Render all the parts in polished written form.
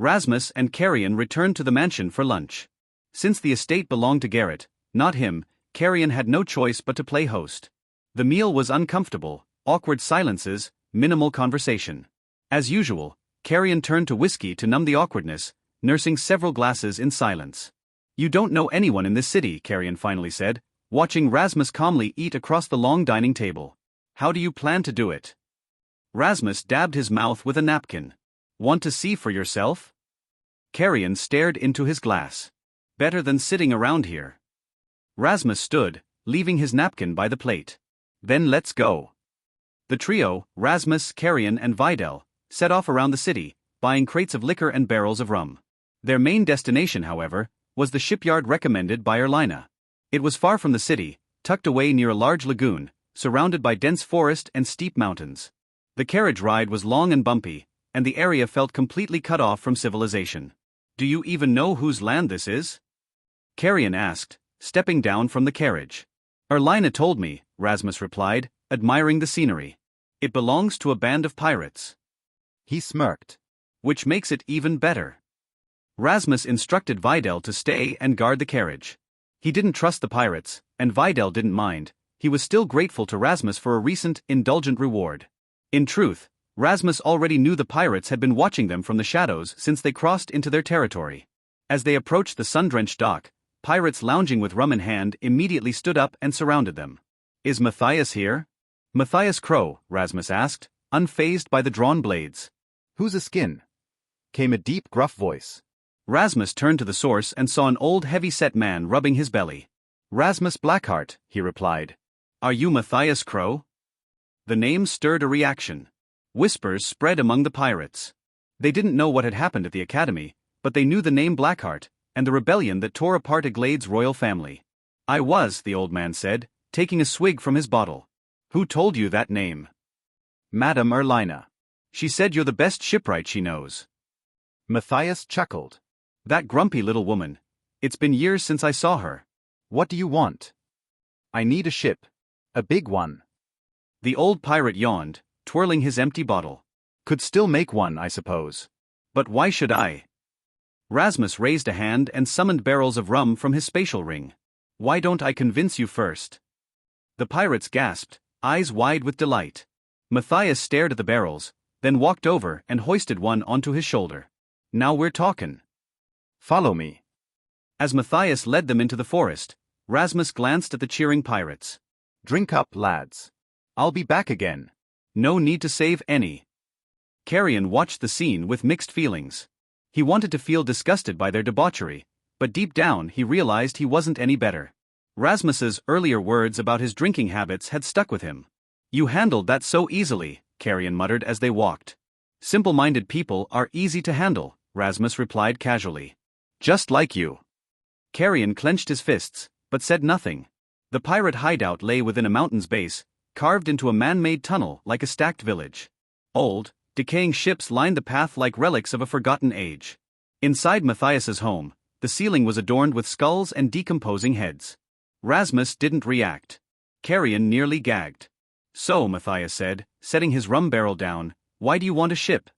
Rasmus and Carrion returned to the mansion for lunch. Since the estate belonged to Garrett, not him, Carrion had no choice but to play host. The meal was uncomfortable, awkward silences, minimal conversation. As usual, Carrion turned to whiskey to numb the awkwardness, nursing several glasses in silence. "You don't know anyone in this city," Carrion finally said, watching Rasmus calmly eat across the long dining table. "How do you plan to do it?" Rasmus dabbed his mouth with a napkin. "Want to see for yourself?" Carrion stared into his glass. "Better than sitting around here." Rasmus stood, leaving his napkin by the plate. "Then let's go." The trio, Rasmus, Carrion and Vidal, set off around the city, buying crates of liquor and barrels of rum. Their main destination, however, was the shipyard recommended by Erlina. It was far from the city, tucked away near a large lagoon, surrounded by dense forest and steep mountains. The carriage ride was long and bumpy, and the area felt completely cut off from civilization. "Do you even know whose land this is?" Carrion asked, stepping down from the carriage. "Erlina told me," Rasmus replied, admiring the scenery. "It belongs to a band of pirates." He smirked. "Which makes it even better." Rasmus instructed Vidal to stay and guard the carriage. He didn't trust the pirates, and Vidal didn't mind. He was still grateful to Rasmus for a recent, indulgent reward. In truth, Rasmus already knew the pirates had been watching them from the shadows since they crossed into their territory. As they approached the sun-drenched dock, pirates lounging with rum in hand immediately stood up and surrounded them. "Is Matthias here?" "Matthias Crow," Rasmus asked, unfazed by the drawn blades. "Who's a skin?" came a deep, gruff voice. Rasmus turned to the source and saw an old heavy-set man rubbing his belly. "Rasmus Blackheart," he replied. "Are you Matthias Crow?" The name stirred a reaction. Whispers spread among the pirates. They didn't know what had happened at the academy, but they knew the name Blackheart, and the rebellion that tore apart Aglade's royal family. "I was," the old man said, taking a swig from his bottle. "Who told you that name?" "Madame Erlina. She said you're the best shipwright she knows." Matthias chuckled. "That grumpy little woman. It's been years since I saw her." "What do you want?" "I need a ship. A big one." The old pirate yawned, twirling his empty bottle. "Could still make one, I suppose." "But why should I?" Rasmus raised a hand and summoned barrels of rum from his spatial ring. "Why don't I convince you first?" The pirates gasped, eyes wide with delight. Matthias stared at the barrels, then walked over and hoisted one onto his shoulder. "Now we're talking." "Follow me." As Matthias led them into the forest, Rasmus glanced at the cheering pirates. "Drink up, lads. I'll be back again." "No need to save any." Carrion watched the scene with mixed feelings. He wanted to feel disgusted by their debauchery, but deep down he realized he wasn't any better. Rasmus's earlier words about his drinking habits had stuck with him. "You handled that so easily," Carrion muttered as they walked. "Simple-minded people are easy to handle," Rasmus replied casually. "Just like you." Carrion clenched his fists, but said nothing. The pirate hideout lay within a mountain's base, carved into a man-made tunnel like a stacked village. Old, decaying ships lined the path like relics of a forgotten age. Inside Matthias's home, the ceiling was adorned with skulls and decomposing heads. Rasmus didn't react. Carrion nearly gagged. "So," Matthias said, setting his rum barrel down, "why do you want a ship?"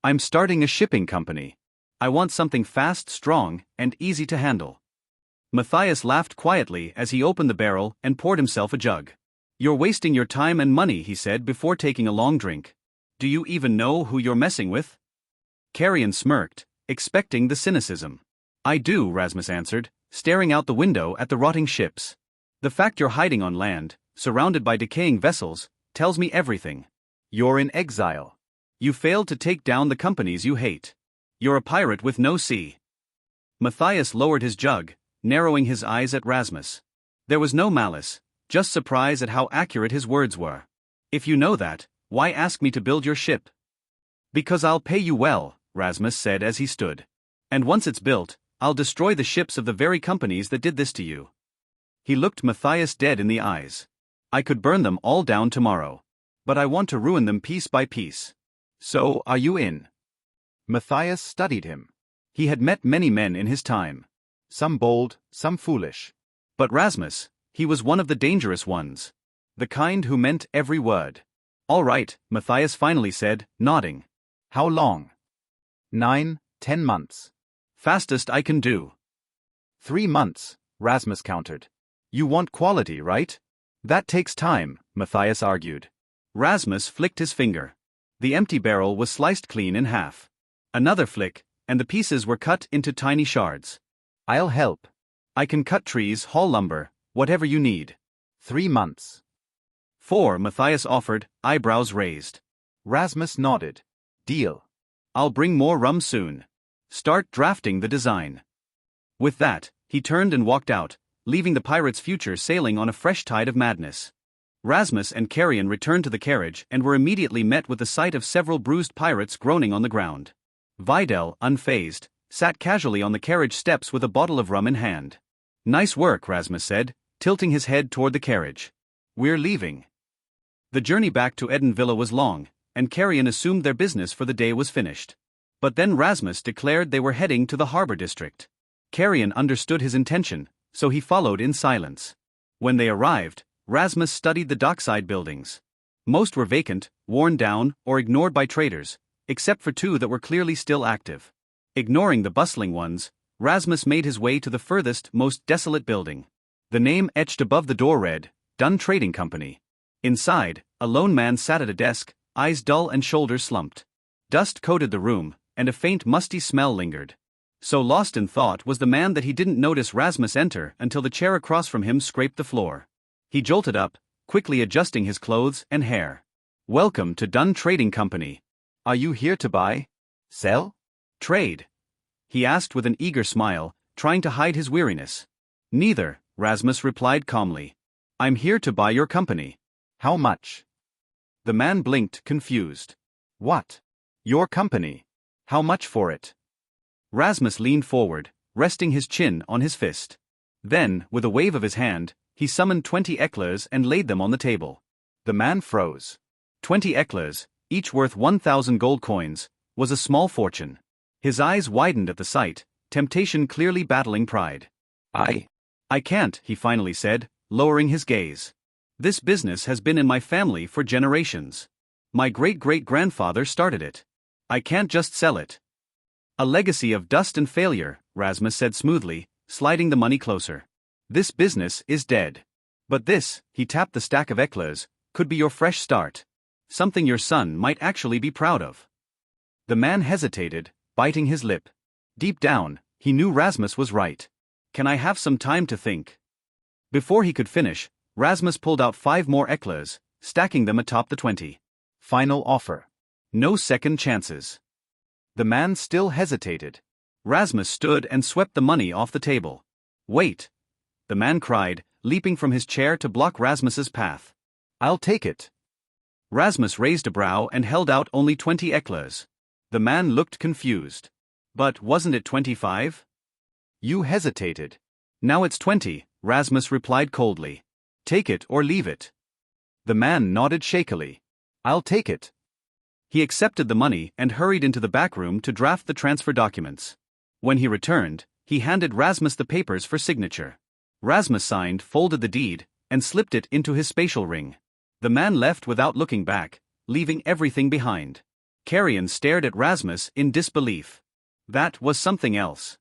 "I'm starting a shipping company. I want something fast, strong, and easy to handle." Matthias laughed quietly as he opened the barrel and poured himself a jug. "You're wasting your time and money," he said before taking a long drink. "Do you even know who you're messing with?" Carrion smirked, expecting the cynicism. "I do," Rasmus answered, staring out the window at the rotting ships. "The fact you're hiding on land, surrounded by decaying vessels, tells me everything. You're in exile. You failed to take down the companies you hate. You're a pirate with no sea." Matthias lowered his jug, narrowing his eyes at Rasmus. There was no malice, just surprise at how accurate his words were. "If you know that, why ask me to build your ship?" "Because I'll pay you well," Rasmus said as he stood. "And once it's built, I'll destroy the ships of the very companies that did this to you." He looked Matthias dead in the eyes. "I could burn them all down tomorrow. But I want to ruin them piece by piece." "So, are you in?" Matthias studied him. He had met many men in his time. Some bold, some foolish. But Rasmus, he was one of the dangerous ones. The kind who meant every word. "All right," Matthias finally said, nodding. "How long?" 9, 10 months. Fastest I can do. 3 months, Rasmus countered. You want quality, right? That takes time, Matthias argued. Rasmus flicked his finger. The empty barrel was sliced clean in half. Another flick, and the pieces were cut into tiny shards. I'll help. I can cut trees, haul lumber, whatever you need. 3 months. 4, Matthias offered, eyebrows raised. Rasmus nodded. Deal. I'll bring more rum soon. Start drafting the design. With that, he turned and walked out, leaving the pirate's future sailing on a fresh tide of madness. Rasmus and Carrion returned to the carriage and were immediately met with the sight of several bruised pirates groaning on the ground. Vidal, unfazed, sat casually on the carriage steps with a bottle of rum in hand. Nice work, Rasmus said, tilting his head toward the carriage. We're leaving. The journey back to Eden Villa was long, and Carrion assumed their business for the day was finished. But then Rasmus declared they were heading to the harbor district. Carrion understood his intention, so he followed in silence. When they arrived, Rasmus studied the dockside buildings. Most were vacant, worn down, or ignored by traders, except for 2 that were clearly still active. Ignoring the bustling ones, Rasmus made his way to the furthest, most desolate building. The name etched above the door read, Dunn Trading Company. Inside, a lone man sat at a desk, eyes dull and shoulders slumped. Dust coated the room, and a faint musty smell lingered. So lost in thought was the man that he didn't notice Rasmus enter until the chair across from him scraped the floor. He jolted up, quickly adjusting his clothes and hair. Welcome to Dunn Trading Company. Are you here to buy? Sell? Trade? He asked with an eager smile, trying to hide his weariness. Neither, Rasmus replied calmly. I'm here to buy your company. How much? The man blinked, confused. What? Your company. How much for it? Rasmus leaned forward, resting his chin on his fist. Then, with a wave of his hand, he summoned 20 eclairs and laid them on the table. The man froze. 20 eclairs, each worth 1,000 gold coins, was a small fortune. His eyes widened at the sight, temptation clearly battling pride. I can't, he finally said, lowering his gaze. This business has been in my family for generations. My great-great-grandfather started it. I can't just sell it. A legacy of dust and failure, Rasmus said smoothly, sliding the money closer. This business is dead. But this, he tapped the stack of eclairs, could be your fresh start. Something your son might actually be proud of. The man hesitated, biting his lip. Deep down, he knew Rasmus was right. Can I have some time to think? Before he could finish, Rasmus pulled out 5 more eclairs, stacking them atop the 20. Final offer. No second chances. The man still hesitated. Rasmus stood and swept the money off the table. Wait! The man cried, leaping from his chair to block Rasmus's path. I'll take it. Rasmus raised a brow and held out only 20 eclairs. The man looked confused. But wasn't it 25? You hesitated. Now it's 20, Rasmus replied coldly. Take it or leave it. The man nodded shakily. I'll take it. He accepted the money and hurried into the back room to draft the transfer documents. When he returned, he handed Rasmus the papers for signature. Rasmus signed, folded the deed, and slipped it into his spatial ring. The man left without looking back, leaving everything behind. Carrion stared at Rasmus in disbelief. That was something else.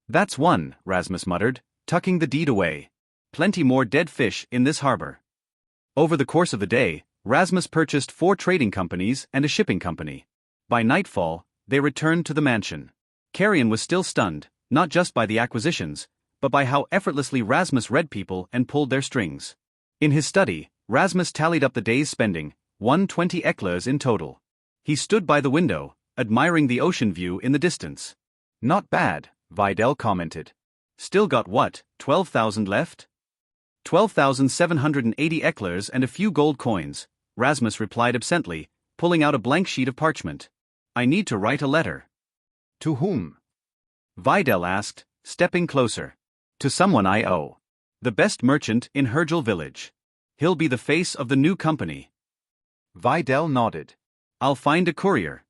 That's one, Rasmus muttered, tucking the deed away. Plenty more dead fish in this harbor. Over the course of the day, Rasmus purchased 4 trading companies and a shipping company. By nightfall, they returned to the mansion. Carrion was still stunned, not just by the acquisitions, but by how effortlessly Rasmus read people and pulled their strings. In his study, Rasmus tallied up the day's spending, 120 eclairs in total. He stood by the window, admiring the ocean view in the distance. Not bad, Vidal commented. Still got what, 12,000 left? 12,780 eclairs and a few gold coins, Rasmus replied absently, pulling out a blank sheet of parchment. I need to write a letter. To whom? Vidal asked, stepping closer. To someone I owe. The best merchant in Hergel village. He'll be the face of the new company. Vidal nodded. I'll find a courier.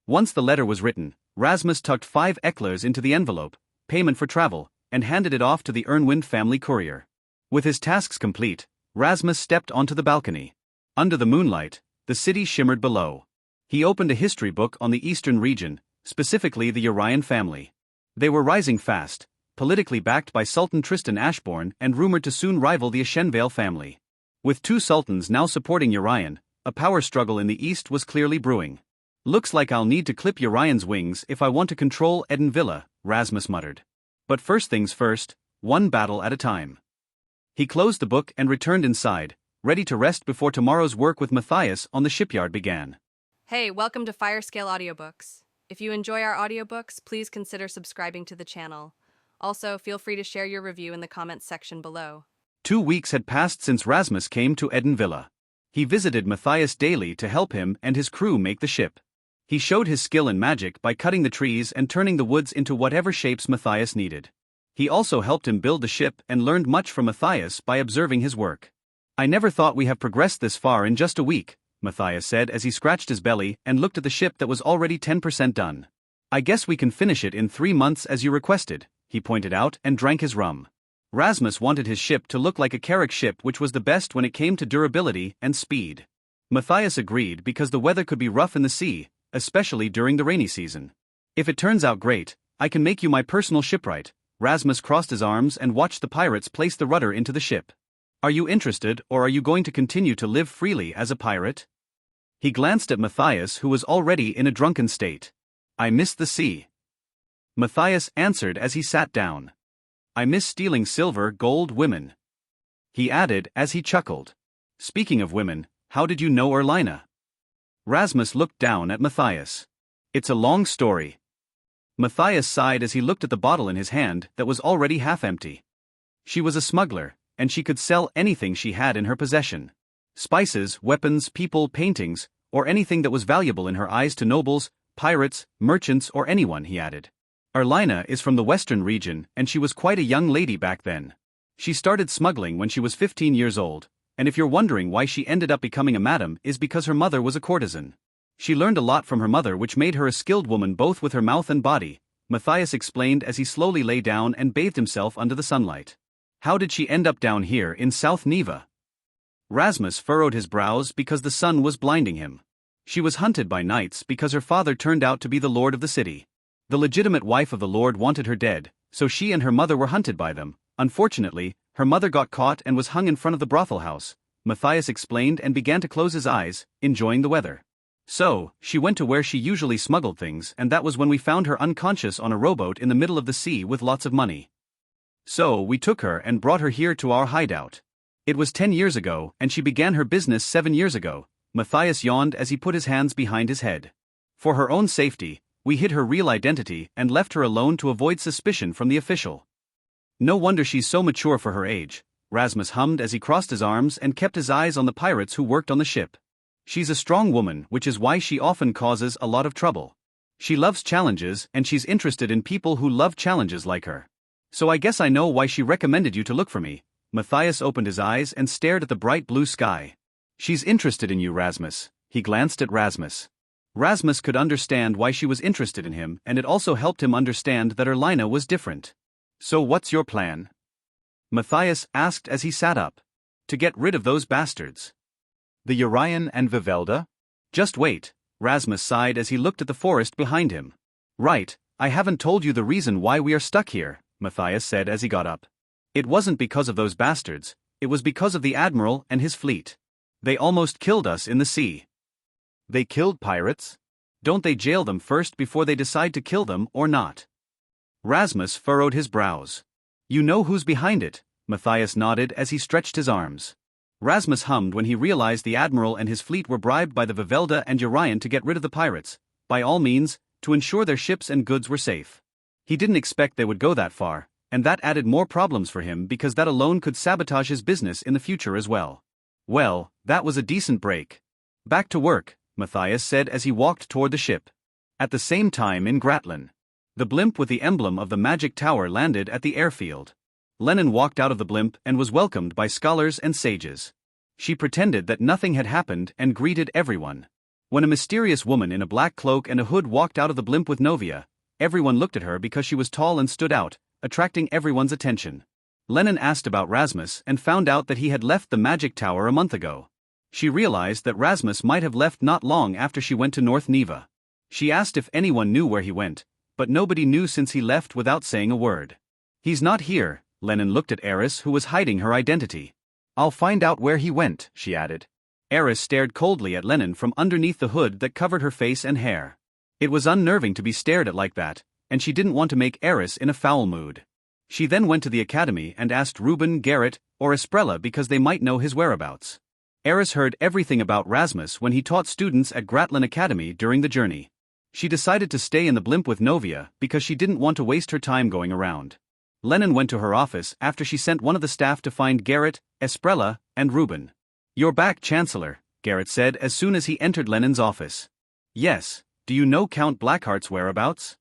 Once the letter was written, Rasmus tucked 5 eclairs into the envelope, payment for travel, and handed it off to the Ernwind family courier. With his tasks complete, Rasmus stepped onto the balcony. Under the moonlight, the city shimmered below. He opened a history book on the eastern region, specifically the Urian family. They were rising fast, politically backed by Sultan Tristan Ashbourne and rumored to soon rival the Ashenvale family. With two sultans now supporting Urian, a power struggle in the east was clearly brewing. Looks like I'll need to clip Urian's wings if I want to control Eden Villa, Rasmus muttered. But first things first, one battle at a time. He closed the book and returned inside, ready to rest before tomorrow's work with Matthias on the shipyard began. Hey, welcome to Firescale Audiobooks. If you enjoy our audiobooks, please consider subscribing to the channel. Also, feel free to share your review in the comments section below. 2 weeks had passed since Rasmus came to Eden Villa. He visited Matthias daily to help him and his crew make the ship. He showed his skill in magic by cutting the trees and turning the woods into whatever shapes Matthias needed. He also helped him build the ship and learned much from Matthias by observing his work. I never thought we have progressed this far in just a week, Matthias said as he scratched his belly and looked at the ship that was already 10% done. I guess we can finish it in 3 months as you requested, he pointed out and drank his rum. Rasmus wanted his ship to look like a Carrack ship, which was the best when it came to durability and speed. Matthias agreed because the weather could be rough in the sea, especially during the rainy season. If it turns out great, I can make you my personal shipwright. Rasmus crossed his arms and watched the pirates place the rudder into the ship. Are you interested, or are you going to continue to live freely as a pirate? He glanced at Matthias, who was already in a drunken state. I miss the sea. Matthias answered as he sat down. I miss stealing silver, gold, women. He added as he chuckled. Speaking of women, how did you know Erlina? Rasmus looked down at Matthias. It's a long story. Matthias sighed as he looked at the bottle in his hand that was already half empty. She was a smuggler, and she could sell anything she had in her possession. Spices, weapons, people, paintings, or anything that was valuable in her eyes to nobles, pirates, merchants, or anyone, he added. Erlina is from the western region, and she was quite a young lady back then. She started smuggling when she was 15 years old, and if you're wondering why she ended up becoming a madam, is because her mother was a courtesan. She learned a lot from her mother, which made her a skilled woman both with her mouth and body, Matthias explained as he slowly lay down and bathed himself under the sunlight. How did she end up down here in South Neva? Rasmus furrowed his brows because the sun was blinding him. She was hunted by knights because her father turned out to be the lord of the city. The legitimate wife of the lord wanted her dead, so she and her mother were hunted by them. Unfortunately, her mother got caught and was hung in front of the brothel house, Matthias explained and began to close his eyes, enjoying the weather. So, she went to where she usually smuggled things, and that was when we found her unconscious on a rowboat in the middle of the sea with lots of money. So, we took her and brought her here to our hideout. It was 10 years ago, and she began her business 7 years ago, Matthias yawned as he put his hands behind his head. For her own safety, we hid her real identity and left her alone to avoid suspicion from the official. No wonder she's so mature for her age, Rasmus hummed as he crossed his arms and kept his eyes on the pirates who worked on the ship. She's a strong woman, which is why she often causes a lot of trouble. She loves challenges, and she's interested in people who love challenges like her. So I guess I know why she recommended you to look for me. Matthias opened his eyes and stared at the bright blue sky. She's interested in you, Rasmus. He glanced at Rasmus. Rasmus could understand why she was interested in him, and it also helped him understand that Erlina was different. So what's your plan? Matthias asked as he sat up. To get rid of those bastards. The Urian and Vivelda? Just wait, Rasmus sighed as he looked at the forest behind him. Right, I haven't told you the reason why we are stuck here, Matthias said as he got up. It wasn't because of those bastards, it was because of the Admiral and his fleet. They almost killed us in the sea. They killed pirates? Don't they jail them first before they decide to kill them or not? Rasmus furrowed his brows. You know who's behind it, Matthias nodded as he stretched his arms. Rasmus hummed when he realized the Admiral and his fleet were bribed by the Vivelda and Urian to get rid of the pirates, by all means, to ensure their ships and goods were safe. He didn't expect they would go that far, and that added more problems for him because that alone could sabotage his business in the future as well. Well, that was a decent break. Back to work, Matthias said as he walked toward the ship. At the same time in Gratlin, the blimp with the emblem of the magic tower landed at the airfield. Lennon walked out of the blimp and was welcomed by scholars and sages. She pretended that nothing had happened and greeted everyone. When a mysterious woman in a black cloak and a hood walked out of the blimp with Novia, everyone looked at her because she was tall and stood out, attracting everyone's attention. Lennon asked about Rasmus and found out that he had left the magic tower a month ago. She realized that Rasmus might have left not long after she went to North Neva. She asked if anyone knew where he went, but nobody knew since he left without saying a word. He's not here. Lennon looked at Eris, who was hiding her identity. I'll find out where he went, she added. Eris stared coldly at Lennon from underneath the hood that covered her face and hair. It was unnerving to be stared at like that, and she didn't want to make Eris in a foul mood. She then went to the academy and asked Reuben, Garrett, or Esprella because they might know his whereabouts. Eris heard everything about Rasmus when he taught students at Gratlin Academy during the journey. She decided to stay in the blimp with Novia because she didn't want to waste her time going around. Lennon went to her office after she sent one of the staff to find Garrett, Esprella, and Reuben. "You're back, Chancellor," Garrett said as soon as he entered Lennon's office. "Yes, do you know Count Blackheart's whereabouts?"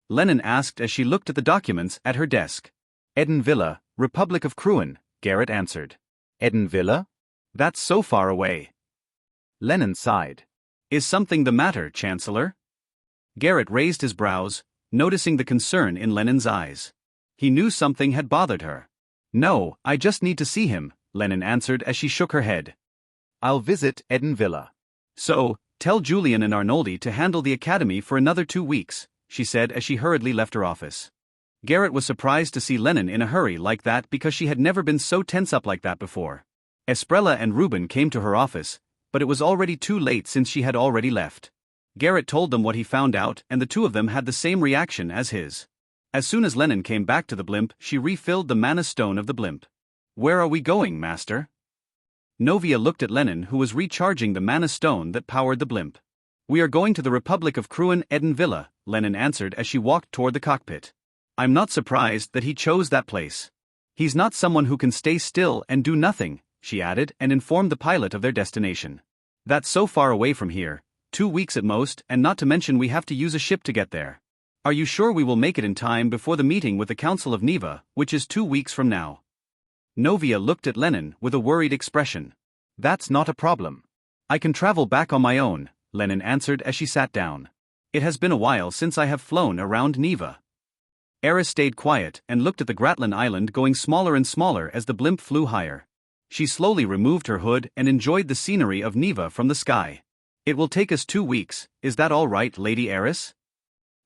Lennon asked as she looked at the documents at her desk. Eden Villa, Republic of Cruin, Garrett answered. Eden Villa? That's so far away. Lennon sighed. Is something the matter, Chancellor? Garrett raised his brows, noticing the concern in Lennon's eyes. He knew something had bothered her. "No, I just need to see him," Lennon answered as she shook her head. "I'll visit Eden Villa." "So, tell Julian and Arnoldi to handle the academy for another 2 weeks," she said as she hurriedly left her office. Garrett was surprised to see Lennon in a hurry like that because she had never been so tense up like that before. Esprella and Reuben came to her office, but it was already too late since she had already left. Garrett told them what he found out and the two of them had the same reaction as his. As soon as Lennon came back to the blimp, she refilled the mana stone of the blimp. "Where are we going, Master?" Novia looked at Lennon, who was recharging the mana stone that powered the blimp. "We are going to the Republic of Cruin Eden Villa," Lennon answered as she walked toward the cockpit. "I'm not surprised that he chose that place. He's not someone who can stay still and do nothing," she added and informed the pilot of their destination. "That's so far away from here, 2 weeks at most, and not to mention we have to use a ship to get there. Are you sure we will make it in time before the meeting with the Council of Neva, which is 2 weeks from now?" Novia looked at Lennon with a worried expression. "That's not a problem. I can travel back on my own," Lennon answered as she sat down. "It has been a while since I have flown around Neva." Eris stayed quiet and looked at the Gratlin island going smaller and smaller as the blimp flew higher. She slowly removed her hood and enjoyed the scenery of Neva from the sky. "It will take us 2 weeks, is that all right, Lady Eris?"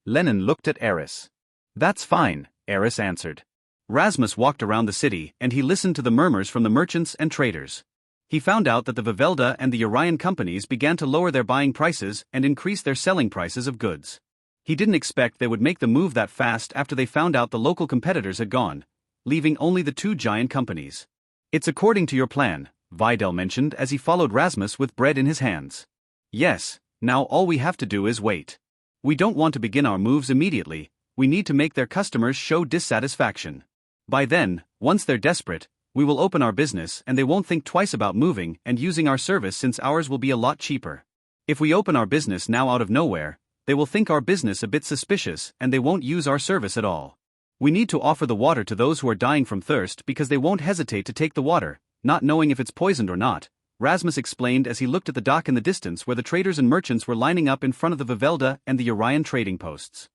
Lennon looked at Eris. "That's fine," Eris answered. Rasmus walked around the city and he listened to the murmurs from the merchants and traders. He found out that the Vivelda and the Urian companies began to lower their buying prices and increase their selling prices of goods. He didn't expect they would make the move that fast after they found out the local competitors had gone, leaving only the 2 giant companies. "It's according to your plan," Vidal mentioned as he followed Rasmus with bread in his hands. "Yes, now all we have to do is wait. We don't want to begin our moves immediately, we need to make their customers show dissatisfaction. By then, once they're desperate, we will open our business and they won't think twice about moving and using our service since ours will be a lot cheaper. If we open our business now out of nowhere, they will think our business a bit suspicious and they won't use our service at all. We need to offer the water to those who are dying from thirst because they won't hesitate to take the water, not knowing if it's poisoned or not," Rasmus explained as he looked at the dock in the distance where the traders and merchants were lining up in front of the Vivelda and the Urian trading posts.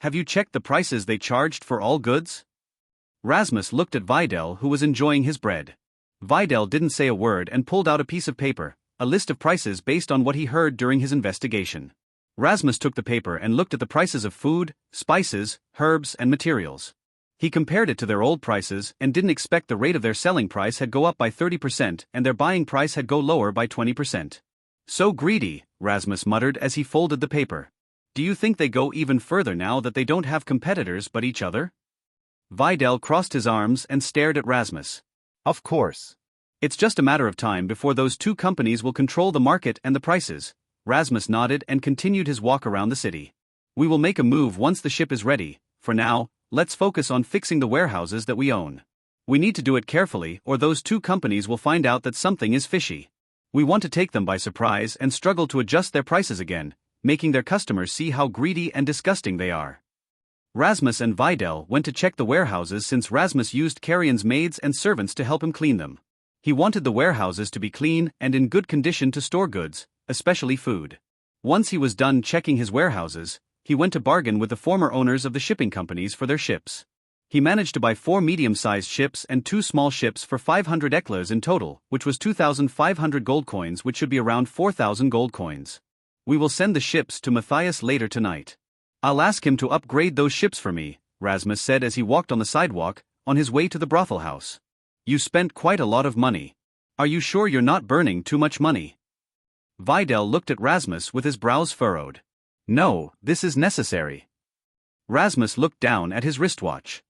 "Have you checked the prices they charged for all goods?" Rasmus looked at Vidal, who was enjoying his bread. Vidal didn't say a word and pulled out a piece of paper, a list of prices based on what he heard during his investigation. Rasmus took the paper and looked at the prices of food, spices, herbs, and materials. He compared it to their old prices and didn't expect the rate of their selling price had go up by 30% and their buying price had go lower by 20%. "So greedy," Rasmus muttered as he folded the paper. "Do you think they go even further now that they don't have competitors but each other?" Vidal crossed his arms and stared at Rasmus. "Of course. It's just a matter of time before those 2 companies will control the market and the prices." Rasmus nodded and continued his walk around the city. "We will make a move once the ship is ready. For now, let's focus on fixing the warehouses that we own. We need to do it carefully or those 2 companies will find out that something is fishy. We want to take them by surprise and struggle to adjust their prices again, making their customers see how greedy and disgusting they are." Rasmus and Vidal went to check the warehouses since Rasmus used Carrion's maids and servants to help him clean them. He wanted the warehouses to be clean and in good condition to store goods, especially food. Once he was done checking his warehouses, he went to bargain with the former owners of the shipping companies for their ships. He managed to buy 4 medium-sized ships and 2 small ships for 500 eclers in total, which was 2,500 gold coins, which should be around 4,000 gold coins. We will send the ships to Matthias later tonight. I'll ask him to upgrade those ships for me, Rasmus said as he walked on the sidewalk, on his way to the brothel house. You spent quite a lot of money. Are you sure you're not burning too much money? Vidal looked at Rasmus with his brows furrowed. No, this is necessary. Rasmus looked down at his wristwatch.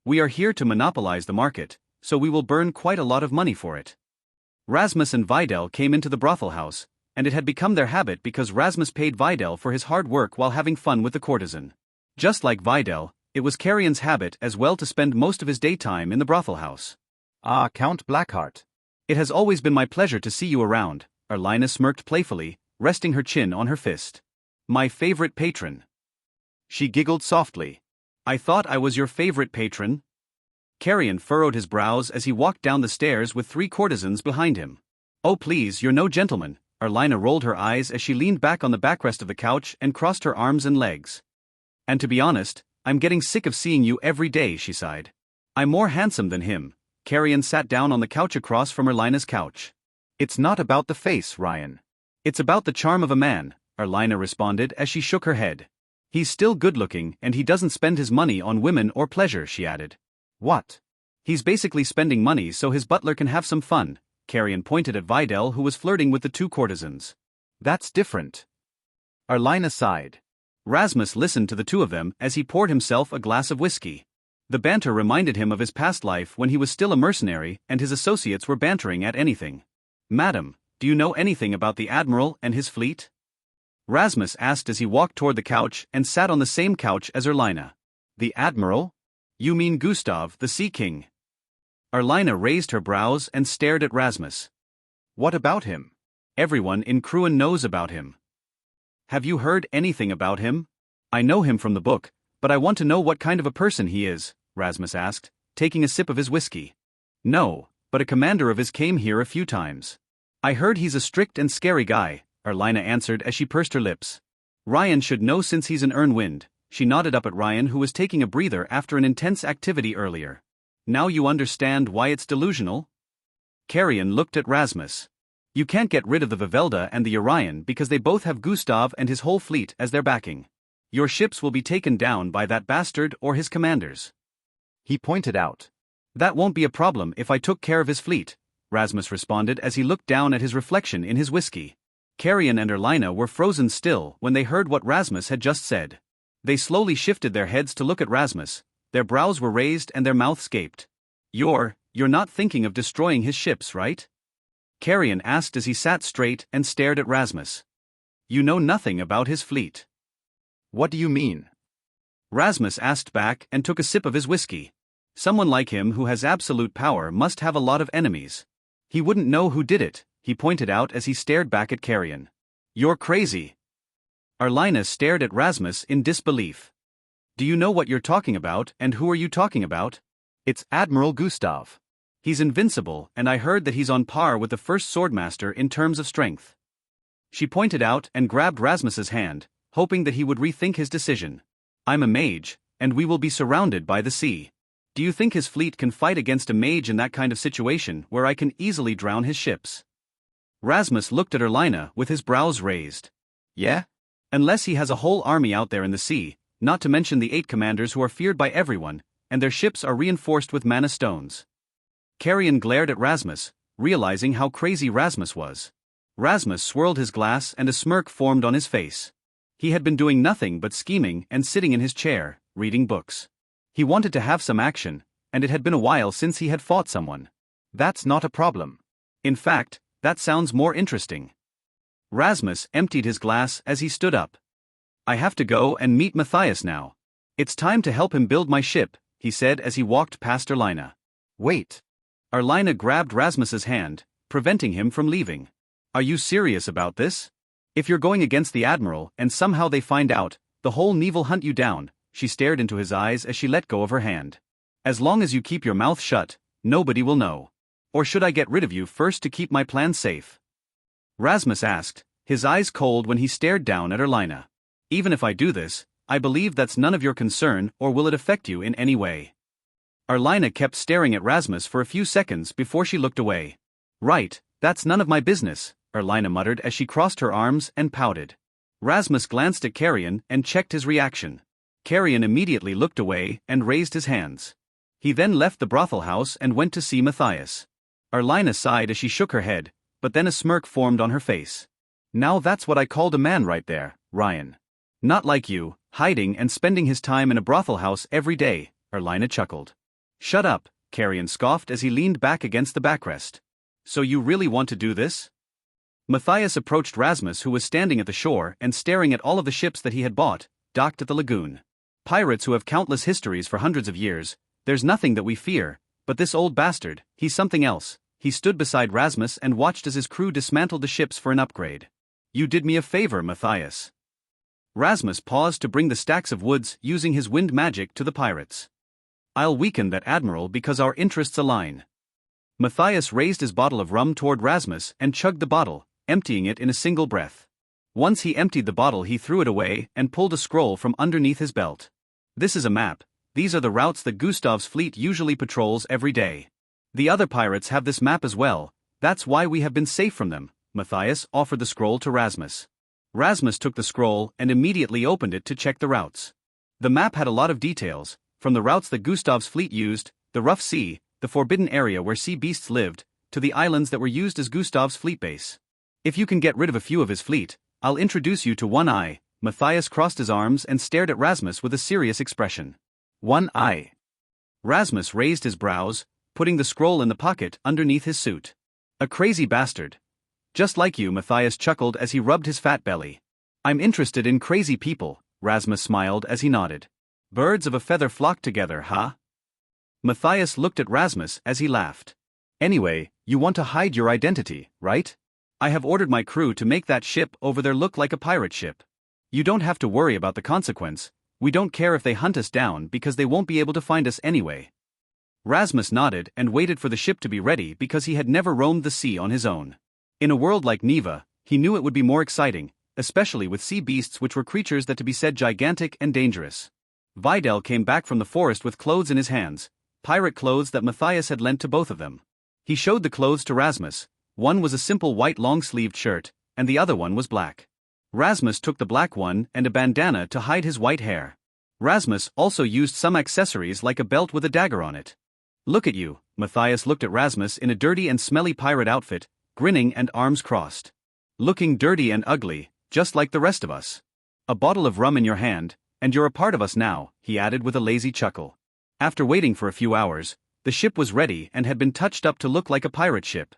We are here to monopolize the market, so we will burn quite a lot of money for it. Rasmus and Vidal came into the brothel house, and it had become their habit because Rasmus paid Vidal for his hard work while having fun with the courtesan. Just like Vidal, it was Carrion's habit as well to spend most of his daytime in the brothel house. Ah, Count Blackheart. It has always been my pleasure to see you around, Erlina smirked playfully, resting her chin on her fist. My favorite patron. She giggled softly. I thought I was your favorite patron. Carrion furrowed his brows as he walked down the stairs with 3 courtesans behind him. Oh please, you're no gentleman, Erlina rolled her eyes as she leaned back on the backrest of the couch and crossed her arms and legs. And to be honest, I'm getting sick of seeing you every day, she sighed. I'm more handsome than him. Carrion sat down on the couch across from Erlina's couch. It's not about the face, Ryan. It's about the charm of a man, Erlina responded as she shook her head. He's still good-looking and he doesn't spend his money on women or pleasure, she added. What? He's basically spending money so his butler can have some fun, Carrion pointed at Vidal who was flirting with the 2 courtesans. That's different. Erlina sighed. Rasmus listened to the 2 of them as he poured himself a glass of whiskey. The banter reminded him of his past life when he was still a mercenary and his associates were bantering at anything. Madam, do you know anything about the Admiral and his fleet? Rasmus asked as he walked toward the couch and sat on the same couch as Erlina. The Admiral? You mean Gustav, the Sea King? Erlina raised her brows and stared at Rasmus. What about him? Everyone in Crewen knows about him. Have you heard anything about him? I know him from the book, but I want to know what kind of a person he is, Rasmus asked, taking a sip of his whiskey. No, but a commander of his came here a few times. I heard he's a strict and scary guy, Erlina answered as she pursed her lips. Ryan should know since he's an Ernwind. She nodded up at Ryan who was taking a breather after an intense activity earlier. Now you understand why it's delusional? Carrion looked at Rasmus. You can't get rid of the Vivelda and the Orion because they both have Gustav and his whole fleet as their backing. Your ships will be taken down by that bastard or his commanders. He pointed out. That won't be a problem if I took care of his fleet, Rasmus responded as he looked down at his reflection in his whiskey. Carrion and Erlina were frozen still when they heard what Rasmus had just said. They slowly shifted their heads to look at Rasmus, their brows were raised and their mouths gaped. You're not thinking of destroying his ships, right? Carrion asked as he sat straight and stared at Rasmus. You know nothing about his fleet. What do you mean? Rasmus asked back and took a sip of his whiskey. Someone like him who has absolute power must have a lot of enemies. He wouldn't know who did it, he pointed out as he stared back at Carrion. You're crazy. Erlina stared at Rasmus in disbelief. Do you know what you're talking about and who are you talking about? It's Admiral Gustav. He's invincible and I heard that he's on par with the first swordmaster in terms of strength. She pointed out and grabbed Rasmus's hand, hoping that he would rethink his decision. I'm a mage, and we will be surrounded by the sea. Do you think his fleet can fight against a mage in that kind of situation where I can easily drown his ships? Rasmus looked at Erlina with his brows raised. Yeah? Unless he has a whole army out there in the sea, not to mention the 8 commanders who are feared by everyone, and their ships are reinforced with mana stones. Carrion glared at Rasmus, realizing how crazy Rasmus was. Rasmus swirled his glass and a smirk formed on his face. He had been doing nothing but scheming and sitting in his chair, reading books. He wanted to have some action, and it had been a while since he had fought someone. That's not a problem. In fact, that sounds more interesting. Rasmus emptied his glass as he stood up. I have to go and meet Matthias now. It's time to help him build my ship, he said as he walked past Erlina. Wait. Erlina grabbed Rasmus's hand, preventing him from leaving. Are you serious about this? If you're going against the Admiral and somehow they find out, the whole Neve will hunt you down, she stared into his eyes as she let go of her hand. As long as you keep your mouth shut, nobody will know. Or should I get rid of you first to keep my plan safe? Rasmus asked, his eyes cold when he stared down at Erlina. Even if I do this, I believe that's none of your concern or will it affect you in any way. Erlina kept staring at Rasmus for a few seconds before she looked away. Right, that's none of my business, Erlina muttered as she crossed her arms and pouted. Rasmus glanced at Carrion and checked his reaction. Carrion immediately looked away and raised his hands. He then left the brothel house and went to see Matthias. Erlina sighed as she shook her head, but then a smirk formed on her face. Now that's what I called a man right there, Ryan. Not like you, hiding and spending his time in a brothel house every day, Erlina chuckled. Shut up, Carrion scoffed as he leaned back against the backrest. So you really want to do this? Matthias approached Rasmus, who was standing at the shore and staring at all of the ships that he had bought, docked at the lagoon. Pirates who have countless histories for hundreds of years, there's nothing that we fear, but this old bastard, he's something else. He stood beside Rasmus and watched as his crew dismantled the ships for an upgrade. You did me a favor, Matthias. Rasmus paused to bring the stacks of woods using his wind magic to the pirates. I'll weaken that admiral because our interests align. Matthias raised his bottle of rum toward Rasmus and chugged the bottle, emptying it in a single breath. Once he emptied the bottle, he threw it away and pulled a scroll from underneath his belt. This is a map. These are the routes that Gustav's fleet usually patrols every day. The other pirates have this map as well, that's why we have been safe from them. Matthias offered the scroll to Rasmus. Rasmus took the scroll and immediately opened it to check the routes. The map had a lot of details, from the routes that Gustav's fleet used, the rough sea, the forbidden area where sea beasts lived, to the islands that were used as Gustav's fleet base. If you can get rid of a few of his fleet, I'll introduce you to One Eye. Matthias crossed his arms and stared at Rasmus with a serious expression. One Eye. Rasmus raised his brows, putting the scroll in the pocket underneath his suit. A crazy bastard. Just like you, Matthias chuckled as he rubbed his fat belly. I'm interested in crazy people, Rasmus smiled as he nodded. Birds of a feather flock together, huh? Matthias looked at Rasmus as he laughed. Anyway, you want to hide your identity, right? I have ordered my crew to make that ship over there look like a pirate ship. You don't have to worry about the consequence. We don't care if they hunt us down because they won't be able to find us anyway. Rasmus nodded and waited for the ship to be ready because he had never roamed the sea on his own. In a world like Neva, he knew it would be more exciting, especially with sea beasts which were creatures that to be said gigantic and dangerous. Vidal came back from the forest with clothes in his hands, pirate clothes that Matthias had lent to both of them. He showed the clothes to Rasmus. One was a simple white long-sleeved shirt, and the other one was black. Rasmus took the black one and a bandana to hide his white hair. Rasmus also used some accessories like a belt with a dagger on it. Look at you, Matthias looked at Rasmus in a dirty and smelly pirate outfit, grinning and arms crossed. Looking dirty and ugly, just like the rest of us. A bottle of rum in your hand, and you're a part of us now, he added with a lazy chuckle. After waiting for a few hours, the ship was ready and had been touched up to look like a pirate ship.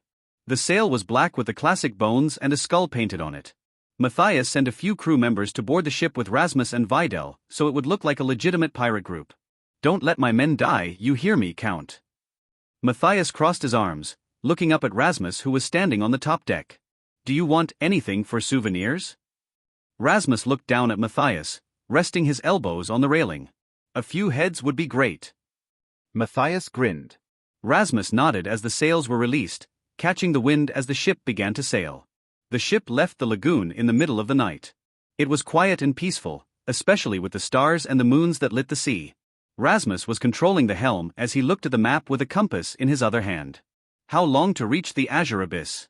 The sail was black with the classic bones and a skull painted on it. Matthias sent a few crew members to board the ship with Rasmus and Vidal, so it would look like a legitimate pirate group. Don't let my men die, you hear me, Count. Matthias crossed his arms, looking up at Rasmus who was standing on the top deck. Do you want anything for souvenirs? Rasmus looked down at Matthias, resting his elbows on the railing. A few heads would be great. Matthias grinned. Rasmus nodded as the sails were released, catching the wind as the ship began to sail. The ship left the lagoon in the middle of the night. It was quiet and peaceful, especially with the stars and the moons that lit the sea. Rasmus was controlling the helm as he looked at the map with a compass in his other hand. How long to reach the azure abyss?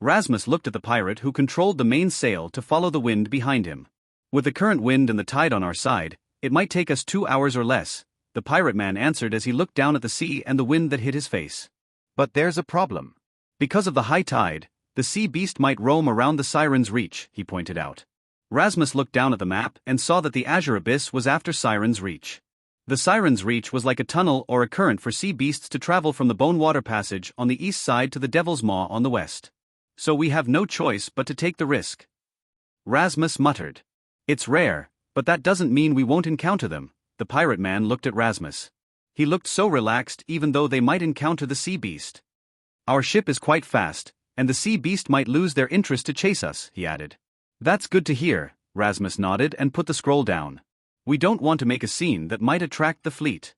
Rasmus looked at the pirate who controlled the main sail to follow the wind behind him. With the current wind and the tide on our side, it might take us 2 hours or less, the pirate man answered as he looked down at the sea and the wind that hit his face. But there's a problem. Because of the high tide, the sea beast might roam around the Siren's Reach, he pointed out. Rasmus looked down at the map and saw that the azure abyss was after Siren's Reach. The Siren's Reach was like a tunnel or a current for sea beasts to travel from the Bonewater Passage on the east side to the Devil's Maw on the west. So we have no choice but to take the risk. Rasmus muttered. It's rare, but that doesn't mean we won't encounter them. The pirate man looked at Rasmus. He looked so relaxed even though they might encounter the sea beast. Our ship is quite fast, and the sea beast might lose their interest to chase us, he added. That's good to hear, Rasmus nodded and put the scroll down. We don't want to make a scene that might attract the fleet.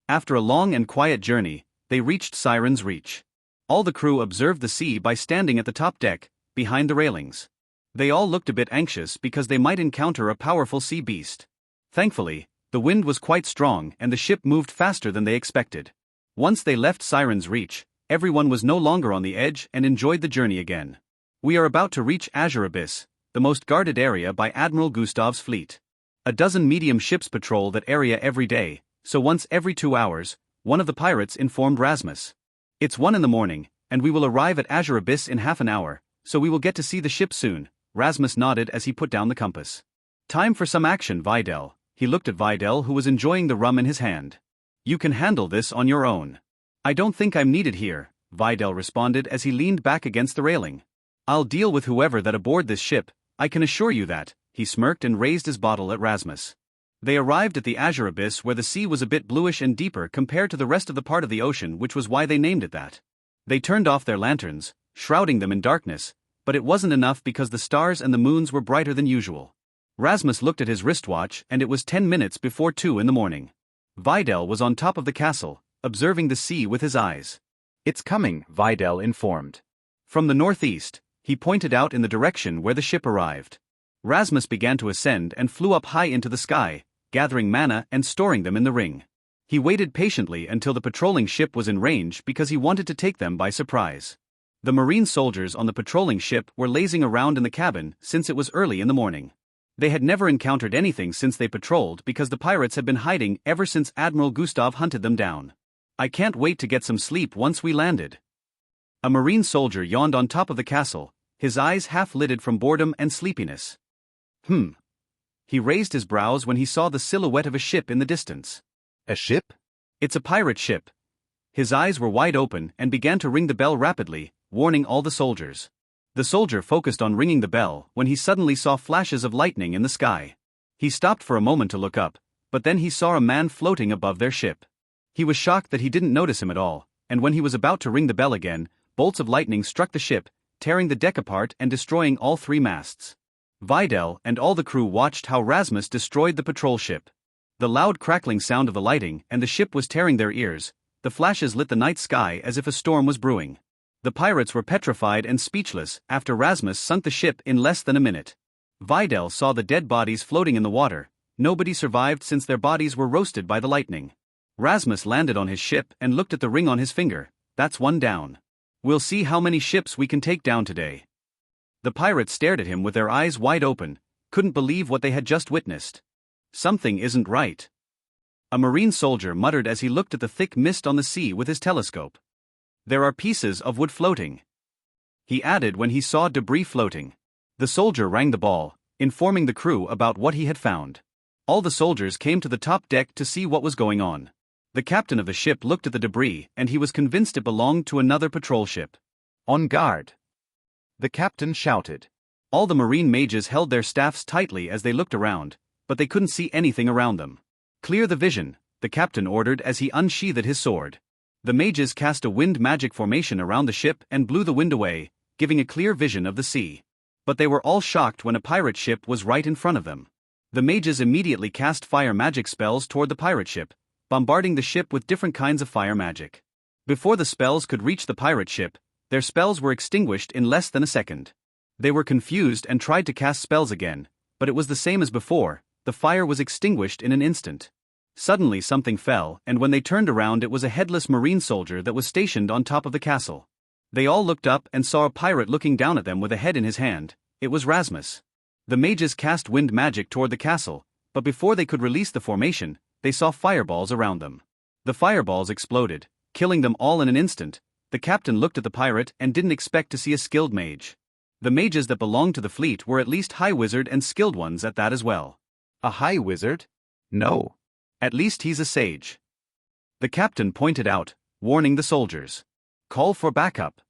After a long and quiet journey, they reached Siren's Reach. All the crew observed the sea by standing at the top deck, behind the railings. They all looked a bit anxious because they might encounter a powerful sea beast. Thankfully, the wind was quite strong and the ship moved faster than they expected. Once they left Siren's Reach, everyone was no longer on the edge and enjoyed the journey again. We are about to reach Azure Abyss, the most guarded area by Admiral Gustav's fleet. A dozen medium ships patrol that area every day, so once every 2 hours, one of the pirates informed Rasmus. "It's 1 in the morning, and we will arrive at Azure Abyss in half an hour, so we will get to see the ship soon." Rasmus nodded as he put down the compass. "Time for some action, Videl." He looked at Videl, who was enjoying the rum in his hand. "You can handle this on your own." "I don't think I'm needed here," Videl responded as he leaned back against the railing. "I'll deal with whoever that aboard this ship, I can assure you that." He smirked and raised his bottle at Rasmus. They arrived at the Azure Abyss, where the sea was a bit bluish and deeper compared to the rest of the part of the ocean, which was why they named it that. They turned off their lanterns, shrouding them in darkness, but it wasn't enough because the stars and the moons were brighter than usual. Rasmus looked at his wristwatch and it was 10 minutes before 2 in the morning. Videl was on top of the castle, observing the sea with his eyes. "It's coming," Videl informed. From the northeast, he pointed out in the direction where the ship arrived. Rasmus began to ascend and flew up high into the sky, gathering mana and storing them in the ring. He waited patiently until the patrolling ship was in range because he wanted to take them by surprise. The marine soldiers on the patrolling ship were lazing around in the cabin since it was early in the morning. They had never encountered anything since they patrolled because the pirates had been hiding ever since Admiral Gustav hunted them down. "I can't wait to get some sleep once we landed." A marine soldier yawned on top of the castle, his eyes half-lidded from boredom and sleepiness. He raised his brows when he saw the silhouette of a ship in the distance. "A ship?" "It's a pirate ship." His eyes were wide open and began to ring the bell rapidly, warning all the soldiers. The soldier focused on ringing the bell when he suddenly saw flashes of lightning in the sky. He stopped for a moment to look up, but then he saw a man floating above their ship. He was shocked that he didn't notice him at all, and when he was about to ring the bell again, bolts of lightning struck the ship, tearing the deck apart and destroying all 3 masts. Videl and all the crew watched how Rasmus destroyed the patrol ship. The loud crackling sound of the lighting and the ship was tearing their ears. The flashes lit the night sky as if a storm was brewing. The pirates were petrified and speechless after Rasmus sunk the ship in less than a minute. Videl saw the dead bodies floating in the water. Nobody survived since their bodies were roasted by the lightning. Rasmus landed on his ship and looked at the ring on his finger. "That's 1 down. We'll see how many ships we can take down today." The pirates stared at him with their eyes wide open, couldn't believe what they had just witnessed. "Something isn't right." A marine soldier muttered as he looked at the thick mist on the sea with his telescope. "There are pieces of wood floating," he added when he saw debris floating. The soldier rang the bell, informing the crew about what he had found. All the soldiers came to the top deck to see what was going on. The captain of the ship looked at the debris and he was convinced it belonged to another patrol ship. "On guard!" the captain shouted. All the marine mages held their staffs tightly as they looked around, but they couldn't see anything around them. "Clear the vision," the captain ordered as he unsheathed his sword. The mages cast a wind magic formation around the ship and blew the wind away, giving a clear vision of the sea. But they were all shocked when a pirate ship was right in front of them. The mages immediately cast fire magic spells toward the pirate ship, bombarding the ship with different kinds of fire magic. Before the spells could reach the pirate ship, their spells were extinguished in less than a second. They were confused and tried to cast spells again, but it was the same as before, the fire was extinguished in an instant. Suddenly something fell, and when they turned around it was a headless marine soldier that was stationed on top of the castle. They all looked up and saw a pirate looking down at them with a head in his hand. It was Rasmus. The mages cast wind magic toward the castle, but before they could release the formation, they saw fireballs around them. The fireballs exploded, killing them all in an instant. The captain looked at the pirate and didn't expect to see a skilled mage. The mages that belonged to the fleet were at least high wizard and skilled ones at that as well. "A high wizard? No. At least he's a sage," the captain pointed out, warning the soldiers. "Call for backup."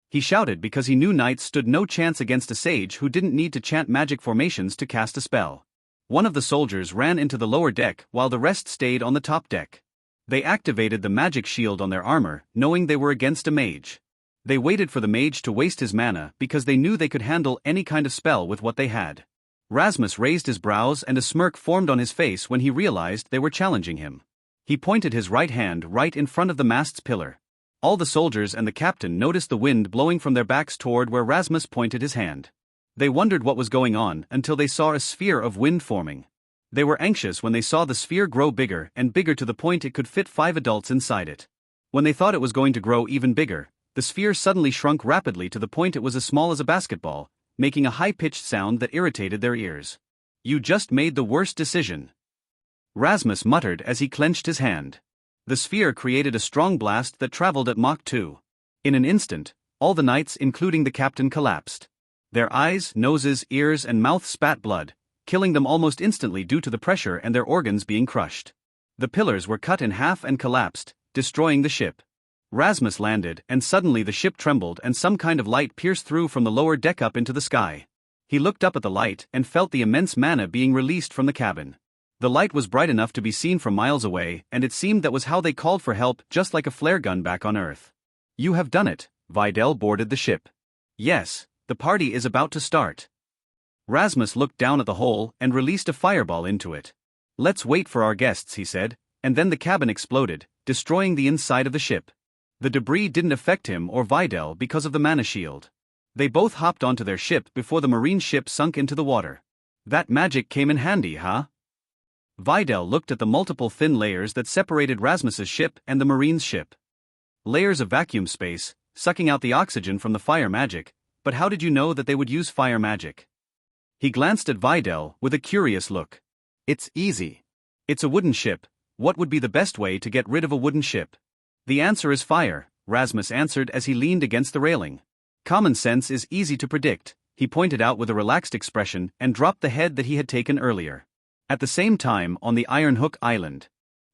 He shouted because he knew knights stood no chance against a sage who didn't need to chant magic formations to cast a spell. One of the soldiers ran into the lower deck while the rest stayed on the top deck. They activated the magic shield on their armor, knowing they were against a mage. They waited for the mage to waste his mana because they knew they could handle any kind of spell with what they had. Rasmus raised his brows and a smirk formed on his face when he realized they were challenging him. He pointed his right hand right in front of the mast's pillar. All the soldiers and the captain noticed the wind blowing from their backs toward where Rasmus pointed his hand. They wondered what was going on until they saw a sphere of wind forming. They were anxious when they saw the sphere grow bigger and bigger to the point it could fit 5 adults inside it. When they thought it was going to grow even bigger, the sphere suddenly shrunk rapidly to the point it was as small as a basketball, making a high-pitched sound that irritated their ears. You just made the worst decision, Rasmus muttered as he clenched his hand. The sphere created a strong blast that traveled at Mach 2. In an instant, all the knights, including the captain, collapsed. Their eyes, noses, ears, and mouth spat blood, killing them almost instantly due to the pressure and their organs being crushed. The pillars were cut in half and collapsed, destroying the ship. Rasmus landed, and suddenly the ship trembled and some kind of light pierced through from the lower deck up into the sky. He looked up at the light and felt the immense mana being released from the cabin. The light was bright enough to be seen from miles away, and it seemed that was how they called for help, just like a flare gun back on Earth. You have done it, Videl boarded the ship. Yes, the party is about to start. Rasmus looked down at the hole and released a fireball into it. Let's wait for our guests, he said, and then the cabin exploded, destroying the inside of the ship. The debris didn't affect him or Videl because of the mana shield. They both hopped onto their ship before the marine ship sunk into the water. That magic came in handy, huh? Videl looked at the multiple thin layers that separated Rasmus's ship and the marine's ship. Layers of vacuum space, sucking out the oxygen from the fire magic, but how did you know that they would use fire magic? He glanced at Videl with a curious look. It's easy. It's a wooden ship. What would be the best way to get rid of a wooden ship? The answer is fire, Rasmus answered as he leaned against the railing. Common sense is easy to predict, he pointed out with a relaxed expression and dropped the head that he had taken earlier. At the same time, on the Iron Hook Island,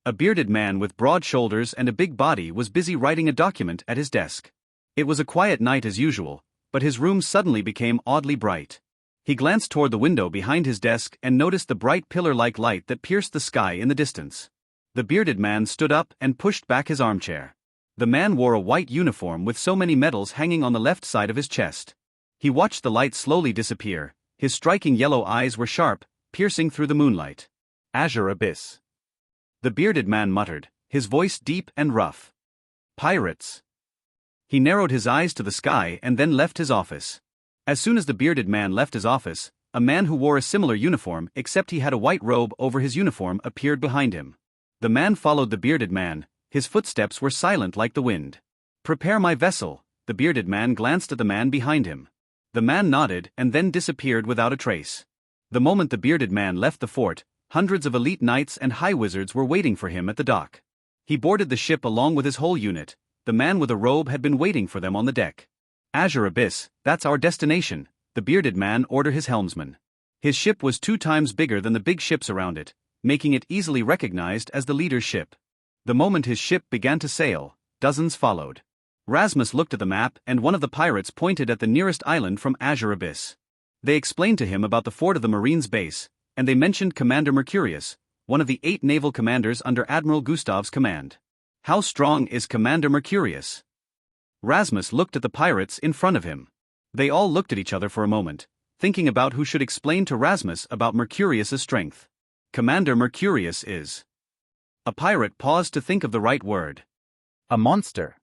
a bearded man with broad shoulders and a big body was busy writing a document at his desk. It was a quiet night as usual, but his room suddenly became oddly bright. He glanced toward the window behind his desk and noticed the bright pillar-like light that pierced the sky in the distance. The bearded man stood up and pushed back his armchair. The man wore a white uniform with so many medals hanging on the left side of his chest. He watched the light slowly disappear. His striking yellow eyes were sharp, piercing through the moonlight. Azure Abyss. The bearded man muttered, his voice deep and rough. Pirates. He narrowed his eyes to the sky and then left his office. As soon as the bearded man left his office, a man who wore a similar uniform except he had a white robe over his uniform appeared behind him. The man followed the bearded man, his footsteps were silent like the wind. Prepare my vessel, the bearded man glanced at the man behind him. The man nodded and then disappeared without a trace. The moment the bearded man left the fort, hundreds of elite knights and high wizards were waiting for him at the dock. He boarded the ship along with his whole unit. The man with a robe had been waiting for them on the deck. Azure Abyss, that's our destination, the bearded man ordered his helmsman. His ship was 2 times bigger than the big ships around it, making it easily recognized as the leader's ship. The moment his ship began to sail, dozens followed. Rasmus looked at the map and one of the pirates pointed at the nearest island from Azure Abyss. They explained to him about the fort of the Marines' base, and they mentioned Commander Mercurius, one of the 8 naval commanders under Admiral Gustav's command. How strong is Commander Mercurius? Rasmus looked at the pirates in front of him. They all looked at each other for a moment, thinking about who should explain to Rasmus about Mercurius's strength. Commander Mercurius is. A pirate paused to think of the right word. A monster.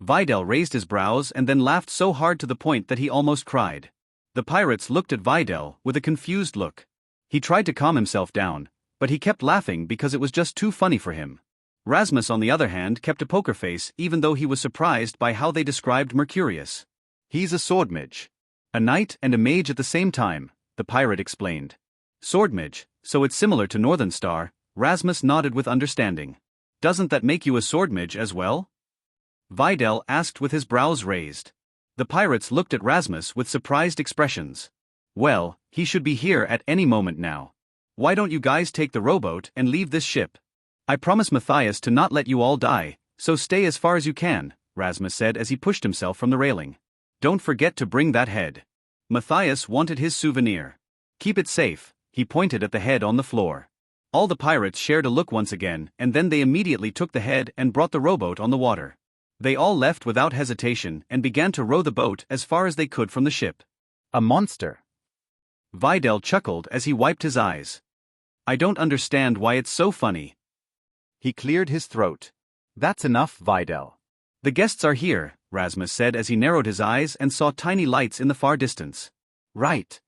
Videl raised his brows and then laughed so hard to the point that he almost cried. The pirates looked at Videl with a confused look. He tried to calm himself down, but he kept laughing because it was just too funny for him. Rasmus, on the other hand, kept a poker face even though he was surprised by how they described Mercurius. He's a sword mage. A knight and a mage at the same time, the pirate explained. Sword mage, so it's similar to Northern Star, Rasmus nodded with understanding. Doesn't that make you a sword mage as well? Videl asked with his brows raised. The pirates looked at Rasmus with surprised expressions. Well, he should be here at any moment now. Why don't you guys take the rowboat and leave this ship? I promise Matthias to not let you all die, so stay as far as you can, Rasmus said as he pushed himself from the railing. Don't forget to bring that head. Matthias wanted his souvenir. Keep it safe, he pointed at the head on the floor. All the pirates shared a look once again, and then they immediately took the head and brought the rowboat on the water. They all left without hesitation and began to row the boat as far as they could from the ship. A monster. Videl chuckled as he wiped his eyes. I don't understand why it's so funny. He cleared his throat. That's enough, Videl. The guests are here, Rasmus said as he narrowed his eyes and saw tiny lights in the far distance. Right.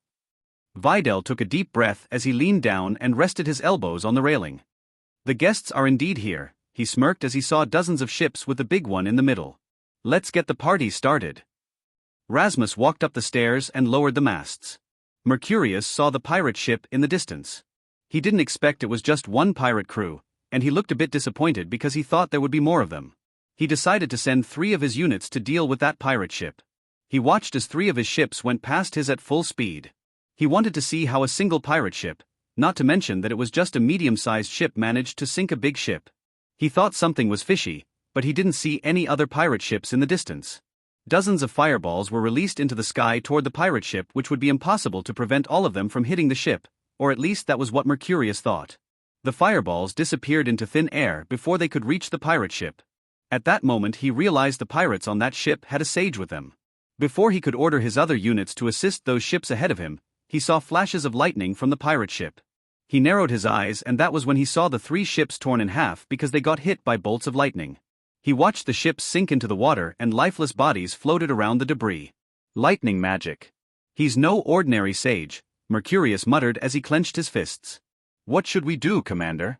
Videl took a deep breath as he leaned down and rested his elbows on the railing. The guests are indeed here, he smirked as he saw dozens of ships with the big one in the middle. Let's get the party started. Rasmus walked up the stairs and lowered the masts. Mercurius saw the pirate ship in the distance. He didn't expect it was just one pirate crew, and he looked a bit disappointed because he thought there would be more of them. He decided to send 3 of his units to deal with that pirate ship. He watched as 3 of his ships went past his at full speed. He wanted to see how a single pirate ship, not to mention that it was just a medium-sized ship, managed to sink a big ship. He thought something was fishy, but he didn't see any other pirate ships in the distance. Dozens of fireballs were released into the sky toward the pirate ship, which would be impossible to prevent all of them from hitting the ship, or at least that was what Mercurius thought. The fireballs disappeared into thin air before they could reach the pirate ship. At that moment he realized the pirates on that ship had a sage with them. Before he could order his other units to assist those ships ahead of him, he saw flashes of lightning from the pirate ship. He narrowed his eyes, and that was when he saw the 3 ships torn in half because they got hit by bolts of lightning. He watched the ships sink into the water and lifeless bodies floated around the debris. Lightning magic. He's no ordinary sage, Mercurius muttered as he clenched his fists. What should we do, Commander?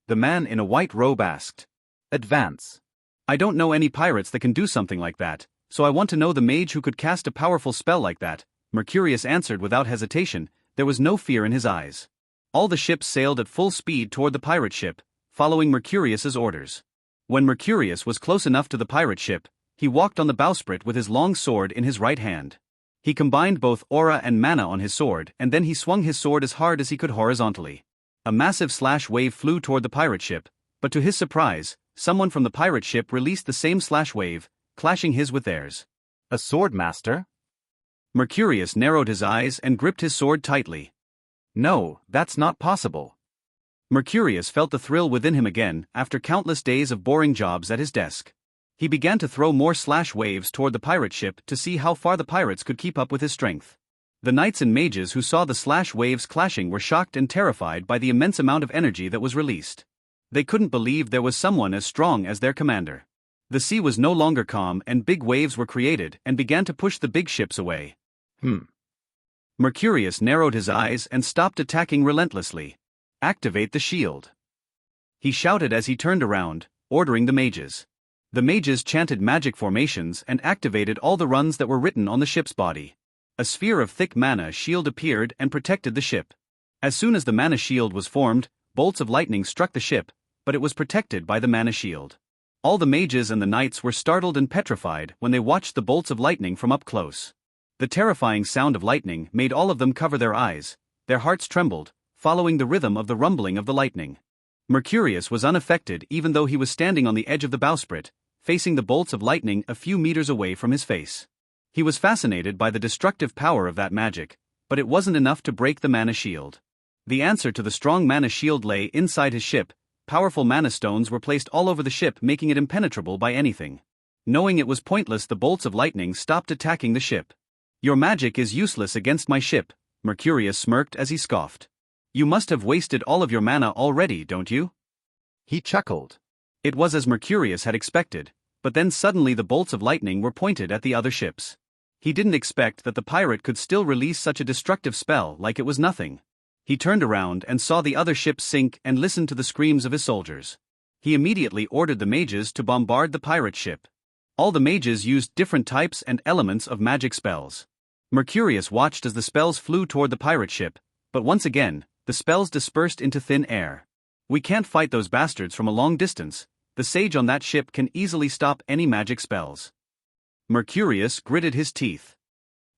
The man in a white robe asked. Advance. I don't know any pirates that can do something like that, so I want to know the mage who could cast a powerful spell like that, Mercurius answered without hesitation. There was no fear in his eyes. All the ships sailed at full speed toward the pirate ship, following Mercurius's orders. When Mercurius was close enough to the pirate ship, he walked on the bowsprit with his long sword in his right hand. He combined both aura and mana on his sword, and then he swung his sword as hard as he could horizontally. A massive slash wave flew toward the pirate ship, but to his surprise, someone from the pirate ship released the same slash wave, clashing his with theirs. A sword master? Mercurius narrowed his eyes and gripped his sword tightly. No, that's not possible. Mercurius felt the thrill within him again after countless days of boring jobs at his desk. He began to throw more slash waves toward the pirate ship to see how far the pirates could keep up with his strength. The knights and mages who saw the slash waves clashing were shocked and terrified by the immense amount of energy that was released. They couldn't believe there was someone as strong as their commander. The sea was no longer calm and big waves were created and began to push the big ships away. Mercurius narrowed his eyes and stopped attacking relentlessly. Activate the shield. He shouted as he turned around, ordering the mages. The mages chanted magic formations and activated all the runes that were written on the ship's body. A sphere of thick mana shield appeared and protected the ship. As soon as the mana shield was formed, bolts of lightning struck the ship, but it was protected by the mana shield. All the mages and the knights were startled and petrified when they watched the bolts of lightning from up close. The terrifying sound of lightning made all of them cover their eyes. Their hearts trembled, following the rhythm of the rumbling of the lightning. Mercurius was unaffected even though he was standing on the edge of the bowsprit, facing the bolts of lightning a few meters away from his face. He was fascinated by the destructive power of that magic, but it wasn't enough to break the mana shield. The answer to the strong mana shield lay inside his ship. Powerful mana stones were placed all over the ship, making it impenetrable by anything. Knowing it was pointless, the bolts of lightning stopped attacking the ship. Your magic is useless against my ship, Mercurius smirked as he scoffed. You must have wasted all of your mana already, don't you? He chuckled. It was as Mercurius had expected, but then suddenly the bolts of lightning were pointed at the other ships. He didn't expect that the pirate could still release such a destructive spell like it was nothing. He turned around and saw the other ships sink and listened to the screams of his soldiers. He immediately ordered the mages to bombard the pirate ship. All the mages used different types and elements of magic spells. Mercurius watched as the spells flew toward the pirate ship, but once again, the spells dispersed into thin air. We can't fight those bastards from a long distance. The sage on that ship can easily stop any magic spells. Mercurius gritted his teeth.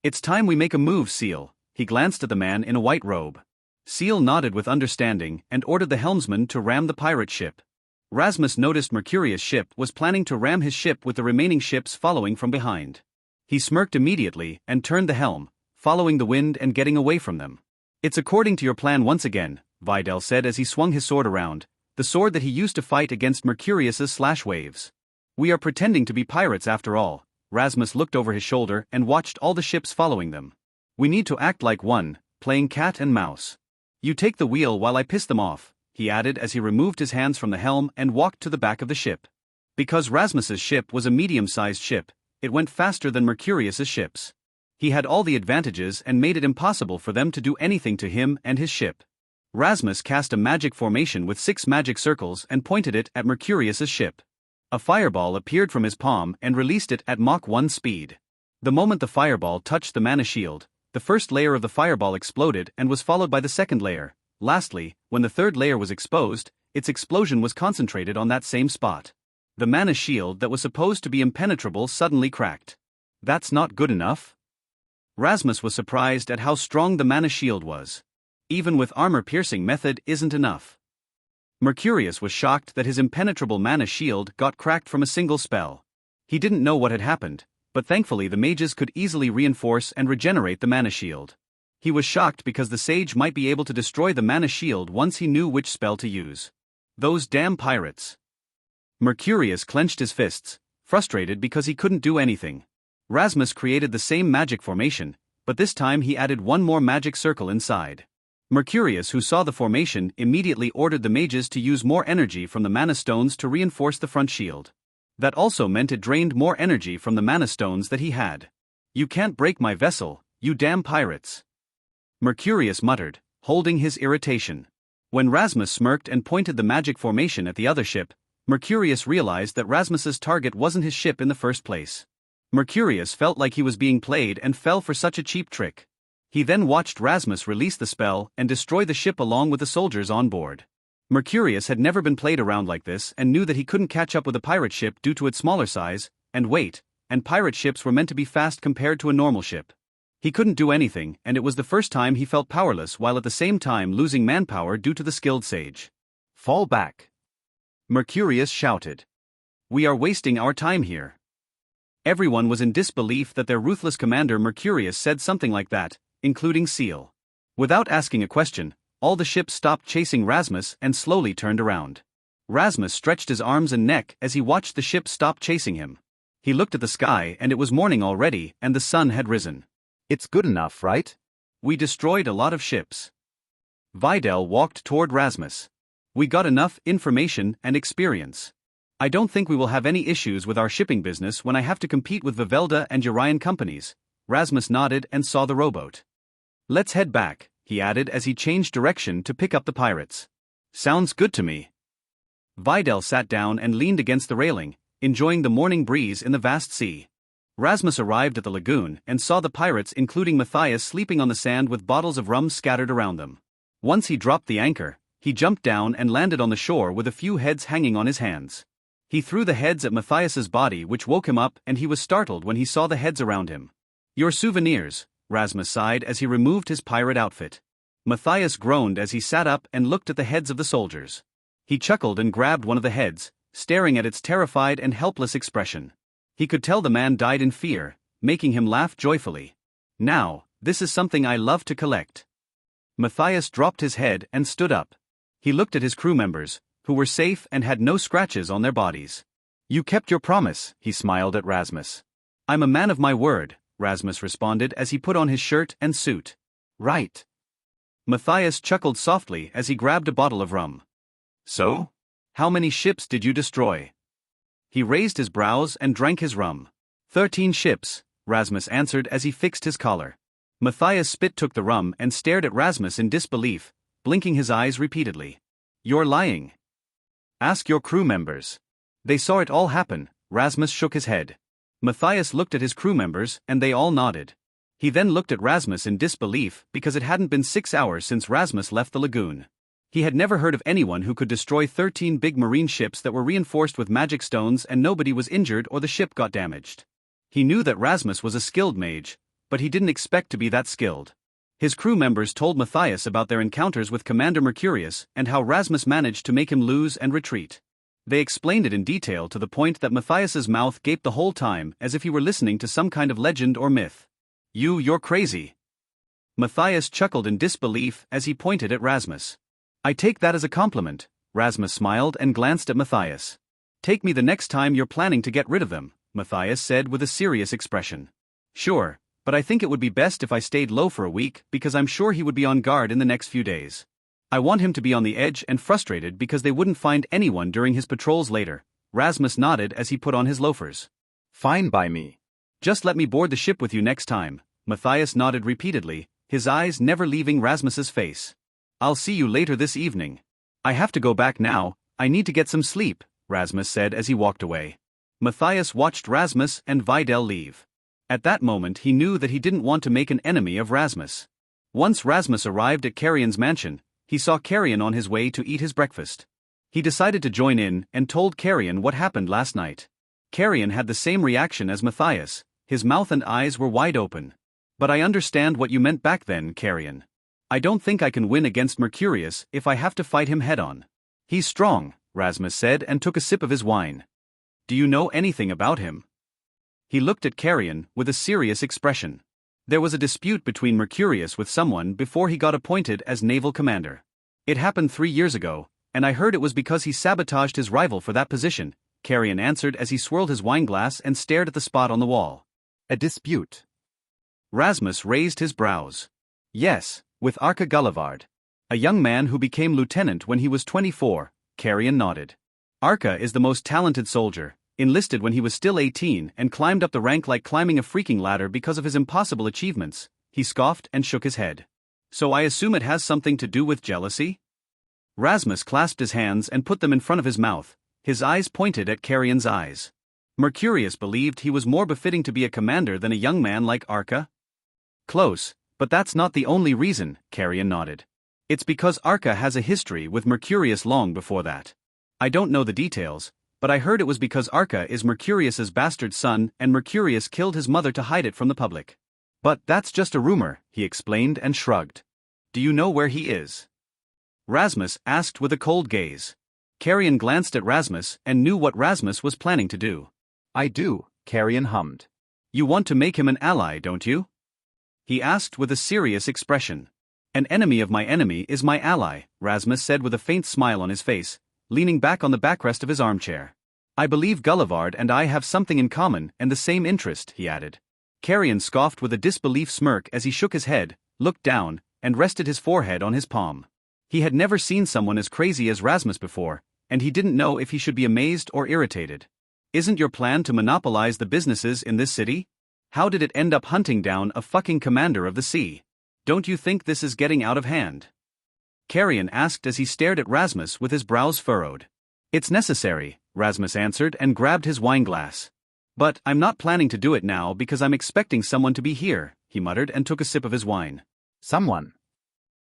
It's time we make a move, Seal. He glanced at the man in a white robe. Seal nodded with understanding and ordered the helmsman to ram the pirate ship. Rasmus noticed Mercurius' ship was planning to ram his ship with the remaining ships following from behind. He smirked immediately and turned the helm, following the wind and getting away from them. It's according to your plan once again, Vidal said as he swung his sword around, the sword that he used to fight against Mercurius's slash waves. We are pretending to be pirates after all. Rasmus looked over his shoulder and watched all the ships following them. We need to act like one, playing cat and mouse. You take the wheel while I piss them off, he added as he removed his hands from the helm and walked to the back of the ship. Because Rasmus's ship was a medium-sized ship, it went faster than Mercurius's ships. He had all the advantages and made it impossible for them to do anything to him and his ship. Rasmus cast a magic formation with 6 magic circles and pointed it at Mercurius's ship. A fireball appeared from his palm and released it at Mach 1 speed. The moment the fireball touched the mana shield, the first layer of the fireball exploded and was followed by the second layer. Lastly, when the third layer was exposed, its explosion was concentrated on that same spot. The mana shield that was supposed to be impenetrable suddenly cracked. That's not good enough? Rasmus was surprised at how strong the mana shield was. Even with armor-piercing method isn't enough. Mercurius was shocked that his impenetrable mana shield got cracked from a single spell. He didn't know what had happened, but thankfully the mages could easily reinforce and regenerate the mana shield. He was shocked because the sage might be able to destroy the mana shield once he knew which spell to use. Those damn pirates. Mercurius clenched his fists, frustrated because he couldn't do anything. Rasmus created the same magic formation, but this time he added one more magic circle inside. Mercurius, who saw the formation, immediately ordered the mages to use more energy from the mana stones to reinforce the front shield. That also meant it drained more energy from the mana stones that he had. "You can't break my vessel, you damn pirates," Mercurius muttered, holding his irritation. When Rasmus smirked and pointed the magic formation at the other ship, Mercurius realized that Rasmus's target wasn't his ship in the first place. Mercurius felt like he was being played and fell for such a cheap trick. He then watched Rasmus release the spell and destroy the ship along with the soldiers on board. Mercurius had never been played around like this and knew that he couldn't catch up with a pirate ship due to its smaller size and weight, and pirate ships were meant to be fast compared to a normal ship. He couldn't do anything, and it was the first time he felt powerless while at the same time losing manpower due to the skilled sage. "Fall back," Mercurius shouted. "We are wasting our time here." Everyone was in disbelief that their ruthless commander Mercurius said something like that, including Seal. Without asking a question, all the ships stopped chasing Rasmus and slowly turned around. Rasmus stretched his arms and neck as he watched the ships stop chasing him. He looked at the sky and it was morning already and the sun had risen. "It's good enough, right?" "We destroyed a lot of ships." Videl walked toward Rasmus. "We got enough information and experience. I don't think we will have any issues with our shipping business when I have to compete with Vivelda and Urian companies." Rasmus nodded and saw the rowboat. "Let's head back," he added as he changed direction to pick up the pirates. "Sounds good to me." Videl sat down and leaned against the railing, enjoying the morning breeze in the vast sea. Rasmus arrived at the lagoon and saw the pirates, including Matthias, sleeping on the sand with bottles of rum scattered around them. Once he dropped the anchor, he jumped down and landed on the shore with a few heads hanging on his hands. He threw the heads at Matthias's body, which woke him up, and he was startled when he saw the heads around him. "Your souvenirs," Rasmus sighed as he removed his pirate outfit. Matthias groaned as he sat up and looked at the heads of the soldiers. He chuckled and grabbed one of the heads, staring at its terrified and helpless expression. He could tell the man died in fear, making him laugh joyfully. "Now, this is something I love to collect." Matthias dropped his head and stood up. He looked at his crew members, who were safe and had no scratches on their bodies. "You kept your promise," he smiled at Rasmus. "I'm a man of my word," Rasmus responded as he put on his shirt and suit. "Right." Matthias chuckled softly as he grabbed a bottle of rum. "So? How many ships did you destroy?" He raised his brows and drank his rum. 13 ships, Rasmus answered as he fixed his collar. Matthias took the rum and stared at Rasmus in disbelief, blinking his eyes repeatedly. "You're lying. Ask your crew members. They saw it all happen." Rasmus shook his head. Matthias looked at his crew members and they all nodded. He then looked at Rasmus in disbelief because it hadn't been 6 hours since Rasmus left the lagoon. He had never heard of anyone who could destroy 13 big marine ships that were reinforced with magic stones and nobody was injured or the ship got damaged. He knew that Rasmus was a skilled mage, but he didn't expect to be that skilled. His crew members told Matthias about their encounters with Commander Mercurius and how Rasmus managed to make him lose and retreat. They explained it in detail to the point that Matthias's mouth gaped the whole time as if he were listening to some kind of legend or myth. You're crazy." Matthias chuckled in disbelief as he pointed at Rasmus. "I take that as a compliment," Rasmus smiled and glanced at Matthias. "Take me the next time you're planning to get rid of them," Matthias said with a serious expression. "Sure, but I think it would be best if I stayed low for a week because I'm sure he would be on guard in the next few days. I want him to be on the edge and frustrated because they wouldn't find anyone during his patrols later." Rasmus nodded as he put on his loafers. "Fine by me. "Just let me board the ship with you next time," Matthias nodded repeatedly, his eyes never leaving Rasmus's face. "I'll see you later this evening." "I have to go back now, I need to get some sleep," Rasmus said as he walked away. Matthias watched Rasmus and Videl leave. At that moment he knew that he didn't want to make an enemy of Rasmus. Once Rasmus arrived at Carrion's mansion, he saw Carrion on his way to eat his breakfast. He decided to join in and told Carrion what happened last night. Carrion had the same reaction as Matthias, his mouth and eyes were wide open. But I understand what you meant back then, Carrion. I don't think I can win against Mercurius if I have to fight him head-on. He's strong, Rasmus said and took a sip of his wine. Do you know anything about him? He looked at Carrion with a serious expression. There was a dispute between Mercurius with someone before he got appointed as naval commander. It happened 3 years ago, and I heard it was because he sabotaged his rival for that position, Carrion answered as he swirled his wineglass and stared at the spot on the wall. A dispute. Rasmus raised his brows. Yes, with Arca Gullivard. A young man who became lieutenant when he was 24, Carrion nodded. Arca is the most talented soldier, enlisted when he was still 18 and climbed up the rank like climbing a freaking ladder because of his impossible achievements, he scoffed and shook his head. So I assume it has something to do with jealousy? Rasmus clasped his hands and put them in front of his mouth, his eyes pointed at Carrion's eyes. Mercurius believed he was more befitting to be a commander than a young man like Arca? Close, but that's not the only reason, Carrion nodded. It's because Arca has a history with Mercurius long before that. I don't know the details, but I heard it was because Arca is Mercurius's bastard son and Mercurius killed his mother to hide it from the public. But that's just a rumor, he explained and shrugged. Do you know where he is? Rasmus asked with a cold gaze. Carrion glanced at Rasmus and knew what Rasmus was planning to do. I do, Carrion hummed. You want to make him an ally, don't you? He asked with a serious expression. An enemy of my enemy is my ally, Rasmus said with a faint smile on his face, leaning back on the backrest of his armchair. I believe Gullivard and I have something in common and the same interest, he added. Carrion scoffed with a disbelief smirk as he shook his head, looked down, and rested his forehead on his palm. He had never seen someone as crazy as Rasmus before, and he didn't know if he should be amazed or irritated. Isn't your plan to monopolize the businesses in this city? How did it end up hunting down a fucking commander of the sea? Don't you think this is getting out of hand? Carrion asked as he stared at Rasmus with his brows furrowed. It's necessary, Rasmus answered and grabbed his wineglass. But I'm not planning to do it now because I'm expecting someone to be here, he muttered and took a sip of his wine. Someone.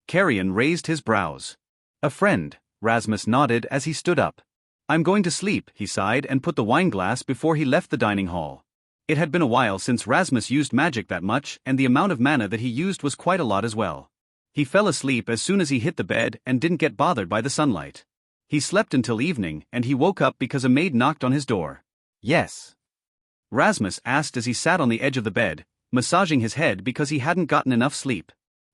Carrion raised his brows. A friend, Rasmus nodded as he stood up. I'm going to sleep, he sighed and put the wineglass before he left the dining hall. It had been a while since Rasmus used magic that much and the amount of mana that he used was quite a lot as well. He fell asleep as soon as he hit the bed and didn't get bothered by the sunlight. He slept until evening and he woke up because a maid knocked on his door. Yes. Rasmus asked as he sat on the edge of the bed, massaging his head because he hadn't gotten enough sleep.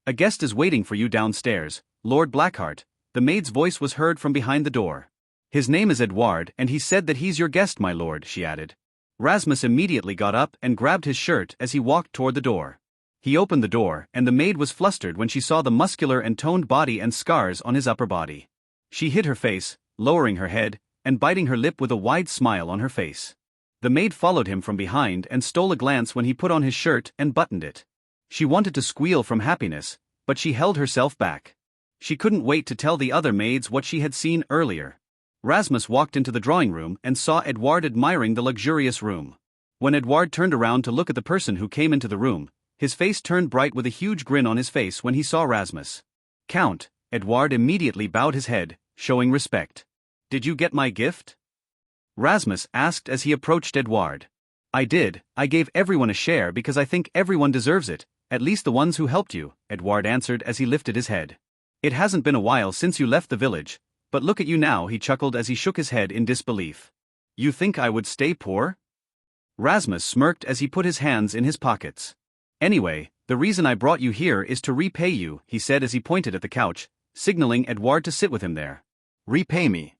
A guest is waiting for you downstairs, Lord Blackheart, the maid's voice was heard from behind the door. His name is Edouard and he said that he's your guest, my lord, she added. Rasmus immediately got up and grabbed his shirt as he walked toward the door. He opened the door and the maid was flustered when she saw the muscular and toned body and scars on his upper body. She hid her face, lowering her head, and biting her lip with a wide smile on her face. The maid followed him from behind and stole a glance when he put on his shirt and buttoned it. She wanted to squeal from happiness, but she held herself back. She couldn't wait to tell the other maids what she had seen earlier. Rasmus walked into the drawing room and saw Edouard admiring the luxurious room. When Edouard turned around to look at the person who came into the room, his face turned bright with a huge grin on his face when he saw Rasmus. Count, Edouard immediately bowed his head, showing respect. Did you get my gift? Rasmus asked as he approached Edouard. I did, I gave everyone a share because I think everyone deserves it, at least the ones who helped you, Edouard answered as he lifted his head. It hasn't been a while since you left the village, but look at you now, he chuckled as he shook his head in disbelief. You think I would stay poor? Rasmus smirked as he put his hands in his pockets. Anyway, the reason I brought you here is to repay you, he said as he pointed at the couch, signaling Edouard to sit with him there. Repay me.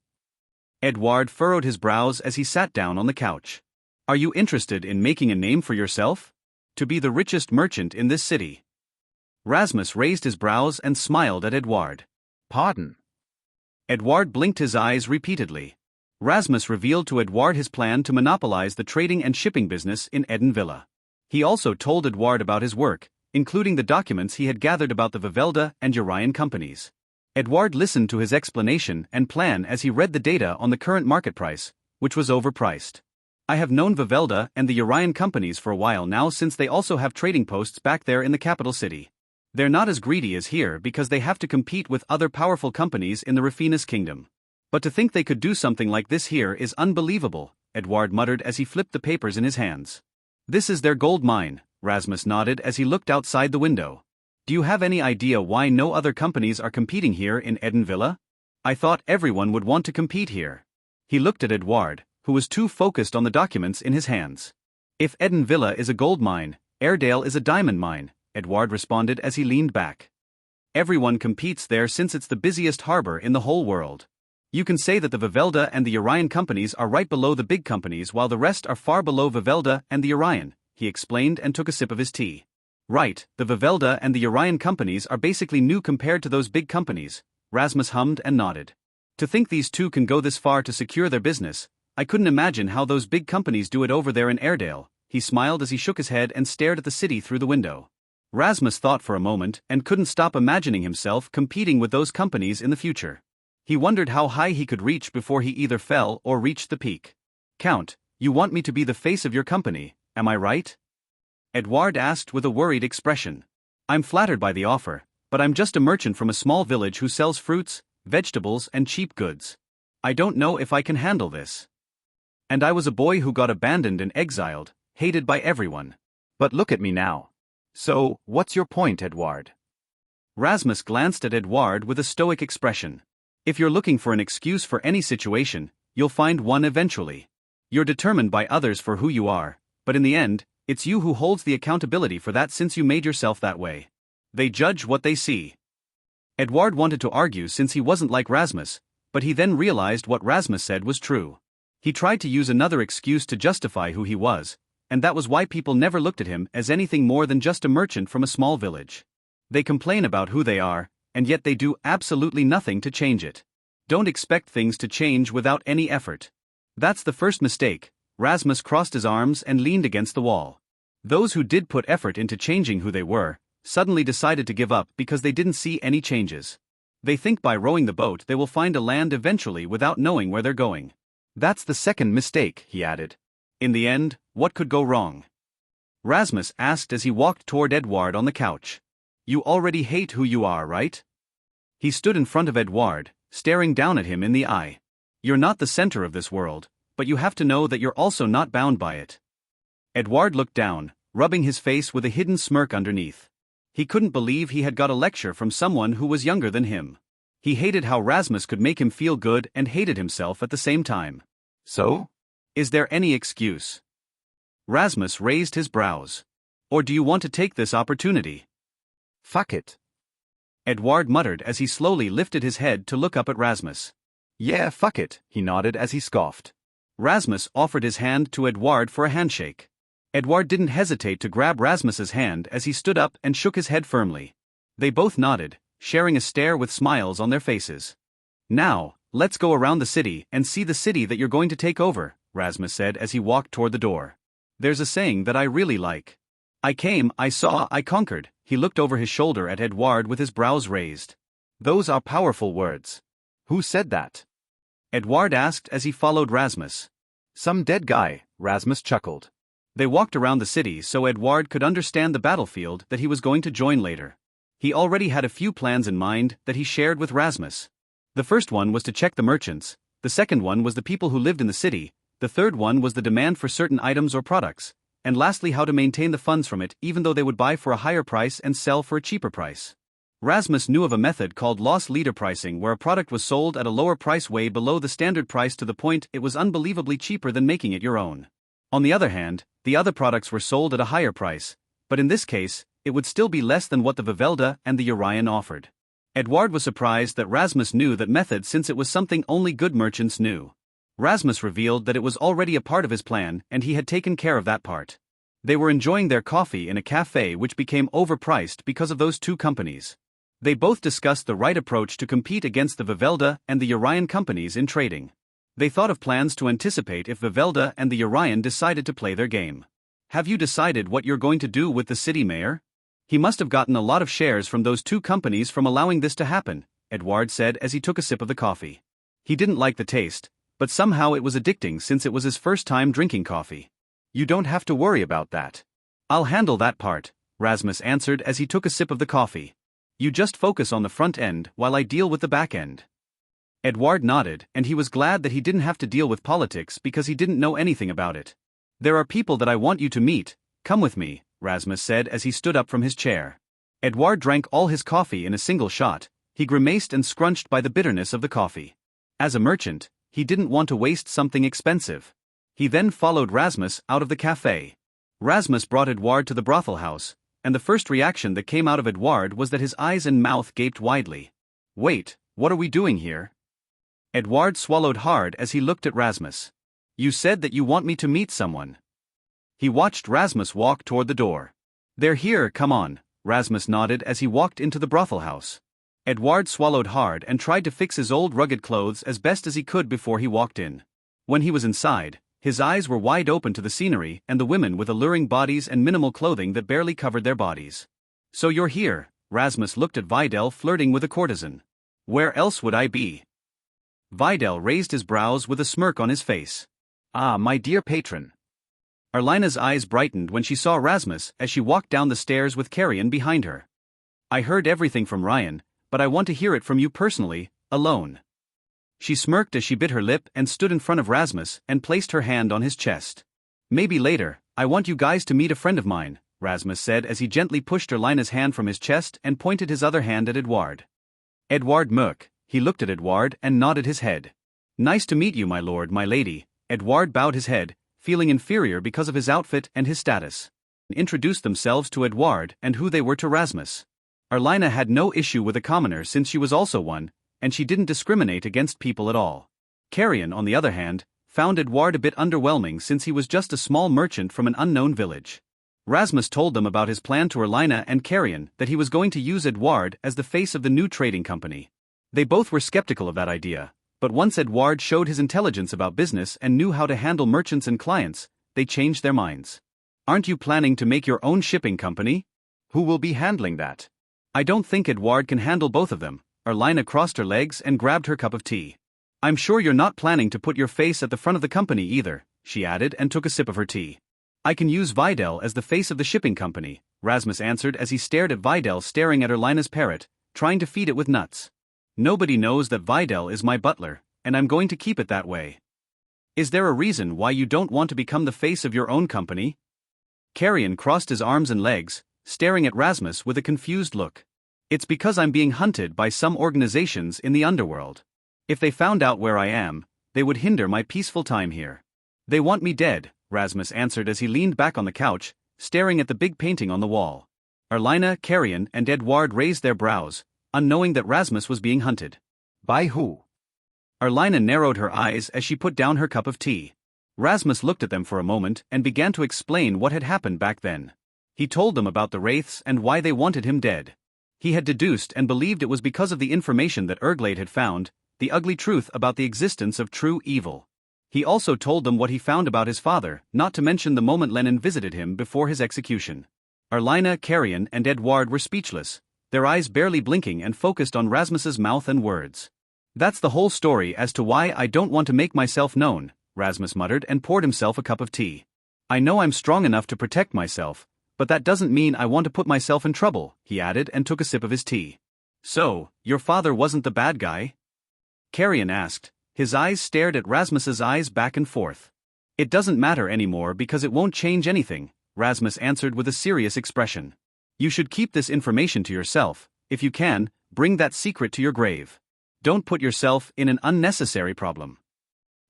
Edouard furrowed his brows as he sat down on the couch. Are you interested in making a name for yourself? To be the richest merchant in this city? Rasmus raised his brows and smiled at Edouard. Pardon? Edouard blinked his eyes repeatedly. Rasmus revealed to Edouard his plan to monopolize the trading and shipping business in Eden Villa. He also told Edouard about his work, including the documents he had gathered about the Vivelda and Urian companies. Edouard listened to his explanation and plan as he read the data on the current market price, which was overpriced. I have known Vivelda and the Urian companies for a while now, since they also have trading posts back there in the capital city. They're not as greedy as here because they have to compete with other powerful companies in the Rufinus kingdom. But to think they could do something like this here is unbelievable, Edward muttered as he flipped the papers in his hands. This is their gold mine, Rasmus nodded as he looked outside the window. Do you have any idea why no other companies are competing here in Edenvilla? I thought everyone would want to compete here. He looked at Edward, who was too focused on the documents in his hands. If Edenvilla is a gold mine, Airedale is a diamond mine, Edward responded as he leaned back. Everyone competes there since it's the busiest harbor in the whole world. You can say that the Vivelda and the Urian companies are right below the big companies while the rest are far below Vivelda and the Urian, he explained and took a sip of his tea. Right, the Vivelda and the Urian companies are basically new compared to those big companies, Rasmus hummed and nodded. To think these two can go this far to secure their business, I couldn't imagine how those big companies do it over there in Airedale, he smiled as he shook his head and stared at the city through the window. Rasmus thought for a moment and couldn't stop imagining himself competing with those companies in the future. He wondered how high he could reach before he either fell or reached the peak. Count, you want me to be the face of your company, am I right? Edward asked with a worried expression. I'm flattered by the offer, but I'm just a merchant from a small village who sells fruits, vegetables and cheap goods. I don't know if I can handle this. And I was a boy who got abandoned and exiled, hated by everyone. But look at me now. So, what's your point, Edward? Rasmus glanced at Edward with a stoic expression. If you're looking for an excuse for any situation, you'll find one eventually. You're determined by others for who you are, but in the end, it's you who holds the accountability for that since you made yourself that way. They judge what they see. Edward wanted to argue since he wasn't like Rasmus, but he then realized what Rasmus said was true. He tried to use another excuse to justify who he was, and that was why people never looked at him as anything more than just a merchant from a small village. They complain about who they are, and yet they do absolutely nothing to change it. Don't expect things to change without any effort. That's the first mistake. Rasmus crossed his arms and leaned against the wall. Those who did put effort into changing who they were, suddenly decided to give up because they didn't see any changes. They think by rowing the boat they will find a land eventually without knowing where they're going. That's the second mistake, he added. In the end, what could go wrong? Rasmus asked as he walked toward Edward on the couch. You already hate who you are, right? He stood in front of Edward, staring down at him in the eye. You're not the center of this world, but you have to know that you're also not bound by it. Edward looked down, rubbing his face with a hidden smirk underneath. He couldn't believe he had got a lecture from someone who was younger than him. He hated how Rasmus could make him feel good and hated himself at the same time. So? Is there any excuse? Rasmus raised his brows. Or do you want to take this opportunity? Fuck it. Edward muttered as he slowly lifted his head to look up at Rasmus. Yeah, fuck it, he nodded as he scoffed. Rasmus offered his hand to Edward for a handshake. Edward didn't hesitate to grab Rasmus's hand as he stood up and shook his head firmly. They both nodded, sharing a stare with smiles on their faces. Now, let's go around the city and see the city that you're going to take over, Rasmus said as he walked toward the door. There's a saying that I really like. I came, I saw, I conquered. He looked over his shoulder at Edward with his brows raised. Those are powerful words. Who said that? Edward asked as he followed Rasmus. Some dead guy, Rasmus chuckled. They walked around the city so Edward could understand the battlefield that he was going to join later. He already had a few plans in mind that he shared with Rasmus. The first one was to check the merchants, the second one was the people who lived in the city, the third one was the demand for certain items or products, and lastly how to maintain the funds from it even though they would buy for a higher price and sell for a cheaper price. Rasmus knew of a method called loss leader pricing where a product was sold at a lower price way below the standard price to the point it was unbelievably cheaper than making it your own. On the other hand, the other products were sold at a higher price, but in this case, it would still be less than what the Vivelda and the Urian offered. Edward was surprised that Rasmus knew that method since it was something only good merchants knew. Rasmus revealed that it was already a part of his plan and he had taken care of that part. They were enjoying their coffee in a cafe which became overpriced because of those two companies. They both discussed the right approach to compete against the Vivelda and the Urian companies in trading. They thought of plans to anticipate if Vivelda and the Urian decided to play their game. Have you decided what you're going to do with the city mayor? He must have gotten a lot of shares from those two companies from allowing this to happen, Edward said as he took a sip of the coffee. He didn't like the taste, but somehow it was addicting since it was his first time drinking coffee. You don't have to worry about that. I'll handle that part, Rasmus answered as he took a sip of the coffee. You just focus on the front end while I deal with the back end. Edouard nodded, and he was glad that he didn't have to deal with politics because he didn't know anything about it. There are people that I want you to meet, come with me, Rasmus said as he stood up from his chair. Edouard drank all his coffee in a single shot. He grimaced and scrunched by the bitterness of the coffee. As a merchant, he didn't want to waste something expensive. He then followed Rasmus out of the cafe. Rasmus brought Edouard to the brothel house, and the first reaction that came out of Edouard was that his eyes and mouth gaped widely. Wait, what are we doing here? Edouard swallowed hard as he looked at Rasmus. You said that you want me to meet someone. He watched Rasmus walk toward the door. They're here, come on, Rasmus nodded as he walked into the brothel house. Edouard swallowed hard and tried to fix his old rugged clothes as best as he could before he walked in. When he was inside, his eyes were wide open to the scenery and the women with alluring bodies and minimal clothing that barely covered their bodies. So you're here, Rasmus looked at Vidal flirting with a courtesan. Where else would I be? Vidal raised his brows with a smirk on his face. Ah, my dear patron. Arlina's eyes brightened when she saw Rasmus as she walked down the stairs with Carrion behind her. I heard everything from Ryan, but I want to hear it from you personally, alone. She smirked as she bit her lip and stood in front of Rasmus and placed her hand on his chest. Maybe later, I want you guys to meet a friend of mine, Rasmus said as he gently pushed Arlina's hand from his chest and pointed his other hand at Edouard. Edouard Merc, he looked at Edouard and nodded his head. Nice to meet you, my lord, my lady. Edouard bowed his head, feeling inferior because of his outfit and his status. Introduced themselves to Edouard and who they were to Rasmus. Arlina had no issue with a commoner since she was also one, and she didn't discriminate against people at all. Carrion, on the other hand, found Edouard a bit underwhelming since he was just a small merchant from an unknown village. Rasmus told them about his plan to Arlina and Carrion that he was going to use Edouard as the face of the new trading company. They both were skeptical of that idea, but once Edouard showed his intelligence about business and knew how to handle merchants and clients, they changed their minds. Aren't you planning to make your own shipping company? Who will be handling that? I don't think Edouard can handle both of them. Arlina crossed her legs and grabbed her cup of tea. I'm sure you're not planning to put your face at the front of the company either, she added and took a sip of her tea. I can use Vidal as the face of the shipping company, Rasmus answered as he stared at Vidal staring at Arlina's parrot, trying to feed it with nuts. Nobody knows that Vidal is my butler, and I'm going to keep it that way. Is there a reason why you don't want to become the face of your own company? Carrion crossed his arms and legs, staring at Rasmus with a confused look. It's because I'm being hunted by some organizations in the underworld. If they found out where I am, they would hinder my peaceful time here. They want me dead, Rasmus answered as he leaned back on the couch, staring at the big painting on the wall. Arlina, Carrion, and Edouard raised their brows, unknowing that Rasmus was being hunted. By who? Arlina narrowed her eyes as she put down her cup of tea. Rasmus looked at them for a moment and began to explain what had happened back then. He told them about the wraiths and why they wanted him dead. He had deduced and believed it was because of the information that Erglade had found, the ugly truth about the existence of true evil. He also told them what he found about his father, not to mention the moment Lenin visited him before his execution. Arlina, Carrion, and Edouard were speechless, their eyes barely blinking and focused on Rasmus's mouth and words. That's the whole story as to why I don't want to make myself known, Rasmus muttered and poured himself a cup of tea. I know I'm strong enough to protect myself, but that doesn't mean I want to put myself in trouble, he added and took a sip of his tea. So, your father wasn't the bad guy? Carrion asked, his eyes stared at Rasmus's eyes back and forth. It doesn't matter anymore because it won't change anything, Rasmus answered with a serious expression. You should keep this information to yourself. If you can, bring that secret to your grave. Don't put yourself in an unnecessary problem.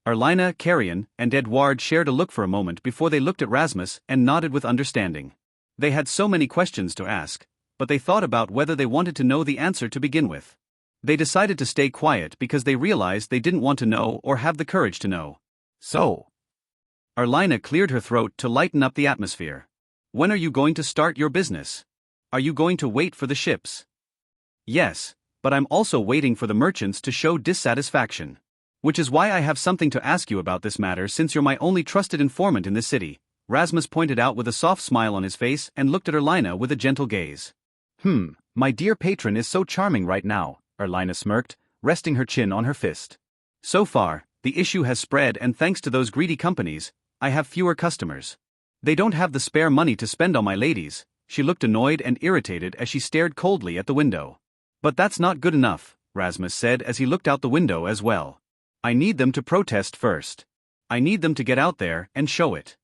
Arlina, Carrion, and Edouard shared a look for a moment before they looked at Rasmus and nodded with understanding. They had so many questions to ask, but they thought about whether they wanted to know the answer to begin with. They decided to stay quiet because they realized they didn't want to know or have the courage to know. So, Arlina cleared her throat to lighten up the atmosphere. When are you going to start your business? Are you going to wait for the ships? Yes, but I'm also waiting for the merchants to show dissatisfaction. Which is why I have something to ask you about this matter since you're my only trusted informant in this city, Rasmus pointed out with a soft smile on his face and looked at Arlina with a gentle gaze. My dear patron is so charming right now, Arlina smirked, resting her chin on her fist. So far, The issue has spread, and thanks to those greedy companies, I have fewer customers. They don't have the spare money to spend on my ladies." She looked annoyed and irritated as she stared coldly at the window. "But that's not good enough," Rasmus said as he looked out the window as well. "I need them to protest first. I need them to get out there and show it."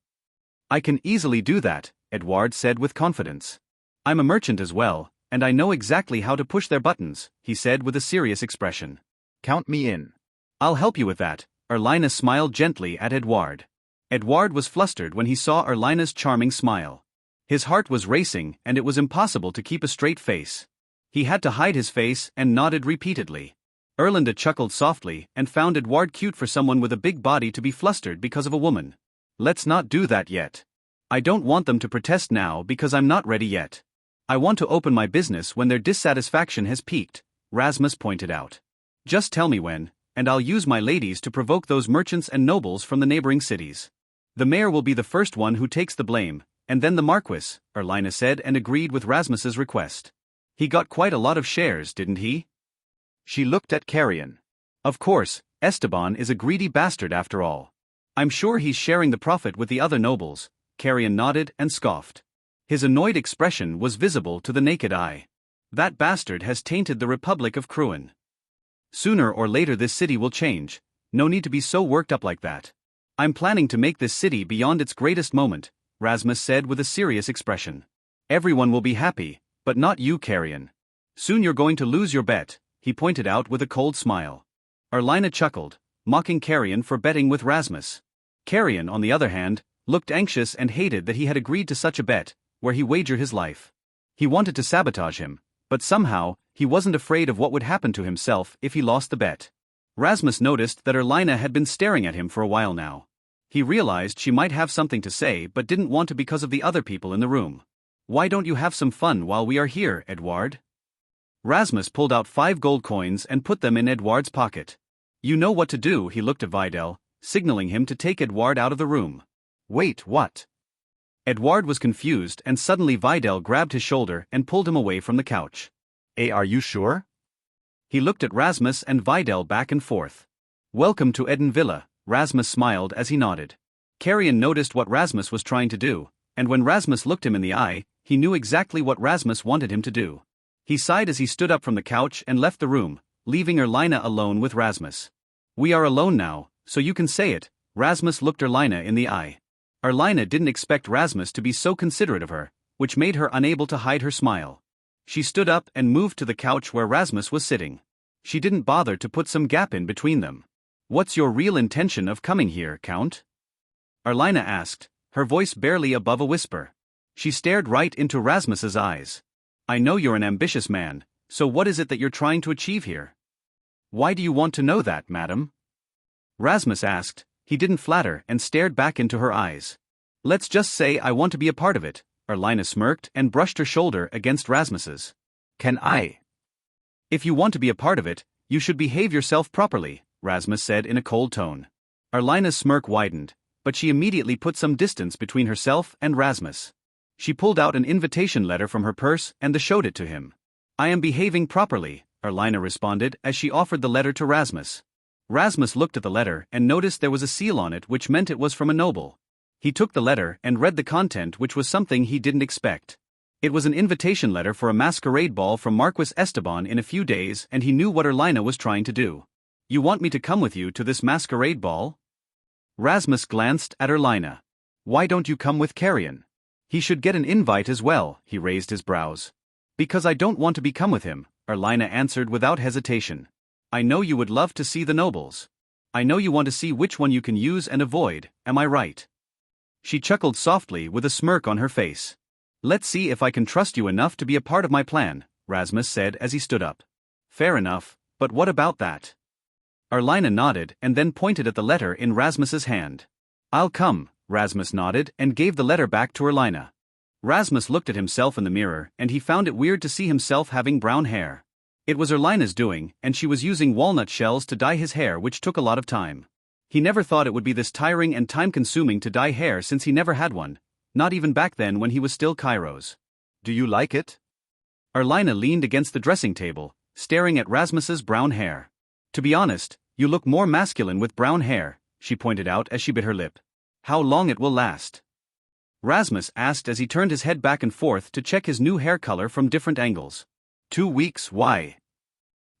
"I can easily do that," Edouard said with confidence. "I'm a merchant as well, and I know exactly how to push their buttons," he said with a serious expression. Count me in. "I'll help you with that," Erlina smiled gently at Edouard. Edouard was flustered when he saw Erlina's charming smile. His heart was racing and it was impossible to keep a straight face. He had to hide his face and nodded repeatedly. Erlinda chuckled softly and found Edouard cute for someone with a big body to be flustered because of a woman. "Let's not do that yet. I don't want them to protest now because I'm not ready yet. I want to open my business when their dissatisfaction has peaked," Rasmus pointed out. "Just tell me when, and I'll use my ladies to provoke those merchants and nobles from the neighboring cities. The mayor will be the first one who takes the blame, and then the Marquis," Erlina said and agreed with Rasmus's request. "He got quite a lot of shares, didn't he?" She looked at Carrion. "Of course, Esteban is a greedy bastard after all. I'm sure he's sharing the profit with the other nobles." Carrion nodded and scoffed. His annoyed expression was visible to the naked eye. "That bastard has tainted the Republic of Cruin. Sooner or later this city will change, no need to be so worked up like that. I'm planning to make this city beyond its greatest moment," Rasmus said with a serious expression. "Everyone will be happy, but not you, Carrion. Soon you're going to lose your bet," he pointed out with a cold smile. Erlina chuckled, mocking Carrion for betting with Rasmus. Carrion, on the other hand, looked anxious and hated that he had agreed to such a bet, where he wagered his life. He wanted to sabotage him, but somehow, he wasn't afraid of what would happen to himself if he lost the bet. Rasmus noticed that Erlina had been staring at him for a while now. He realized she might have something to say but didn't want to because of the other people in the room. "Why don't you have some fun while we are here, Edouard?" Rasmus pulled out 5 gold coins and put them in Edouard's pocket. "You know what to do," he looked at Vidal, signaling him to take Edouard out of the room. "Wait, what?" Edouard was confused and suddenly Vidal grabbed his shoulder and pulled him away from the couch. Are you sure?" He looked at Rasmus and Vidal back and forth. "Welcome to Eden Villa," Rasmus smiled as he nodded. Carrion noticed what Rasmus was trying to do, and when Rasmus looked him in the eye, he knew exactly what Rasmus wanted him to do. He sighed as he stood up from the couch and left the room, leaving Erlina alone with Rasmus. "We are alone now, so you can say it," Rasmus looked Erlina in the eye. Erlina didn't expect Rasmus to be so considerate of her, which made her unable to hide her smile. She stood up and moved to the couch where Rasmus was sitting. She didn't bother to put some gap in between them. "What's your real intention of coming here, Count?" Erlina asked, her voice barely above a whisper. She stared right into Rasmus's eyes. "I know you're an ambitious man, so what is it that you're trying to achieve here?" "Why do you want to know that, madam?" Rasmus asked. He didn't flatter and stared back into her eyes. "Let's just say I want to be a part of it," Erlina smirked and brushed her shoulder against Rasmus's. "Can I?" "If you want to be a part of it, you should behave yourself properly," Rasmus said in a cold tone. Erlina's smirk widened, but she immediately put some distance between herself and Rasmus. She pulled out an invitation letter from her purse and showed it to him. "I am behaving properly," Erlina responded as she offered the letter to Rasmus. Rasmus looked at the letter and noticed there was a seal on it, which meant it was from a noble. He took the letter and read the content, which was something he didn't expect. It was an invitation letter for a masquerade ball from Marquis Esteban in a few days, and he knew what Erlina was trying to do. "You want me to come with you to this masquerade ball?" Rasmus glanced at Erlina. "Why don't you come with Carrion? He should get an invite as well," he raised his brows. "Because I don't want to become with him," Erlina answered without hesitation. "I know you would love to see the nobles. I know you want to see which one you can use and avoid, am I right?" She chuckled softly with a smirk on her face. "Let's see if I can trust you enough to be a part of my plan," Rasmus said as he stood up. "Fair enough, but what about that?" Erlina nodded and then pointed at the letter in Rasmus's hand. "I'll come," Rasmus nodded and gave the letter back to Erlina. Rasmus looked at himself in the mirror and he found it weird to see himself having brown hair. It was Erlina's doing, and she was using walnut shells to dye his hair, which took a lot of time. He never thought it would be this tiring and time-consuming to dye hair since he never had one, not even back then when he was still Kairos. "Do you like it?" Erlina leaned against the dressing table, staring at Rasmus's brown hair. To be honest, You look more masculine with brown hair, she pointed out as she bit her lip. How long it will last? Rasmus asked as he turned his head back and forth to check his new hair color from different angles. 2 weeks, why?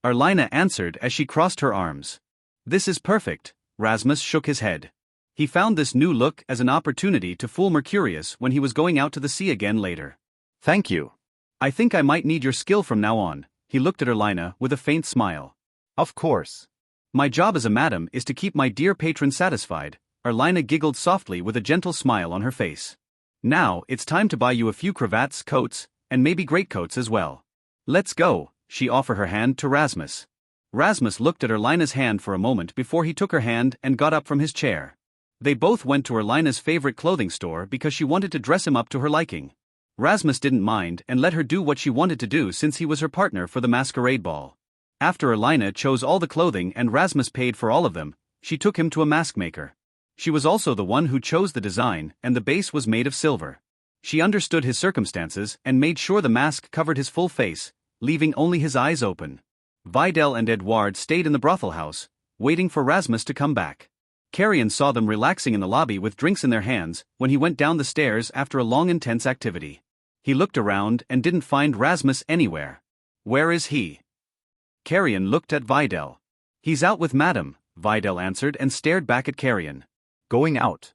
Arlina answered as she crossed her arms. This is perfect, Rasmus shook his head. He found this new look as an opportunity to fool Mercurius when he was going out to the sea again later. Thank you. I think I might need your skill from now on, he looked at Arlina with a faint smile. Of course. My job as a madam is to keep my dear patron satisfied, Arlina giggled softly with a gentle smile on her face. Now, it's time to buy you a few cravats, coats, and maybe greatcoats as well. Let's go, she offered her hand to Rasmus. Rasmus looked at Arlina's hand for a moment before he took her hand and got up from his chair. They both went to Arlina's favorite clothing store because she wanted to dress him up to her liking. Rasmus didn't mind and let her do what she wanted to do since he was her partner for the masquerade ball. After Arlina chose all the clothing and Rasmus paid for all of them, she took him to a mask maker. She was also the one who chose the design, and the base was made of silver. She understood his circumstances and made sure the mask covered his full face, leaving only his eyes open. Vidal and Edouard stayed in the brothel house, waiting for Rasmus to come back. Carrion saw them relaxing in the lobby with drinks in their hands when he went down the stairs after a long intense activity. He looked around and didn't find Rasmus anywhere. Where is he? Carrion looked at Vidal. He's out with Madame, Vidal answered and stared back at Carrion. Going out.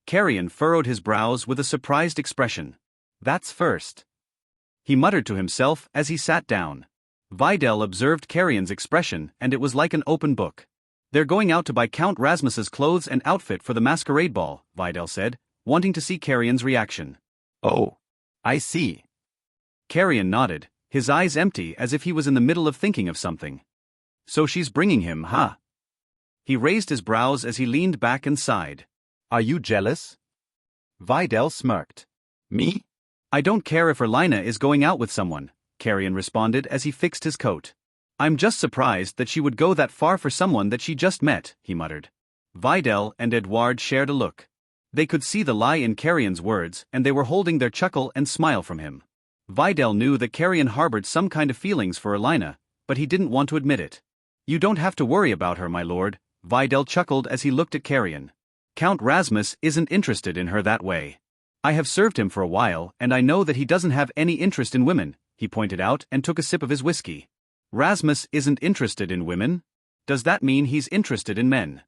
Carrion furrowed his brows with a surprised expression. That's first. He muttered to himself as he sat down. Vidal observed Carrion's expression and it was like an open book. They're going out to buy Count Rasmus's clothes and outfit for the masquerade ball, Vidal said, wanting to see Carrion's reaction. Oh. I see. Carrion nodded, his eyes empty as if he was in the middle of thinking of something. So she's bringing him, huh? He raised his brows as he leaned back and sighed. Are you jealous? Vidal smirked. Me? I don't care if Arlina is going out with someone, Carrion responded as he fixed his coat. I'm just surprised that she would go that far for someone that she just met, he muttered. Vidal and Edouard shared a look. They could see the lie in Carrion's words and they were holding their chuckle and smile from him. Vidal knew that Carrion harbored some kind of feelings for Arlina, but he didn't want to admit it. You don't have to worry about her, my lord, Vidal chuckled as he looked at Carrion. Count Rasmus isn't interested in her that way. I have served him for a while and I know that he doesn't have any interest in women, he pointed out and took a sip of his whiskey. Rasmus isn't interested in women? Does that mean he's interested in men?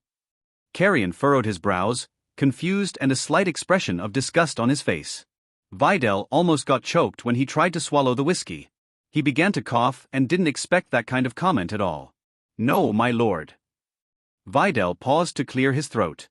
Carrion furrowed his brows, confused and a slight expression of disgust on his face. Vidal almost got choked when he tried to swallow the whiskey. He began to cough and didn't expect that kind of comment at all. No, my lord. Vidal paused to clear his throat.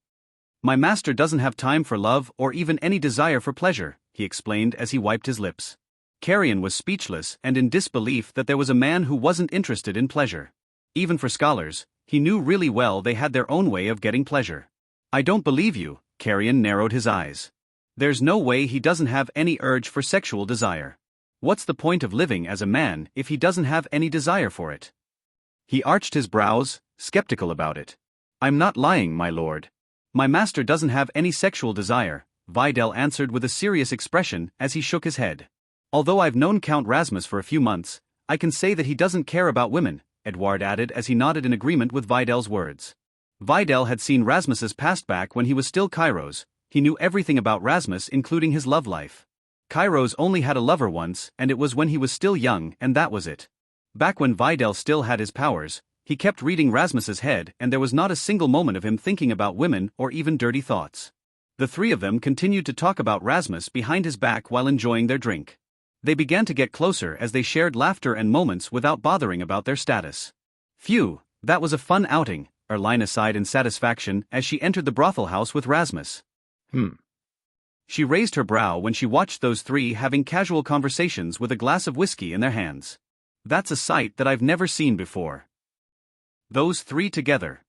My master doesn't have time for love or even any desire for pleasure, he explained as he wiped his lips. Carrion was speechless and in disbelief that there was a man who wasn't interested in pleasure. Even for scholars, he knew really well they had their own way of getting pleasure. I don't believe you, Carrion narrowed his eyes. There's no way he doesn't have any urge for sexual desire. What's the point of living as a man if he doesn't have any desire for it? He arched his brows, skeptical about it. I'm not lying, my lord. My master doesn't have any sexual desire, Vidal answered with a serious expression as he shook his head. Although I've known Count Rasmus for a few months, I can say that he doesn't care about women, Edouard added as he nodded in agreement with Vidal's words. Vidal had seen Rasmus's past back when he was still Kairos. He knew everything about Rasmus including his love life. Kairos only had a lover once and it was when he was still young and that was it. Back when Vidal still had his powers, he kept reading Rasmus's head and there was not a single moment of him thinking about women or even dirty thoughts. The three of them continued to talk about Rasmus behind his back while enjoying their drink. They began to get closer as they shared laughter and moments without bothering about their status. Phew, that was a fun outing, Arlina sighed in satisfaction as she entered the brothel house with Rasmus. She raised her brow when she watched those three having casual conversations with a glass of whiskey in their hands. That's a sight that I've never seen before. Those three together?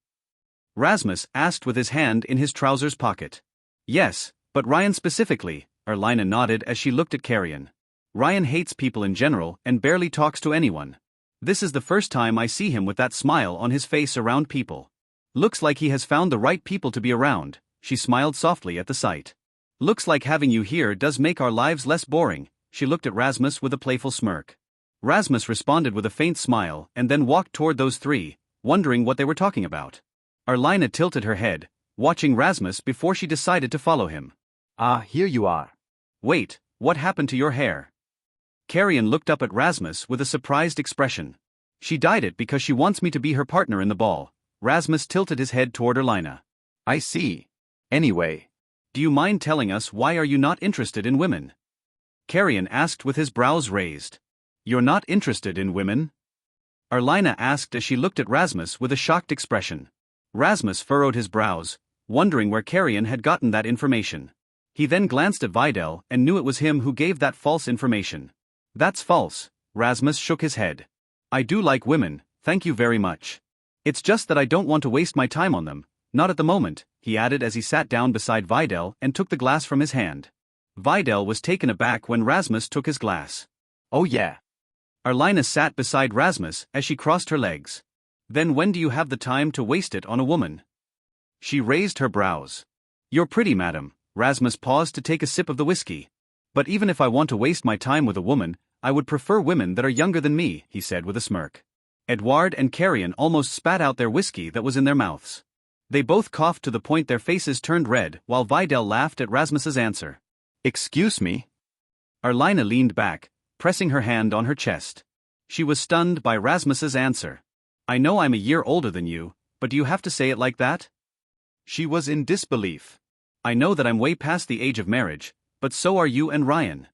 Rasmus asked with his hand in his trousers pocket. Yes, but Ryan specifically, Arlina nodded as she looked at Carrion. Ryan hates people in general and barely talks to anyone. This is the first time I see him with that smile on his face around people. Looks like he has found the right people to be around, she smiled softly at the sight. Looks like having you here does make our lives less boring, she looked at Rasmus with a playful smirk. Rasmus responded with a faint smile and then walked toward those three, wondering what they were talking about. Arlina tilted her head, watching Rasmus before she decided to follow him. Ah, here you are. Wait, what happened to your hair? Carrion looked up at Rasmus with a surprised expression. She dyed it because she wants me to be her partner in the ball. Rasmus tilted his head toward Arlina. I see. Anyway. Do you mind telling us why are you not interested in women? Carrion asked with his brows raised. You're not interested in women? Arlina asked as she looked at Rasmus with a shocked expression. Rasmus furrowed his brows, wondering where Carrion had gotten that information. He then glanced at Vidal and knew it was him who gave that false information. That's false, Rasmus shook his head. I do like women, thank you very much. It's just that I don't want to waste my time on them, not at the moment, he added as he sat down beside Vidal and took the glass from his hand. Vidal was taken aback when Rasmus took his glass. Oh yeah. Arlina sat beside Rasmus as she crossed her legs. Then when do you have the time to waste it on a woman? She raised her brows. You're pretty, madam. Rasmus paused to take a sip of the whiskey. But even if I want to waste my time with a woman, I would prefer women that are younger than me, he said with a smirk. Edouard and Carrion almost spat out their whiskey that was in their mouths. They both coughed to the point their faces turned red while Vidal laughed at Rasmus's answer. Excuse me? Arlina leaned back, pressing her hand on her chest. She was stunned by Rasmus's answer. I know I'm a year older than you, but do you have to say it like that? She was in disbelief. I know that I'm way past the age of marriage, but so are you and Ryan.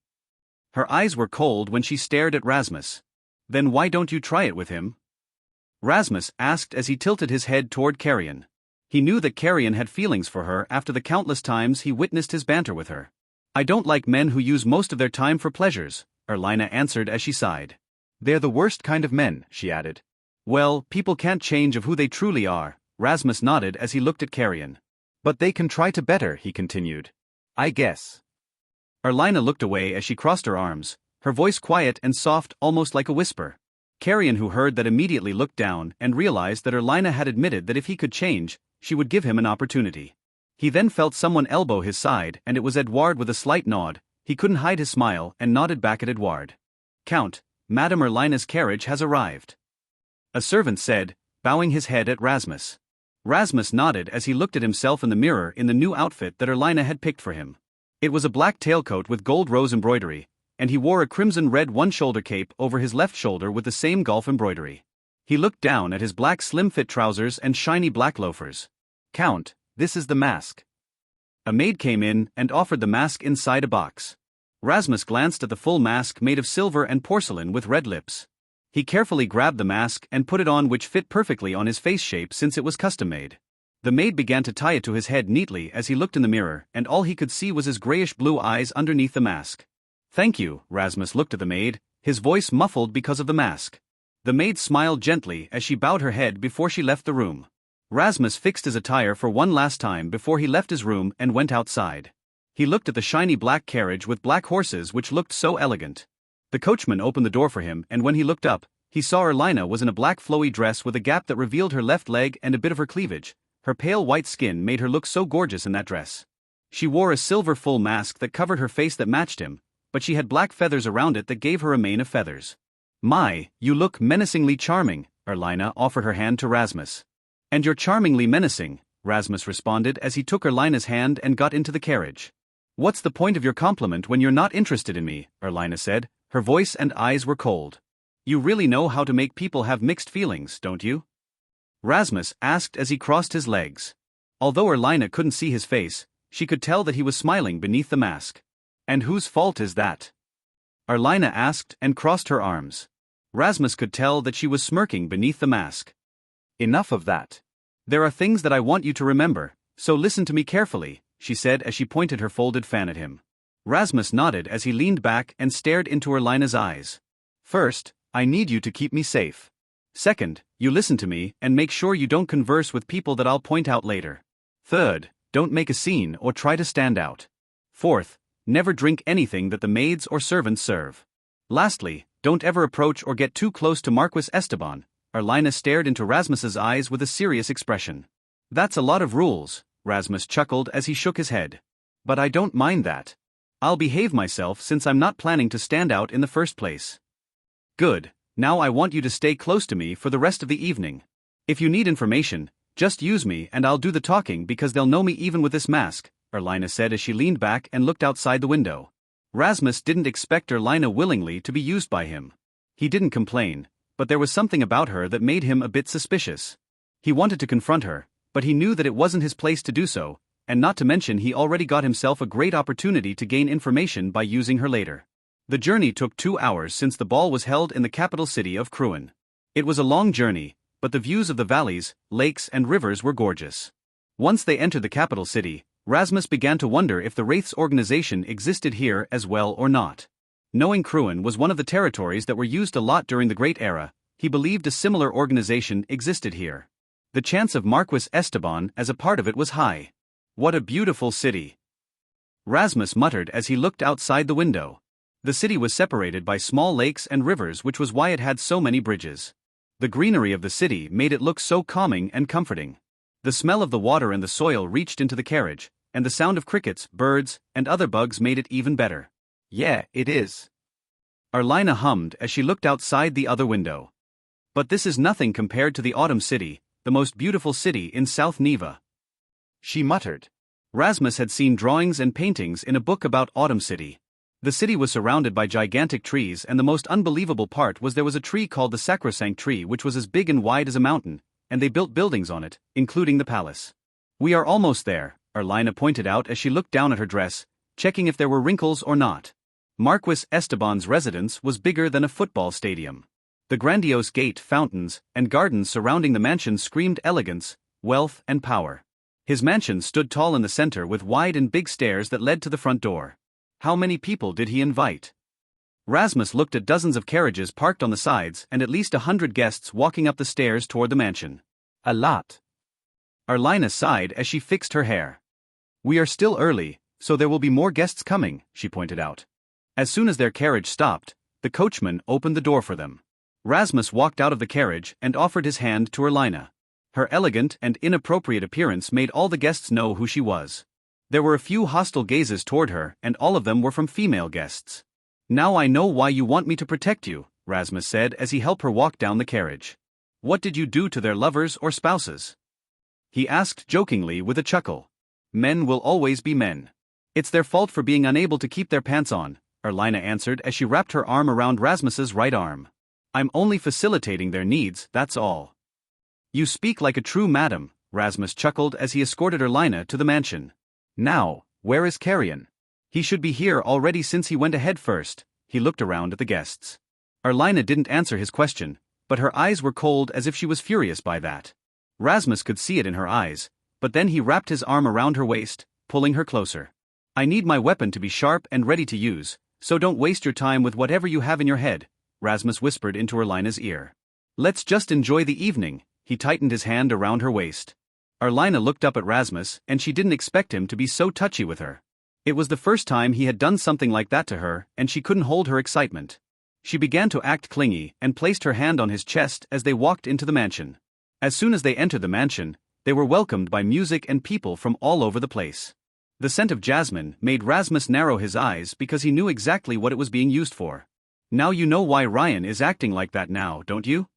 Her eyes were cold when she stared at Rasmus. Then why don't you try it with him? Rasmus asked as he tilted his head toward Carrion. He knew that Carrion had feelings for her after the countless times he witnessed his banter with her. I don't like men who use most of their time for pleasures, Arlina answered as she sighed. They're the worst kind of men, she added. Well, people can't change of who they truly are, Rasmus nodded as he looked at Carrion. But they can try to better, he continued. I guess. Arlina looked away as she crossed her arms, her voice quiet and soft, almost like a whisper. Carrion, who heard that, immediately looked down and realized that Arlina had admitted that if he could change, she would give him an opportunity. He then felt someone elbow his side and it was Edouard with a slight nod. He couldn't hide his smile and nodded back at Edouard. Count, Madame Arlina's carriage has arrived. A servant said, bowing his head at Rasmus. Rasmus nodded as he looked at himself in the mirror in the new outfit that Arlina had picked for him. It was a black tailcoat with gold rose embroidery, and he wore a crimson-red one-shoulder cape over his left shoulder with the same golf embroidery. He looked down at his black slim-fit trousers and shiny black loafers. Count, this is the mask. A maid came in and offered the mask inside a box. Rasmus glanced at the full mask made of silver and porcelain with red lips. He carefully grabbed the mask and put it on, which fit perfectly on his face shape since it was custom-made. The maid began to tie it to his head neatly as he looked in the mirror, and all he could see was his grayish-blue eyes underneath the mask. Thank you, Rasmus looked at the maid, his voice muffled because of the mask. The maid smiled gently as she bowed her head before she left the room. Rasmus fixed his attire for one last time before he left his room and went outside. He looked at the shiny black carriage with black horses which looked so elegant. The coachman opened the door for him, and when he looked up, he saw Arlina was in a black flowy dress with a gap that revealed her left leg and a bit of her cleavage. Her pale white skin made her look so gorgeous in that dress. She wore a silver full mask that covered her face that matched him, but she had black feathers around it that gave her a mane of feathers. My, you look menacingly charming, Arlina offered her hand to Rasmus. And you're charmingly menacing, Rasmus responded as he took Arlina's hand and got into the carriage. What's the point of your compliment when you're not interested in me, Arlina said, her voice and eyes were cold. You really know how to make people have mixed feelings, don't you? Rasmus asked as he crossed his legs. Although Arlina couldn't see his face, she could tell that he was smiling beneath the mask. And whose fault is that? Arlina asked and crossed her arms. Rasmus could tell that she was smirking beneath the mask. Enough of that. There are things that I want you to remember, so listen to me carefully, she said as she pointed her folded fan at him. Rasmus nodded as he leaned back and stared into Arlina's eyes. First, I need you to keep me safe. Second, you listen to me and make sure you don't converse with people that I'll point out later. Third, don't make a scene or try to stand out. Fourth, never drink anything that the maids or servants serve. Lastly, don't ever approach or get too close to Marquis Esteban. Arlina stared into Rasmus's eyes with a serious expression. That's a lot of rules, Rasmus chuckled as he shook his head. But I don't mind that. I'll behave myself since I'm not planning to stand out in the first place. Good, now I want you to stay close to me for the rest of the evening. If you need information, just use me and I'll do the talking because they'll know me even with this mask, Erlina said as she leaned back and looked outside the window. Rasmus didn't expect Erlina willingly to be used by him. He didn't complain, but there was something about her that made him a bit suspicious. He wanted to confront her, but he knew that it wasn't his place to do so, and not to mention he already got himself a great opportunity to gain information by using her later. The journey took 2 hours since the ball was held in the capital city of Kruin. It was a long journey, but the views of the valleys, lakes and rivers were gorgeous. Once they entered the capital city, Rasmus began to wonder if the Wraith's organization existed here as well or not. Knowing Kruin was one of the territories that were used a lot during the Great Era, he believed a similar organization existed here. The chance of Marquis Esteban as a part of it was high. What a beautiful city! Rasmus muttered as he looked outside the window. The city was separated by small lakes and rivers, which was why it had so many bridges. The greenery of the city made it look so calming and comforting. The smell of the water and the soil reached into the carriage, and the sound of crickets, birds, and other bugs made it even better. Yeah, it is. Erlina hummed as she looked outside the other window. But this is nothing compared to the Autumn City, the most beautiful city in South Neva. She muttered. Rasmus had seen drawings and paintings in a book about Autumn City. The city was surrounded by gigantic trees, and the most unbelievable part was there was a tree called the Sacrosanct Tree which was as big and wide as a mountain, and they built buildings on it, including the palace. We are almost there, Erlina pointed out as she looked down at her dress, checking if there were wrinkles or not. Marquis Esteban's residence was bigger than a football stadium. The grandiose gate, fountains, and gardens surrounding the mansion screamed elegance, wealth, and power. His mansion stood tall in the center with wide and big stairs that led to the front door. How many people did he invite? Rasmus looked at dozens of carriages parked on the sides and at least 100 guests walking up the stairs toward the mansion. A lot. Erlina sighed as she fixed her hair. We are still early, so there will be more guests coming, she pointed out. As soon as their carriage stopped, the coachman opened the door for them. Rasmus walked out of the carriage and offered his hand to Erlina. Her elegant and inappropriate appearance made all the guests know who she was. There were a few hostile gazes toward her, and all of them were from female guests. Now I know why you want me to protect you, Rasmus said as he helped her walk down the carriage. What did you do to their lovers or spouses? He asked jokingly with a chuckle. Men will always be men. It's their fault for being unable to keep their pants on, Erlina answered as she wrapped her arm around Rasmus's right arm. I'm only facilitating their needs, that's all. You speak like a true madam, Rasmus chuckled as he escorted Erlina to the mansion. Now, where is Carrion? He should be here already since he went ahead first. He looked around at the guests. Erlina didn't answer his question, but her eyes were cold as if she was furious by that. Rasmus could see it in her eyes, but then he wrapped his arm around her waist, pulling her closer. I need my weapon to be sharp and ready to use, so don't waste your time with whatever you have in your head, Rasmus whispered into Erlina's ear. Let's just enjoy the evening. He tightened his hand around her waist. Erlina looked up at Rasmus, and she didn't expect him to be so touchy with her. It was the first time he had done something like that to her, and she couldn't hold her excitement. She began to act clingy and placed her hand on his chest as they walked into the mansion. As soon as they entered the mansion, they were welcomed by music and people from all over the place. The scent of jasmine made Rasmus narrow his eyes because he knew exactly what it was being used for. Now you know why Ryan is acting like that now, don't you?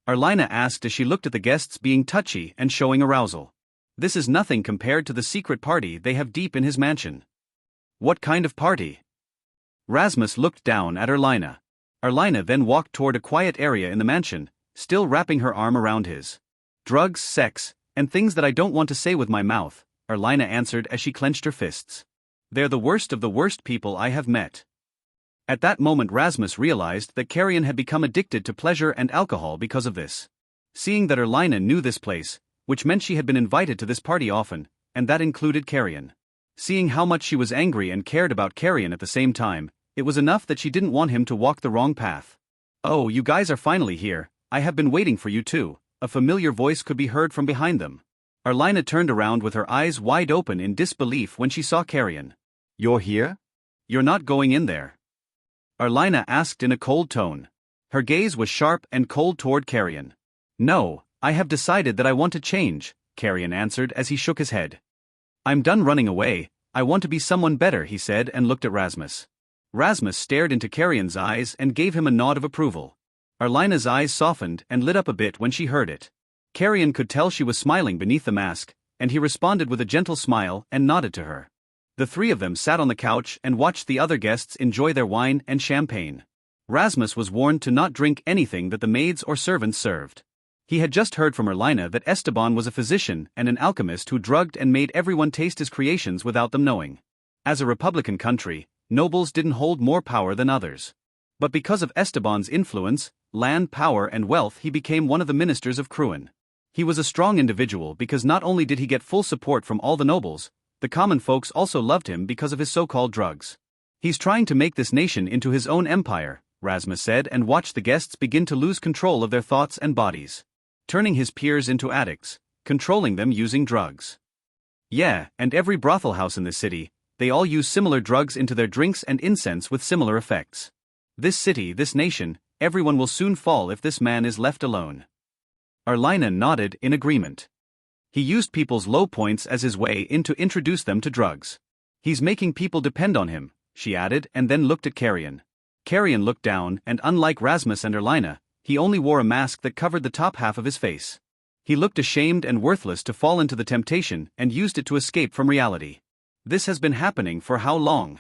Erlina asked as she looked at the guests being touchy and showing arousal. This is nothing compared to the secret party they have deep in his mansion. What kind of party? Rasmus looked down at Erlina. Erlina then walked toward a quiet area in the mansion, still wrapping her arm around his. Drugs, sex, and things that I don't want to say with my mouth, Erlina answered as she clenched her fists. They're the worst of the worst people I have met. At that moment Rasmus realized that Carrion had become addicted to pleasure and alcohol because of this. Seeing that Erlina knew this place, which meant she had been invited to this party often, and that included Carrion. Seeing how much she was angry and cared about Carrion at the same time, it was enough that she didn't want him to walk the wrong path. Oh, you guys are finally here, I have been waiting for you too, a familiar voice could be heard from behind them. Erlina turned around with her eyes wide open in disbelief when she saw Carrion. You're here? You're not going in there? Erlina asked in a cold tone. Her gaze was sharp and cold toward Carrion. No, I have decided that I want to change, Carrion answered as he shook his head. I'm done running away, I want to be someone better, he said and looked at Rasmus. Rasmus stared into Carrion's eyes and gave him a nod of approval. Erlina's eyes softened and lit up a bit when she heard it. Carrion could tell she was smiling beneath the mask, and he responded with a gentle smile and nodded to her. The three of them sat on the couch and watched the other guests enjoy their wine and champagne. Rasmus was warned to not drink anything that the maids or servants served. He had just heard from Erlina that Esteban was a physician and an alchemist who drugged and made everyone taste his creations without them knowing. As a republican country, nobles didn't hold more power than others. But because of Esteban's influence, land power and wealth, he became one of the ministers of Cruin. He was a strong individual because not only did he get full support from all the nobles, the common folks also loved him because of his so-called drugs. He's trying to make this nation into his own empire, Rasmus said, and watched the guests begin to lose control of their thoughts and bodies. Turning his peers into addicts, controlling them using drugs. Yeah, and every brothel house in this city, they all use similar drugs into their drinks and incense with similar effects. This city, this nation, everyone will soon fall if this man is left alone. Erlina nodded in agreement. He used people's low points as his way in to introduce them to drugs. He's making people depend on him, she added, and then looked at Carrion. Carrion looked down, and unlike Rasmus and Erlina, he only wore a mask that covered the top half of his face. He looked ashamed and worthless to fall into the temptation and used it to escape from reality. This has been happening for how long?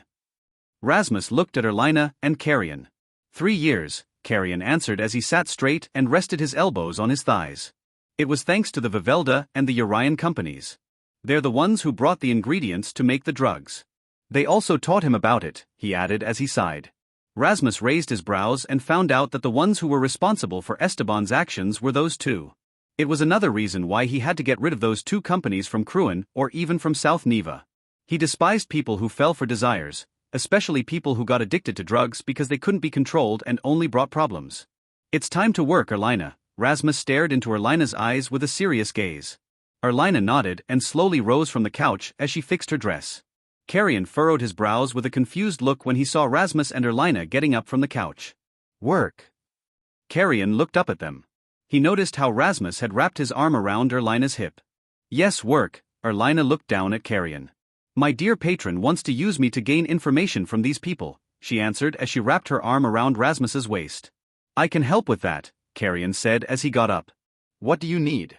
Rasmus looked at Erlina and Carrion. 3 years, Carrion answered as he sat straight and rested his elbows on his thighs. It was thanks to the Vivelda and the Urian companies. They're the ones who brought the ingredients to make the drugs. They also taught him about it, he added as he sighed. Rasmus raised his brows and found out that the ones who were responsible for Esteban's actions were those two. It was another reason why he had to get rid of those 2 companies from Cruin or even from South Neva. He despised people who fell for desires, especially people who got addicted to drugs because they couldn't be controlled and only brought problems. It's time to work, Erlina. Rasmus stared into Erlina's eyes with a serious gaze. Erlina nodded and slowly rose from the couch as she fixed her dress. Carrion furrowed his brows with a confused look when he saw Rasmus and Erlina getting up from the couch. Work. Carrion looked up at them. He noticed how Rasmus had wrapped his arm around Erlina's hip. Yes, work. Erlina looked down at Carrion. My dear patron wants to use me to gain information from these people, she answered as she wrapped her arm around Rasmus's waist. I can help with that, Carrion said as he got up. What do you need?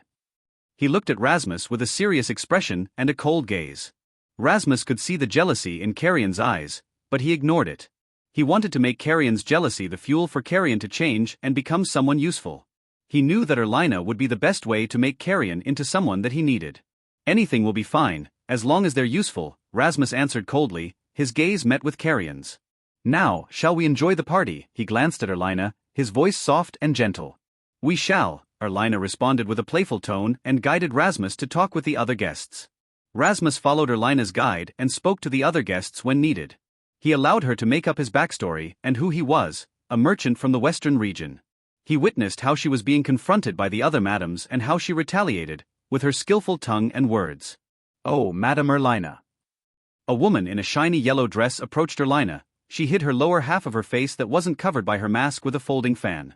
He looked at Rasmus with a serious expression and a cold gaze. Rasmus could see the jealousy in Carrion's eyes, but he ignored it. He wanted to make Carrion's jealousy the fuel for Carrion to change and become someone useful. He knew that Erlina would be the best way to make Carrion into someone that he needed. Anything will be fine, as long as they're useful, Rasmus answered coldly, his gaze met with Carrion's. Now, shall we enjoy the party? He glanced at Erlina, his voice soft and gentle. We shall, Erlina responded with a playful tone and guided Rasmus to talk with the other guests. Rasmus followed Erlina's guide and spoke to the other guests when needed. He allowed her to make up his backstory and who he was, a merchant from the western region. He witnessed how she was being confronted by the other madams and how she retaliated, with her skillful tongue and words. Oh, Madam Erlina. A woman in a shiny yellow dress approached Erlina. She hid her lower half of her face that wasn't covered by her mask with a folding fan.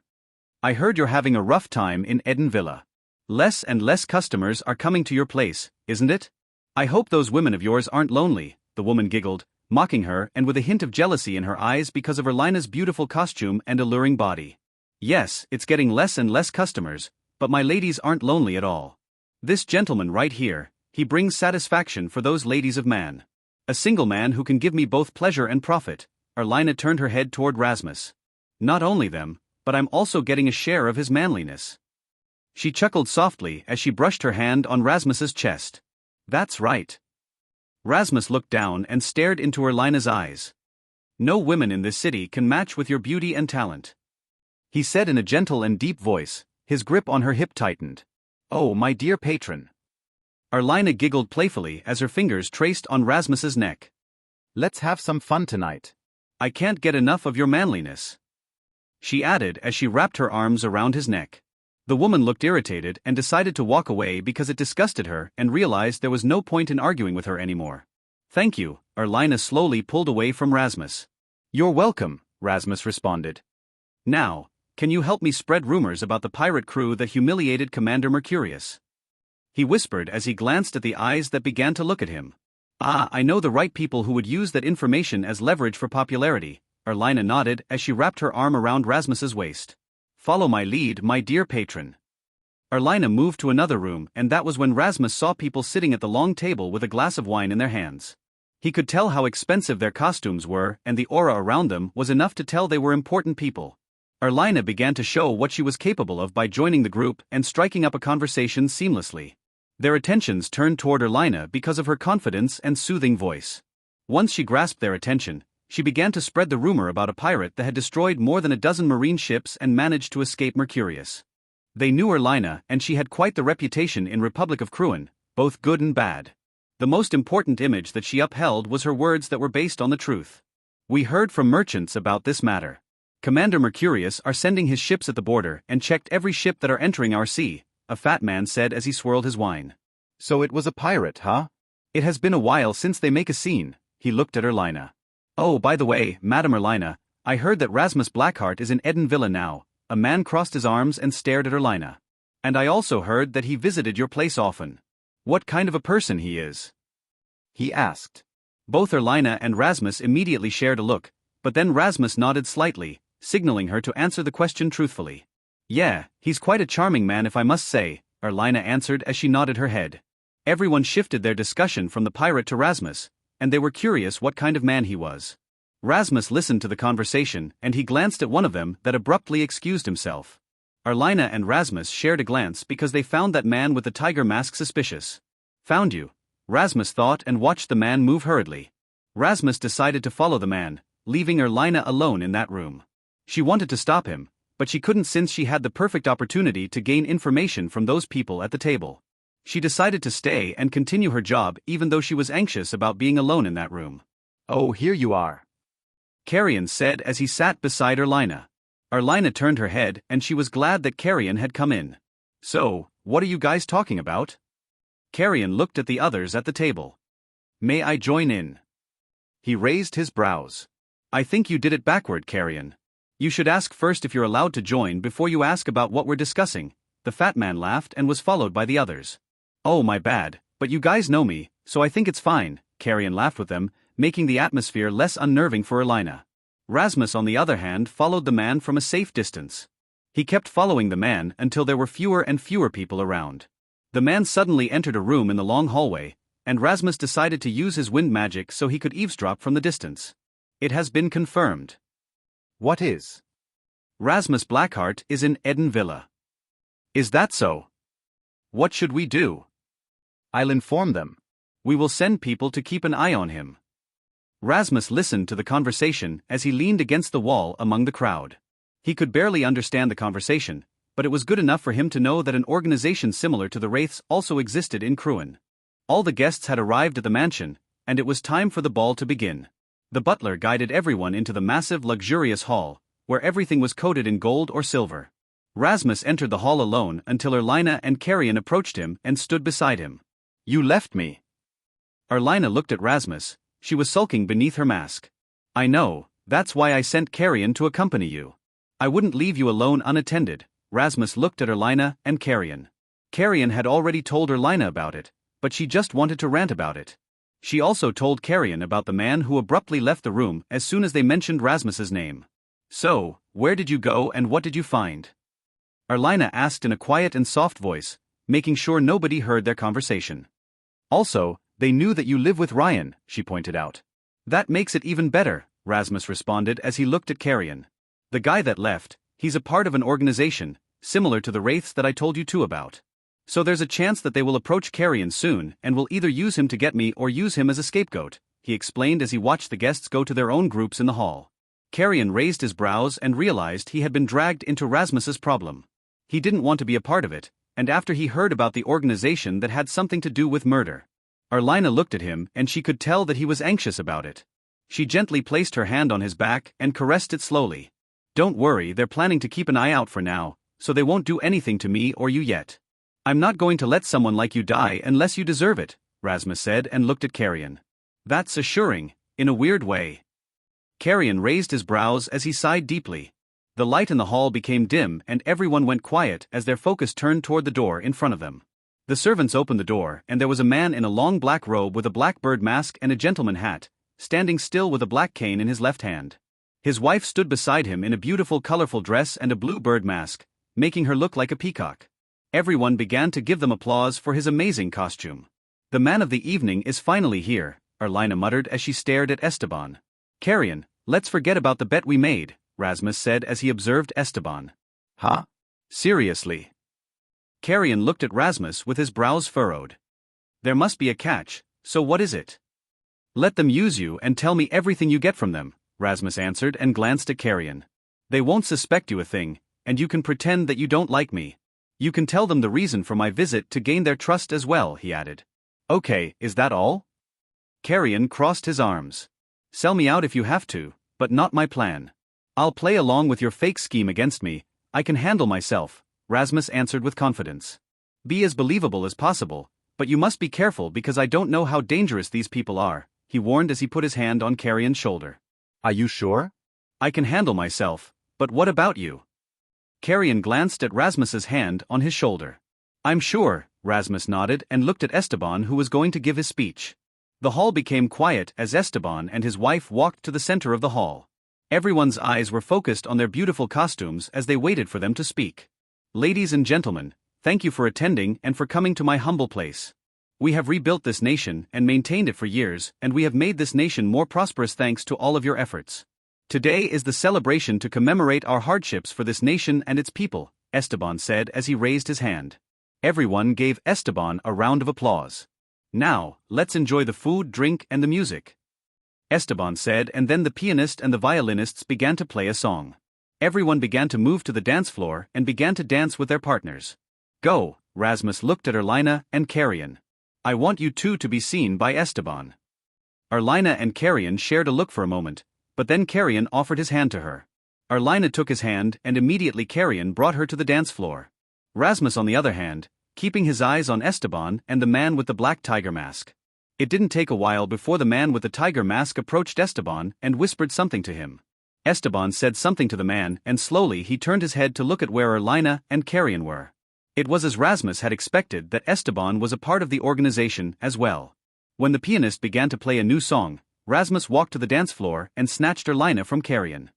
I heard you're having a rough time in Eden Villa. Less and less customers are coming to your place, isn't it? I hope those women of yours aren't lonely, the woman giggled, mocking her and with a hint of jealousy in her eyes because of Erlina's beautiful costume and alluring body. Yes, it's getting less and less customers, but my ladies aren't lonely at all. This gentleman right here, he brings satisfaction for those ladies of man. A single man who can give me both pleasure and profit. Erlina turned her head toward Rasmus. Not only them, but I'm also getting a share of his manliness. She chuckled softly as she brushed her hand on Rasmus's chest. That's right. Rasmus looked down and stared into Erlina's eyes. No women in this city can match with your beauty and talent. He said in a gentle and deep voice, his grip on her hip tightened. Oh, my dear patron. Erlina giggled playfully as her fingers traced on Rasmus's neck. Let's have some fun tonight. I can't get enough of your manliness, she added as she wrapped her arms around his neck. The woman looked irritated and decided to walk away because it disgusted her and realized there was no point in arguing with her anymore. Thank you, Erlina slowly pulled away from Rasmus. You're welcome, Rasmus responded. Now, can you help me spread rumors about the pirate crew that humiliated Commander Mercurius? He whispered as he glanced at the eyes that began to look at him. Ah, I know the right people who would use that information as leverage for popularity, Erlina nodded as she wrapped her arm around Rasmus's waist. Follow my lead, my dear patron. Erlina moved to another room, and that was when Rasmus saw people sitting at the long table with a glass of wine in their hands. He could tell how expensive their costumes were, and the aura around them was enough to tell they were important people. Erlina began to show what she was capable of by joining the group and striking up a conversation seamlessly. Their attentions turned toward Erlina because of her confidence and soothing voice. Once she grasped their attention, she began to spread the rumor about a pirate that had destroyed more than a dozen marine ships and managed to escape Mercurius. They knew Erlina, and she had quite the reputation in Republic of Cruin, both good and bad. The most important image that she upheld was her words that were based on the truth. We heard from merchants about this matter. Commander Mercurius are sending his ships at the border and checked every ship that are entering our sea, a fat man said as he swirled his wine. So it was a pirate, huh? It has been a while since they make a scene. He looked at Erlina. Oh, by the way, Madam Erlina, I heard that Rasmus Blackheart is in Eden Villa now. A man crossed his arms and stared at Erlina. And I also heard that he visited your place often. What kind of a person he is? He asked. Both Erlina and Rasmus immediately shared a look, but then Rasmus nodded slightly, signaling her to answer the question truthfully. Yeah, he's quite a charming man if I must say, Erlina answered as she nodded her head. Everyone shifted their discussion from the pirate to Rasmus, and they were curious what kind of man he was. Rasmus listened to the conversation, and he glanced at one of them that abruptly excused himself. Erlina and Rasmus shared a glance because they found that man with the tiger mask suspicious. Found you, Rasmus thought and watched the man move hurriedly. Rasmus decided to follow the man, leaving Erlina alone in that room. She wanted to stop him, but she couldn't since she had the perfect opportunity to gain information from those people at the table. She decided to stay and continue her job even though she was anxious about being alone in that room. Oh, here you are, Carrion said as he sat beside Erlina. Erlina turned her head and she was glad that Carrion had come in. So, what are you guys talking about? Carrion looked at the others at the table. May I join in? He raised his brows. I think you did it backward, Carrion. You should ask first if you're allowed to join before you ask about what we're discussing. The fat man laughed and was followed by the others. Oh, my bad, but you guys know me, so I think it's fine, Carrion laughed with them, making the atmosphere less unnerving for Erlina. Rasmus on the other hand followed the man from a safe distance. He kept following the man until there were fewer and fewer people around. The man suddenly entered a room in the long hallway, and Rasmus decided to use his wind magic so he could eavesdrop from the distance. It has been confirmed. What is? Rasmus Blackheart is in Eden Villa. Is that so? What should we do? I'll inform them. We will send people to keep an eye on him. Rasmus listened to the conversation as he leaned against the wall among the crowd. He could barely understand the conversation, but it was good enough for him to know that an organization similar to the Wraiths also existed in Cruin. All the guests had arrived at the mansion, and it was time for the ball to begin. The butler guided everyone into the massive luxurious hall, where everything was coated in gold or silver. Rasmus entered the hall alone until Erlina and Carrion approached him and stood beside him. You left me. Erlina looked at Rasmus. She was sulking beneath her mask. I know, that's why I sent Carrion to accompany you. I wouldn't leave you alone unattended. Rasmus looked at Erlina and Carrion. Carrion had already told Erlina about it, but she just wanted to rant about it. She also told Carrion about the man who abruptly left the room as soon as they mentioned Rasmus's name. So, where did you go and what did you find? Erlina asked in a quiet and soft voice, making sure nobody heard their conversation. Also, they knew that you live with Ryan, she pointed out. That makes it even better, Rasmus responded as he looked at Carrion. The guy that left, he's a part of an organization, similar to the Wraiths that I told you two about. So there's a chance that they will approach Carrion soon and will either use him to get me or use him as a scapegoat, he explained as he watched the guests go to their own groups in the hall. Carrion raised his brows and realized he had been dragged into Rasmus's problem. He didn't want to be a part of it, and after he heard about the organization that had something to do with murder. Erlina looked at him and she could tell that he was anxious about it. She gently placed her hand on his back and caressed it slowly. Don't worry, they're planning to keep an eye out for now, so they won't do anything to me or you yet. I'm not going to let someone like you die unless you deserve it, Rasmus said and looked at Carrion. That's assuring, in a weird way. Carrion raised his brows as he sighed deeply. The light in the hall became dim and everyone went quiet as their focus turned toward the door in front of them. The servants opened the door and there was a man in a long black robe with a black bird mask and a gentleman hat, standing still with a black cane in his left hand. His wife stood beside him in a beautiful colorful dress and a blue bird mask, making her look like a peacock. Everyone began to give them applause for his amazing costume. The man of the evening is finally here, Erlina muttered as she stared at Esteban. Carrion, let's forget about the bet we made, Rasmus said as he observed Esteban. Huh? Seriously? Carrion looked at Rasmus with his brows furrowed. There must be a catch, so what is it? Let them use you and tell me everything you get from them, Rasmus answered and glanced at Carrion. They won't suspect you a thing, and you can pretend that you don't like me. You can tell them the reason for my visit to gain their trust as well, he added. Okay, is that all? Carrion crossed his arms. Sell me out if you have to, but not my plan. I'll play along with your fake scheme against me, I can handle myself, Rasmus answered with confidence. Be as believable as possible, but you must be careful because I don't know how dangerous these people are, he warned as he put his hand on Carrion's shoulder. Are you sure? I can handle myself, but what about you? Carrion glanced at Rasmus's hand on his shoulder. I'm sure, Rasmus nodded and looked at Esteban who was going to give his speech. The hall became quiet as Esteban and his wife walked to the center of the hall. Everyone's eyes were focused on their beautiful costumes as they waited for them to speak. Ladies and gentlemen, thank you for attending and for coming to my humble place. We have rebuilt this nation and maintained it for years, and we have made this nation more prosperous thanks to all of your efforts. Today is the celebration to commemorate our hardships for this nation and its people, Esteban said as he raised his hand. Everyone gave Esteban a round of applause. Now, let's enjoy the food, drink, and the music, Esteban said, and then the pianist and the violinists began to play a song. Everyone began to move to the dance floor and began to dance with their partners. Go, Rasmus looked at Erlina and Carrion. I want you two to be seen by Esteban. Erlina and Carrion shared a look for a moment, but then Carrion offered his hand to her. Erlina took his hand and immediately Carrion brought her to the dance floor. Rasmus on the other hand, keeping his eyes on Esteban and the man with the black tiger mask. It didn't take a while before the man with the tiger mask approached Esteban and whispered something to him. Esteban said something to the man and slowly he turned his head to look at where Erlina and Carrion were. It was as Rasmus had expected that Esteban was a part of the organization as well. When the pianist began to play a new song, Rasmus walked to the dance floor and snatched Erlina from Carrion.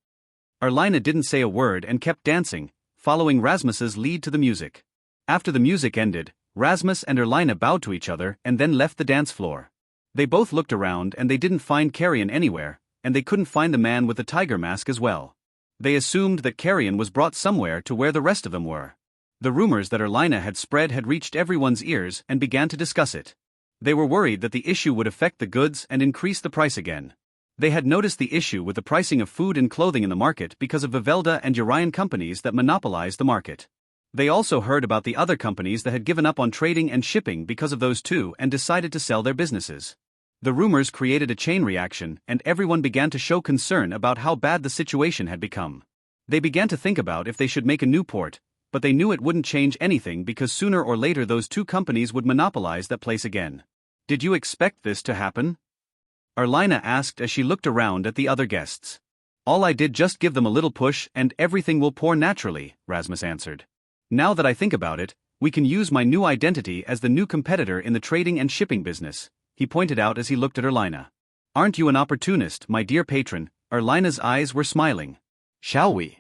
Erlina didn't say a word and kept dancing, following Rasmus's lead to the music. After the music ended, Rasmus and Erlina bowed to each other and then left the dance floor. They both looked around and they didn't find Carrion anywhere, and they couldn't find the man with the tiger mask as well. They assumed that Carrion was brought somewhere to where the rest of them were. The rumors that Erlina had spread had reached everyone's ears and began to discuss it. They were worried that the issue would affect the goods and increase the price again. They had noticed the issue with the pricing of food and clothing in the market because of Vivelda and Urian companies that monopolized the market. They also heard about the other companies that had given up on trading and shipping because of those two and decided to sell their businesses. The rumors created a chain reaction and everyone began to show concern about how bad the situation had become. They began to think about if they should make a new port, but they knew it wouldn't change anything because sooner or later those two companies would monopolize that place again. Did you expect this to happen? Erlina asked as she looked around at the other guests. All I did just give them a little push and everything will pour naturally, Rasmus answered. Now that I think about it, we can use my new identity as the new competitor in the trading and shipping business, he pointed out as he looked at Erlina. Aren't you an opportunist, my dear patron? Erlina's eyes were smiling. Shall we?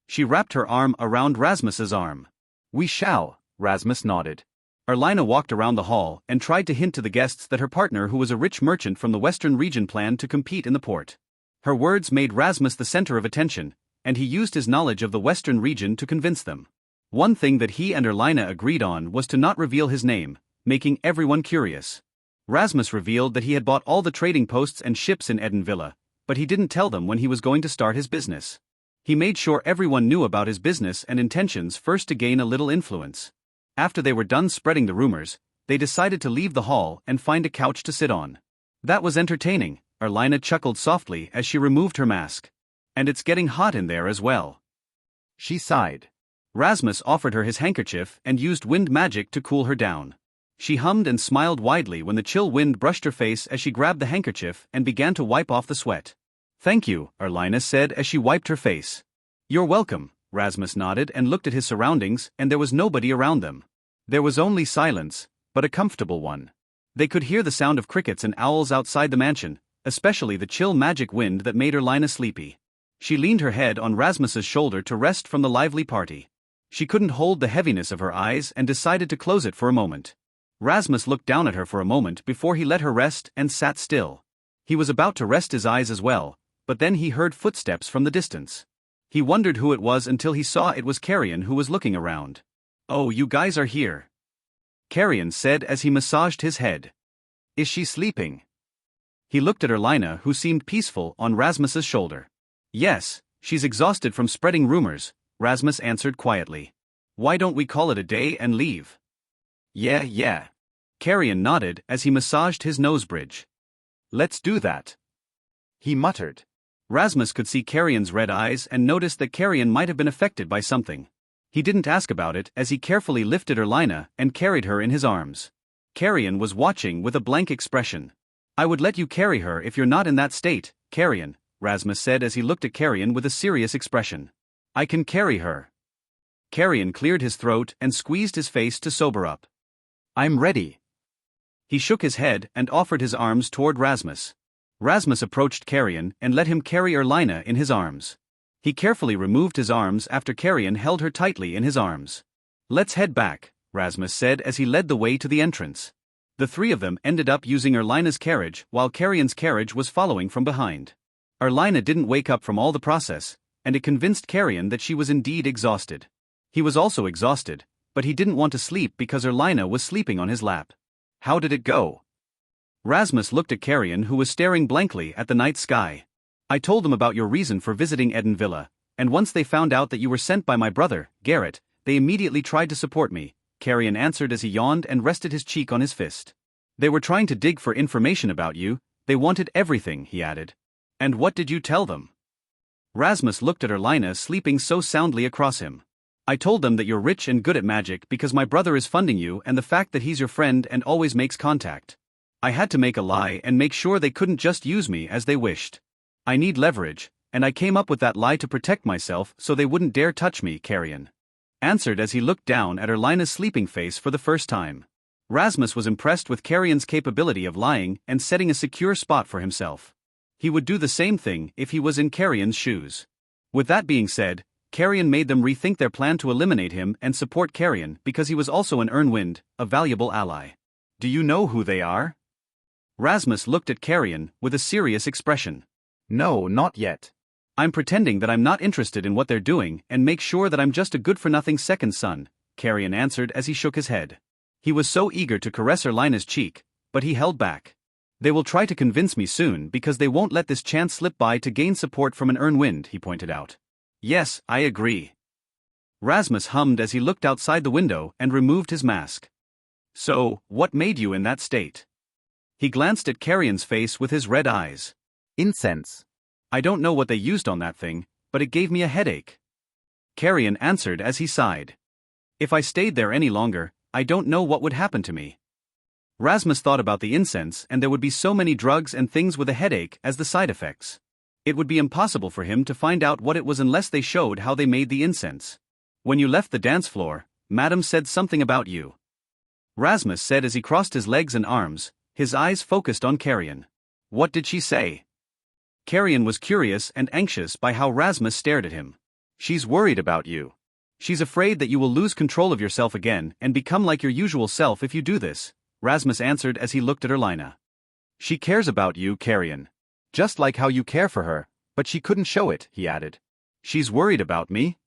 She wrapped her arm around Rasmus's arm. We shall, Rasmus nodded. Erlina walked around the hall and tried to hint to the guests that her partner who was a rich merchant from the western region planned to compete in the port. Her words made Rasmus the center of attention, and he used his knowledge of the western region to convince them. One thing that he and Erlina agreed on was to not reveal his name, making everyone curious. Rasmus revealed that he had bought all the trading posts and ships in Edenvilla, but he didn't tell them when he was going to start his business. He made sure everyone knew about his business and intentions first to gain a little influence. After they were done spreading the rumors, they decided to leave the hall and find a couch to sit on. That was entertaining, Erlina chuckled softly as she removed her mask. And it's getting hot in there as well. She sighed. Rasmus offered her his handkerchief and used wind magic to cool her down. She hummed and smiled widely when the chill wind brushed her face as she grabbed the handkerchief and began to wipe off the sweat. Thank you, Erlina said as she wiped her face. You're welcome, Rasmus nodded and looked at his surroundings, and there was nobody around them. There was only silence, but a comfortable one. They could hear the sound of crickets and owls outside the mansion, especially the chill magic wind that made Erlina sleepy. She leaned her head on Rasmus's shoulder to rest from the lively party. She couldn't hold the heaviness of her eyes and decided to close it for a moment. Rasmus looked down at her for a moment before he let her rest and sat still. He was about to rest his eyes as well, but then he heard footsteps from the distance. He wondered who it was until he saw it was Carrion who was looking around. "Oh, you guys are here," Carrion said as he massaged his head. "Is she sleeping?" He looked at Erlina, who seemed peaceful, on Rasmus's shoulder. "Yes, she's exhausted from spreading rumors," Rasmus answered quietly. "Why don't we call it a day and leave?" Yeah. Carrion nodded as he massaged his nose bridge. "Let's do that," he muttered. Rasmus could see Carrion's red eyes and noticed that Carrion might have been affected by something. He didn't ask about it as he carefully lifted Erlina and carried her in his arms. Carrion was watching with a blank expression. "I would let you carry her if you're not in that state, Carrion," Rasmus said as he looked at Carrion with a serious expression. "I can carry her." Carrion cleared his throat and squeezed his face to sober up. "I'm ready." He shook his head and offered his arms toward Rasmus. Rasmus approached Carrion and let him carry Erlina in his arms. He carefully removed his arms after Carrion held her tightly in his arms. "Let's head back," Rasmus said as he led the way to the entrance. The three of them ended up using Erlina's carriage while Carrion's carriage was following from behind. Erlina didn't wake up from all the process, and it convinced Carrion that she was indeed exhausted. He was also exhausted, but he didn't want to sleep because Erlina was sleeping on his lap. "How did it go?" Rasmus looked at Carrion, who was staring blankly at the night sky. "I told them about your reason for visiting Eden Villa, and once they found out that you were sent by my brother, Garrett, they immediately tried to support me," Carrion answered as he yawned and rested his cheek on his fist. "They were trying to dig for information about you, they wanted everything," he added. "And what did you tell them?" Rasmus looked at Erlina sleeping so soundly across him. "I told them that you're rich and good at magic because my brother is funding you and the fact that he's your friend and always makes contact. I had to make a lie and make sure they couldn't just use me as they wished. I need leverage, and I came up with that lie to protect myself so they wouldn't dare touch me," Carrion answered as he looked down at Erlina's sleeping face for the first time. Rasmus was impressed with Carrion's capability of lying and setting a secure spot for himself. He would do the same thing if he was in Carrion's shoes. With that being said, Carrion made them rethink their plan to eliminate him and support Carrion because he was also an Earnwind, a valuable ally. "Do you know who they are?" Rasmus looked at Carrion with a serious expression. "No, not yet. I'm pretending that I'm not interested in what they're doing and make sure that I'm just a good-for-nothing second son," Carrion answered as he shook his head. He was so eager to caress Erlina's cheek, but he held back. "They will try to convince me soon because they won't let this chance slip by to gain support from an Earnwind," he pointed out. "Yes, I agree." Rasmus hummed as he looked outside the window and removed his mask. "So, what made you in that state?" He glanced at Carrion's face with his red eyes. "Incense. I don't know what they used on that thing, but it gave me a headache," Carrion answered as he sighed. "If I stayed there any longer, I don't know what would happen to me." Rasmus thought about the incense and there would be so many drugs and things with a headache as the side effects. It would be impossible for him to find out what it was unless they showed how they made the incense. "When you left the dance floor, Madam said something about you," Rasmus said as he crossed his legs and arms, his eyes focused on Carrion. "What did she say?" Carrion was curious and anxious by how Rasmus stared at him. "She's worried about you. She's afraid that you will lose control of yourself again and become like your usual self if you do this," Rasmus answered as he looked at Erlina. "She cares about you, Carrion. Just like how you care for her, but she couldn't show it," he added. "She's worried about me?"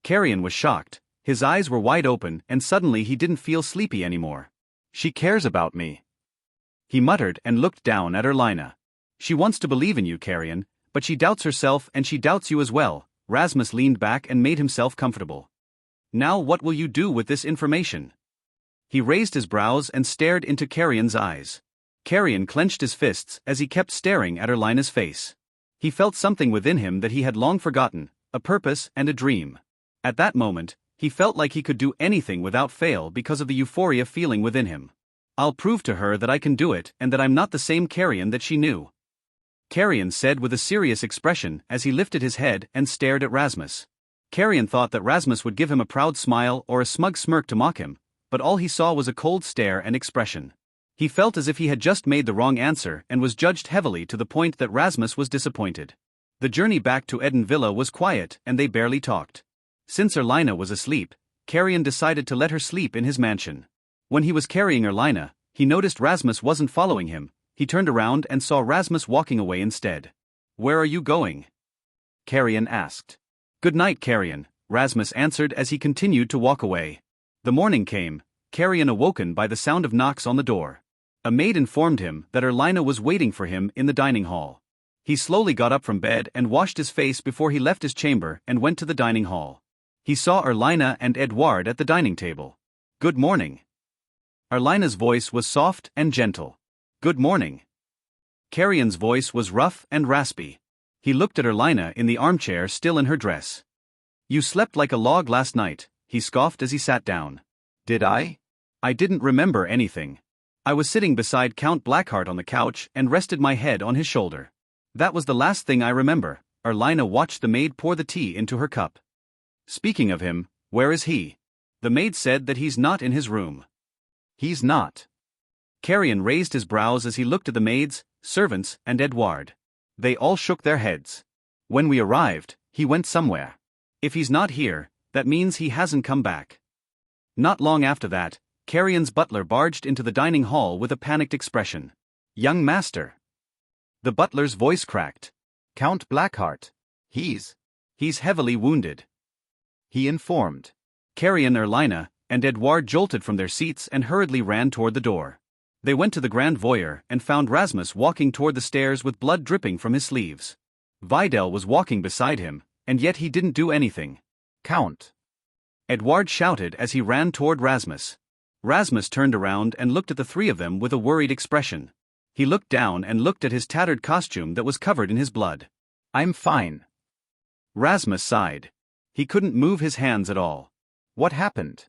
Carrion was shocked, his eyes were wide open and suddenly he didn't feel sleepy anymore. "She cares about me," he muttered and looked down at Erlina. "She wants to believe in you, Carrion, but she doubts herself and she doubts you as well." Rasmus leaned back and made himself comfortable. "Now what will you do with this information?" He raised his brows and stared into Carrion's eyes. Carrion clenched his fists as he kept staring at Erlina's face. He felt something within him that he had long forgotten, a purpose and a dream. At that moment, he felt like he could do anything without fail because of the euphoria feeling within him. "I'll prove to her that I can do it and that I'm not the same Carrion that she knew," Carrion said with a serious expression as he lifted his head and stared at Rasmus. Carrion thought that Rasmus would give him a proud smile or a smug smirk to mock him, but all he saw was a cold stare and expression. He felt as if he had just made the wrong answer and was judged heavily to the point that Rasmus was disappointed. The journey back to Eden Villa was quiet and they barely talked. Since Erlina was asleep, Carrion decided to let her sleep in his mansion. When he was carrying Erlina, he noticed Rasmus wasn't following him. He turned around and saw Rasmus walking away instead. "Where are you going?" Carrion asked. "Good night, Carrion," Rasmus answered as he continued to walk away. The morning came, Carrion awoken by the sound of knocks on the door. A maid informed him that Erlina was waiting for him in the dining hall. He slowly got up from bed and washed his face before he left his chamber and went to the dining hall. He saw Erlina and Edouard at the dining table. "Good morning." Erlina's voice was soft and gentle. "Good morning." Carrion's voice was rough and raspy. He looked at Erlina in the armchair still in her dress. "You slept like a log last night," he scoffed as he sat down. Did I? "I didn't remember anything. I was sitting beside Count Blackheart on the couch and rested my head on his shoulder. That was the last thing I remember." Erlina watched the maid pour the tea into her cup. "Speaking of him, where is he?" The maid said that he's not in his room. He's not. Carrion raised his brows as he looked at the maids, servants, and Edouard. They all shook their heads. "When we arrived, he went somewhere. If he's not here, that means he hasn't come back." Not long after that, Carrion's butler barged into the dining hall with a panicked expression. "Young master." The butler's voice cracked. Count Blackheart. He's heavily wounded," he informed. Carrion, Erlina, and Edouard jolted from their seats and hurriedly ran toward the door. They went to the grand voyeur and found Rasmus walking toward the stairs with blood dripping from his sleeves. Vidal was walking beside him, and yet he didn't do anything. Count. Edouard shouted as he ran toward Rasmus. Rasmus turned around and looked at the three of them with a worried expression. He looked down and looked at his tattered costume that was covered in his blood. I'm fine. Rasmus sighed. He couldn't move his hands at all. What happened?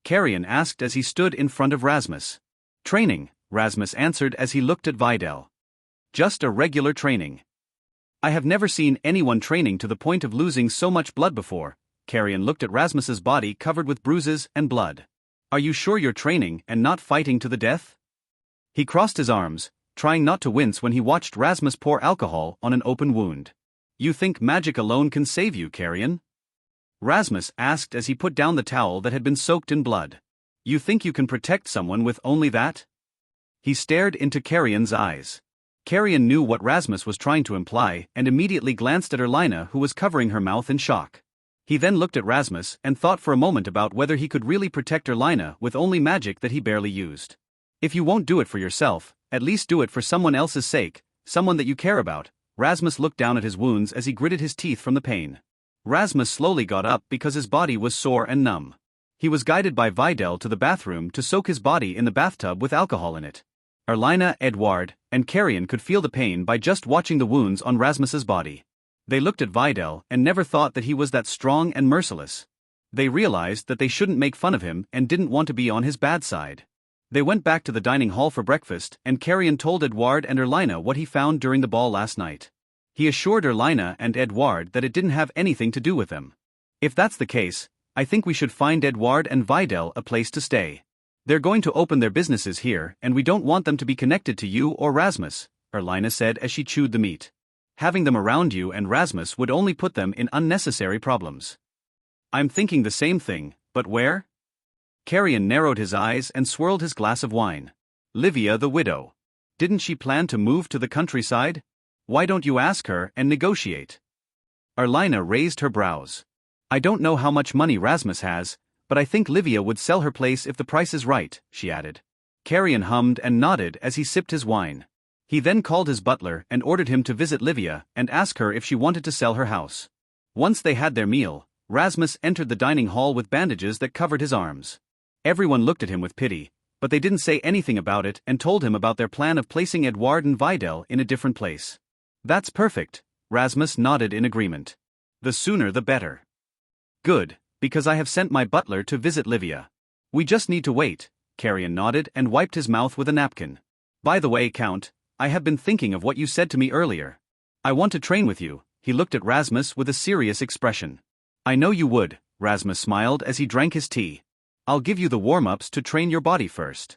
Carrion asked as he stood in front of Rasmus. "Training," Rasmus answered as he looked at Vidal. "Just a regular training. I have never seen anyone training to the point of losing so much blood before." Carrion looked at Rasmus's body covered with bruises and blood. "Are you sure you're training and not fighting to the death?" He crossed his arms, trying not to wince when he watched Rasmus pour alcohol on an open wound. "You think magic alone can save you, Carrion?" Rasmus asked as he put down the towel that had been soaked in blood. "You think you can protect someone with only that?" He stared into Carrion's eyes. Carrion knew what Rasmus was trying to imply and immediately glanced at Erlina, who was covering her mouth in shock. He then looked at Rasmus and thought for a moment about whether he could really protect Erlina with only magic that he barely used. "If you won't do it for yourself, at least do it for someone else's sake, someone that you care about." Rasmus looked down at his wounds as he gritted his teeth from the pain. Rasmus slowly got up because his body was sore and numb. He was guided by Vidal to the bathroom to soak his body in the bathtub with alcohol in it. Erlina, Edouard, and Carrion could feel the pain by just watching the wounds on Rasmus's body. They looked at Vidal and never thought that he was that strong and merciless. They realized that they shouldn't make fun of him and didn't want to be on his bad side. They went back to the dining hall for breakfast, and Carrion told Edouard and Erlina what he found during the ball last night. He assured Erlina and Edouard that it didn't have anything to do with them. "If that's the case, I think we should find Edouard and Vidal a place to stay. They're going to open their businesses here and we don't want them to be connected to you or Rasmus," Erlina said as she chewed the meat. "Having them around you and Rasmus would only put them in unnecessary problems." "I'm thinking the same thing, but where?" Carrion narrowed his eyes and swirled his glass of wine. "Livia the widow. Didn't she plan to move to the countryside? Why don't you ask her and negotiate?" Erlina raised her brows. "I don't know how much money Rasmus has, but I think Livia would sell her place if the price is right," she added. Carrion hummed and nodded as he sipped his wine. He then called his butler and ordered him to visit Livia and ask her if she wanted to sell her house. Once they had their meal, Rasmus entered the dining hall with bandages that covered his arms. Everyone looked at him with pity, but they didn't say anything about it and told him about their plan of placing Edouard and Vidal in a different place. "That's perfect," Rasmus nodded in agreement. "The sooner the better." "Good, because I have sent my butler to visit Livia. We just need to wait." Carrion nodded and wiped his mouth with a napkin. "By the way, Count, I have been thinking of what you said to me earlier. I want to train with you." He looked at Rasmus with a serious expression. "I know you would," Rasmus smiled as he drank his tea. "I'll give you the warm-ups to train your body first."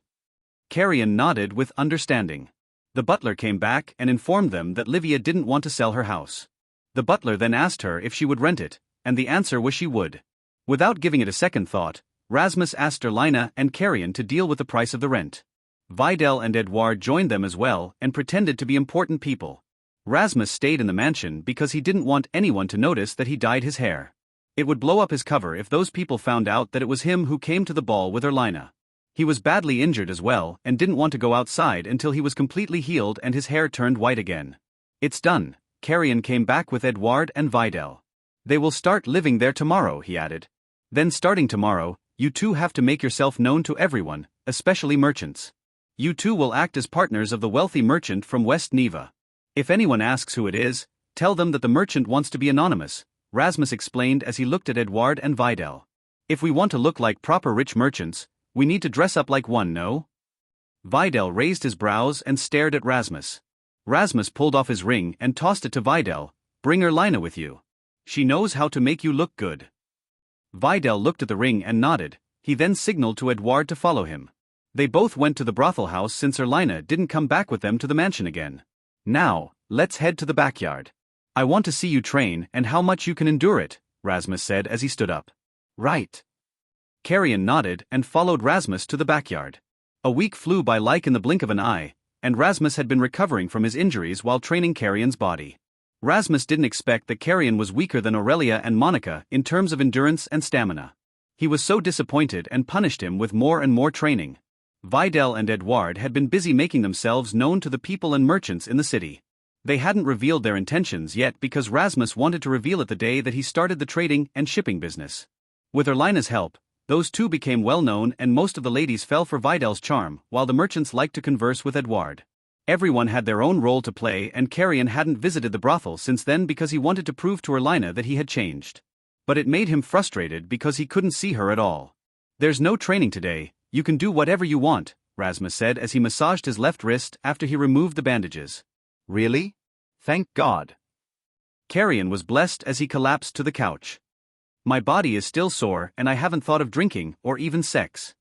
Carrion nodded with understanding. The butler came back and informed them that Livia didn't want to sell her house. The butler then asked her if she would rent it, and the answer was she would. Without giving it a second thought, Rasmus asked Erlina and Carrion to deal with the price of the rent. Vidal and Edouard joined them as well and pretended to be important people. Rasmus stayed in the mansion because he didn't want anyone to notice that he dyed his hair. It would blow up his cover if those people found out that it was him who came to the ball with Erlina. He was badly injured as well and didn't want to go outside until he was completely healed and his hair turned white again. It's done. Carrion came back with Edouard and Vidal. They will start living there tomorrow, he added. Then starting tomorrow, you two have to make yourself known to everyone, especially merchants. You two will act as partners of the wealthy merchant from West Neva. If anyone asks who it is, tell them that the merchant wants to be anonymous, Rasmus explained as he looked at Edouard and Vidal. If we want to look like proper rich merchants, we need to dress up like one, no? Vidal raised his brows and stared at Rasmus. Rasmus pulled off his ring and tossed it to Vidal. Bring Erlina with you. She knows how to make you look good. Vidal looked at the ring and nodded. He then signaled to Edouard to follow him. They both went to the brothel house since Erlina didn't come back with them to the mansion again. Now, let's head to the backyard. I want to see you train and how much you can endure it, Rasmus said as he stood up. Right. Carrion nodded and followed Rasmus to the backyard. A week flew by like in the blink of an eye, and Rasmus had been recovering from his injuries while training Carrion's body. Rasmus didn't expect that Carrion was weaker than Aurelia and Monica in terms of endurance and stamina. He was so disappointed and punished him with more and more training. Vidal and Edouard had been busy making themselves known to the people and merchants in the city. They hadn't revealed their intentions yet because Rasmus wanted to reveal it the day that he started the trading and shipping business. With Erlina's help, those two became well known and most of the ladies fell for Vidal's charm, while the merchants liked to converse with Edouard. Everyone had their own role to play and Carrion hadn't visited the brothel since then because he wanted to prove to Erlina that he had changed. But it made him frustrated because he couldn't see her at all. There's no training today, you can do whatever you want, Rasmus said as he massaged his left wrist after he removed the bandages. Really? Thank God. Carrion was blessed as he collapsed to the couch. My body is still sore and I haven't thought of drinking or even sex.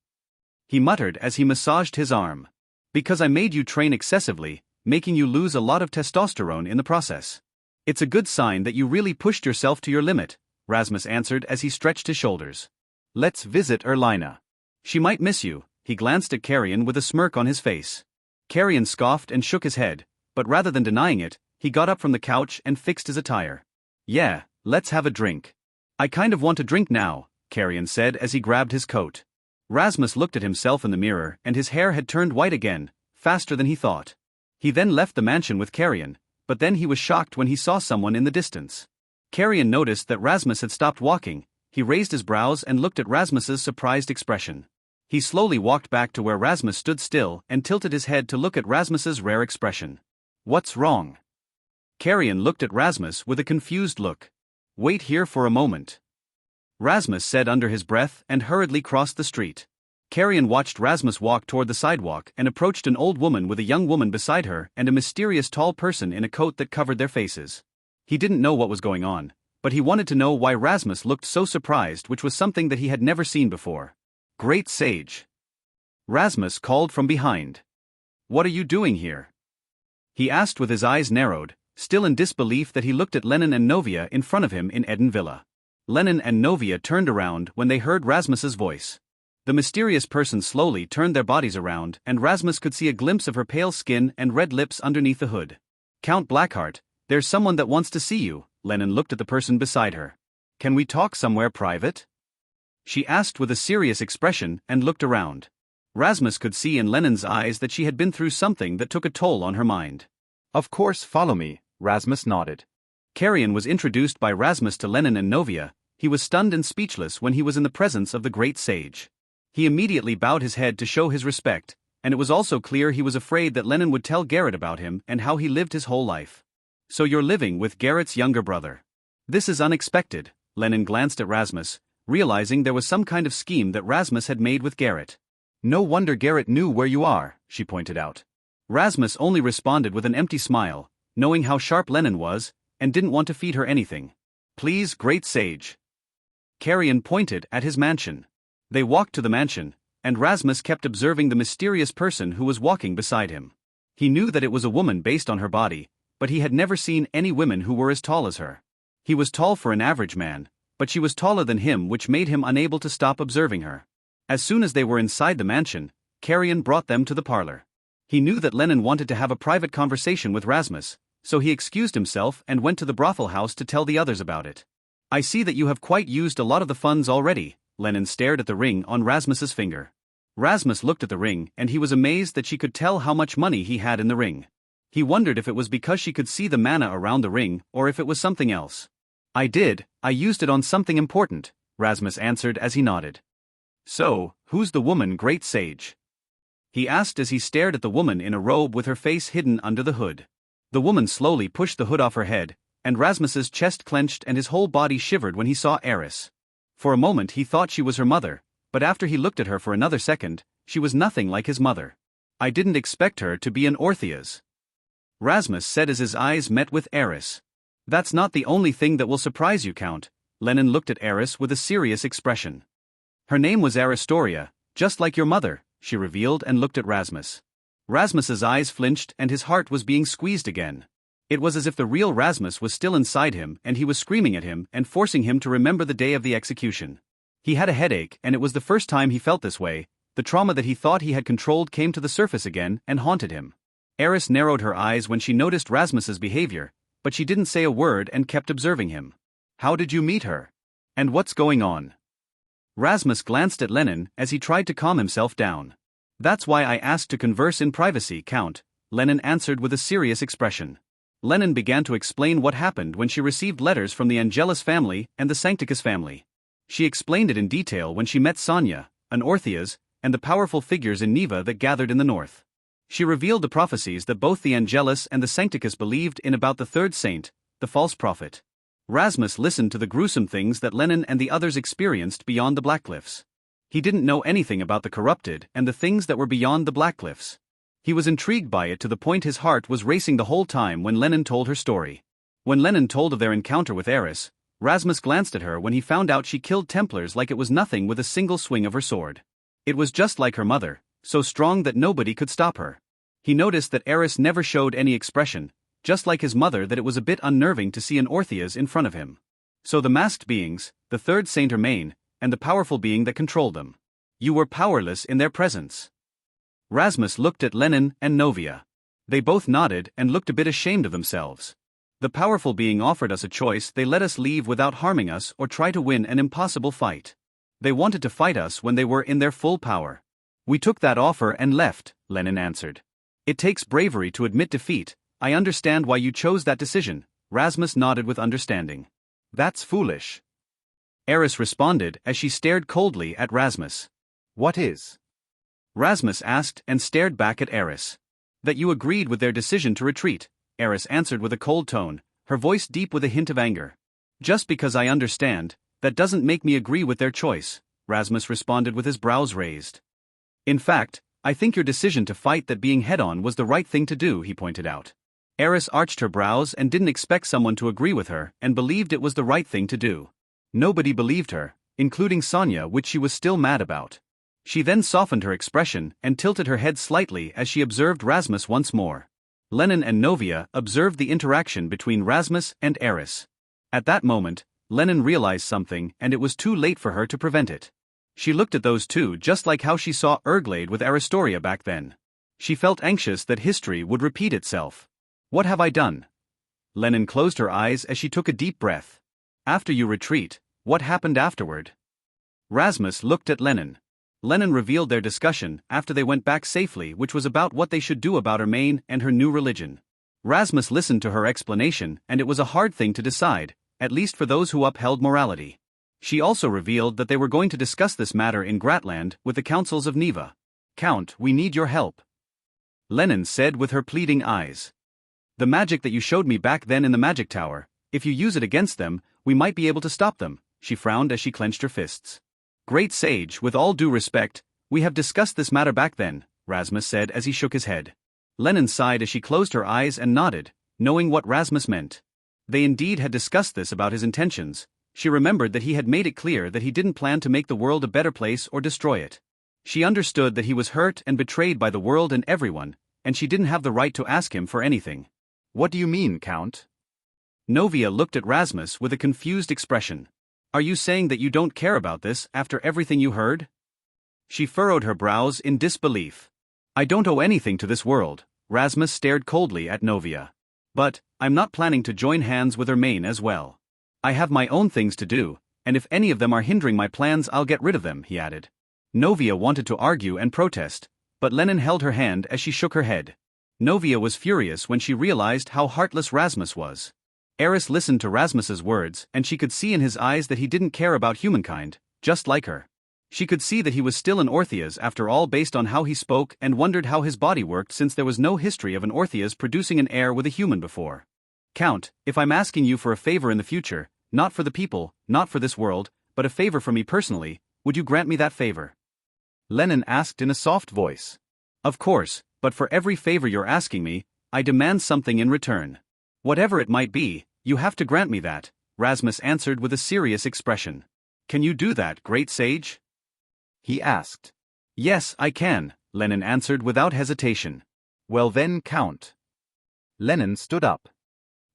He muttered as he massaged his arm. Because I made you train excessively, making you lose a lot of testosterone in the process. It's a good sign that you really pushed yourself to your limit, Rasmus answered as he stretched his shoulders. Let's visit Erlina. She might miss you, he glanced at Carrion with a smirk on his face. Carrion scoffed and shook his head, but rather than denying it, he got up from the couch and fixed his attire. Yeah, let's have a drink. I kind of want to drink now, Carrion said as he grabbed his coat. Rasmus looked at himself in the mirror and his hair had turned white again, faster than he thought. He then left the mansion with Carrion, but then he was shocked when he saw someone in the distance. Carrion noticed that Rasmus had stopped walking. He raised his brows and looked at Rasmus's surprised expression. He slowly walked back to where Rasmus stood still and tilted his head to look at Rasmus's rare expression. What's wrong? Carrion looked at Rasmus with a confused look. Wait here for a moment. Rasmus said under his breath and hurriedly crossed the street. Carrion watched Rasmus walk toward the sidewalk and approached an old woman with a young woman beside her and a mysterious tall person in a coat that covered their faces. He didn't know what was going on, but he wanted to know why Rasmus looked so surprised, which was something that he had never seen before. Great Sage. Rasmus called from behind. What are you doing here? He asked with his eyes narrowed, still in disbelief that he looked at Lenin and Novia in front of him in Eden Villa. Lenin and Novia turned around when they heard Rasmus's voice. The mysterious person slowly turned their bodies around and Rasmus could see a glimpse of her pale skin and red lips underneath the hood. Count Blackheart, there's someone that wants to see you, Lenin looked at the person beside her. Can we talk somewhere private? She asked with a serious expression and looked around. Rasmus could see in Lenin's eyes that she had been through something that took a toll on her mind. Of course, follow me, Rasmus nodded. Carrion was introduced by Rasmus to Lenin and Novia. He was stunned and speechless when he was in the presence of the great sage. He immediately bowed his head to show his respect, and it was also clear he was afraid that Lenin would tell Garrett about him and how he lived his whole life. So you're living with Garrett's younger brother. This is unexpected, Lenin glanced at Rasmus, realizing there was some kind of scheme that Rasmus had made with Garrett. No wonder Garrett knew where you are, she pointed out. Rasmus only responded with an empty smile, knowing how sharp Lenin was, and didn't want to feed her anything. Please, great sage. Carrion pointed at his mansion. They walked to the mansion, and Rasmus kept observing the mysterious person who was walking beside him. He knew that it was a woman based on her body, but he had never seen any women who were as tall as her. He was tall for an average man, but she was taller than him, which made him unable to stop observing her. As soon as they were inside the mansion, Carrion brought them to the parlor. He knew that Lennon wanted to have a private conversation with Rasmus, so he excused himself and went to the brothel house to tell the others about it. I see that you have quite used a lot of the funds already. Lennon stared at the ring on Rasmus's finger. Rasmus looked at the ring and he was amazed that she could tell how much money he had in the ring. He wondered if it was because she could see the mana around the ring or if it was something else. I used it on something important, Rasmus answered as he nodded. So, who's the woman, great sage? He asked as he stared at the woman in a robe with her face hidden under the hood. The woman slowly pushed the hood off her head, and Rasmus's chest clenched and his whole body shivered when he saw Eris. For a moment he thought she was her mother, but after he looked at her for another second, she was nothing like his mother. I didn't expect her to be an Orpheus, Rasmus said as his eyes met with Eris. That's not the only thing that will surprise you, Count. Lennon looked at Eris with a serious expression. Her name was Aristoria, just like your mother, she revealed and looked at Rasmus. Rasmus's eyes flinched and his heart was being squeezed again. It was as if the real Rasmus was still inside him and he was screaming at him and forcing him to remember the day of the execution. He had a headache and it was the first time he felt this way. The trauma that he thought he had controlled came to the surface again and haunted him. Eris narrowed her eyes when she noticed Rasmus's behavior, but she didn't say a word and kept observing him. How did you meet her? And what's going on? Rasmus glanced at Lennon as he tried to calm himself down. That's why I asked to converse in privacy, Count, Lennon answered with a serious expression. Lennon began to explain what happened when she received letters from the Angelus family and the Sancticus family. She explained it in detail when she met Sonia, an Orpheus, and the powerful figures in Neva that gathered in the north. She revealed the prophecies that both the Angelus and the Sancticus believed in about the third saint, the false prophet. Rasmus listened to the gruesome things that Lennon and the others experienced beyond the Black Cliffs. He didn't know anything about the corrupted and the things that were beyond the Black Cliffs. He was intrigued by it to the point his heart was racing the whole time when Lennon told her story. When Lennon told of their encounter with Eris, Rasmus glanced at her when he found out she killed Templars like it was nothing with a single swing of her sword. It was just like her mother, so strong that nobody could stop her. He noticed that Eris never showed any expression, just like his mother, that it was a bit unnerving to see an Orpheus in front of him. So the masked beings, the third Saint Germain, and the powerful being that controlled them. You were powerless in their presence. Rasmus looked at Lennon and Novia. They both nodded and looked a bit ashamed of themselves. The powerful being offered us a choice. They let us leave without harming us or try to win an impossible fight. They wanted to fight us when they were in their full power. We took that offer and left, Lennon answered. It takes bravery to admit defeat. I understand why you chose that decision, Rasmus nodded with understanding. That's foolish, Eris responded as she stared coldly at Rasmus. What is? Rasmus asked and stared back at Eris. That you agreed with their decision to retreat, Eris answered with a cold tone, her voice deep with a hint of anger. Just because I understand, that doesn't make me agree with their choice, Rasmus responded with his brows raised. In fact, I think your decision to fight that being head-on was the right thing to do, he pointed out. Eris arched her brows and didn't expect someone to agree with her and believed it was the right thing to do. Nobody believed her, including Sonia, which she was still mad about. She then softened her expression and tilted her head slightly as she observed Rasmus once more. Lennon and Novia observed the interaction between Rasmus and Eris. At that moment, Lennon realized something and it was too late for her to prevent it. She looked at those two just like how she saw Erglade with Aristoria back then. She felt anxious that history would repeat itself. What have I done? Lennon closed her eyes as she took a deep breath. After you retreat, what happened afterward? Rasmus looked at Lennon. Lennon revealed their discussion after they went back safely, which was about what they should do about Hermaine and her new religion. Rasmus listened to her explanation and it was a hard thing to decide, at least for those who upheld morality. She also revealed that they were going to discuss this matter in Gratland with the councils of Neva. Count, we need your help, Lennon said with her pleading eyes. The magic that you showed me back then in the magic tower, if you use it against them, we might be able to stop them, she frowned as she clenched her fists. Great sage, with all due respect, we have discussed this matter back then, Rasmus said as he shook his head. Lennon sighed as she closed her eyes and nodded, knowing what Rasmus meant. They indeed had discussed this about his intentions. She remembered that he had made it clear that he didn't plan to make the world a better place or destroy it. She understood that he was hurt and betrayed by the world and everyone, and she didn't have the right to ask him for anything. What do you mean, Count? Novia looked at Rasmus with a confused expression. Are you saying that you don't care about this after everything you heard? She furrowed her brows in disbelief. I don't owe anything to this world, Rasmus stared coldly at Novia. But, I'm not planning to join hands with her mane as well. I have my own things to do, and if any of them are hindering my plans I'll get rid of them, he added. Novia wanted to argue and protest, but Lennon held her hand as she shook her head. Novia was furious when she realized how heartless Rasmus was. Eris listened to Rasmus's words and she could see in his eyes that he didn't care about humankind, just like her. She could see that he was still an Orpheus after all based on how he spoke and wondered how his body worked since there was no history of an Orpheus producing an heir with a human before. Count, if I'm asking you for a favor in the future, not for the people, not for this world, but a favor from me personally, would you grant me that favor? Lennon asked in a soft voice. Of course, but for every favor you're asking me, I demand something in return. Whatever it might be, you have to grant me that, Rasmus answered with a serious expression. Can you do that, great sage? He asked. Yes, I can, Lennon answered without hesitation. Well then, Count. Lennon stood up.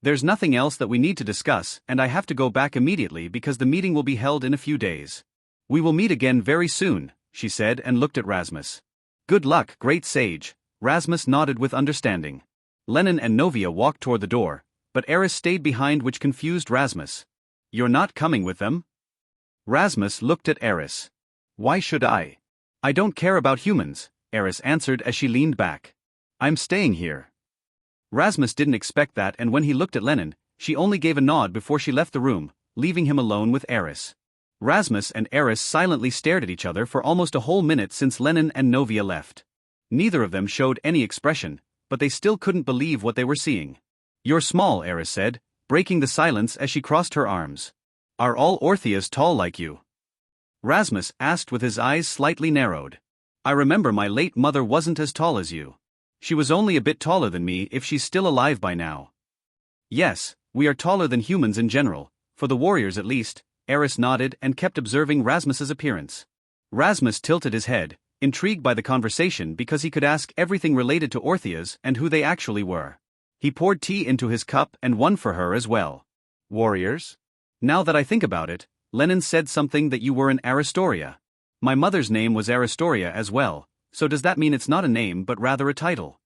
There's nothing else that we need to discuss, and I have to go back immediately because the meeting will be held in a few days. We will meet again very soon, she said and looked at Rasmus. Good luck, great sage. Rasmus nodded with understanding. Lennon and Novia walked toward the door, but Eris stayed behind, which confused Rasmus. You're not coming with them? Rasmus looked at Eris. Why should I? I don't care about humans, Eris answered as she leaned back. I'm staying here. Rasmus didn't expect that, and when he looked at Lennon, she only gave a nod before she left the room, leaving him alone with Eris. Rasmus and Eris silently stared at each other for almost a whole minute since Lennon and Novia left. Neither of them showed any expression, but they still couldn't believe what they were seeing. You're small, Eris said, breaking the silence as she crossed her arms. Are all Orpheus tall like you? Rasmus asked with his eyes slightly narrowed. I remember my late mother wasn't as tall as you. She was only a bit taller than me if she's still alive by now. Yes, we are taller than humans in general, for the warriors at least, Eris nodded and kept observing Rasmus's appearance. Rasmus tilted his head, intrigued by the conversation because he could ask everything related to Orpheus and who they actually were. He poured tea into his cup and one for her as well. Warriors? Now that I think about it, Lennon said something that you were in Aristoria. My mother's name was Aristoria as well, so does that mean it's not a name but rather a title?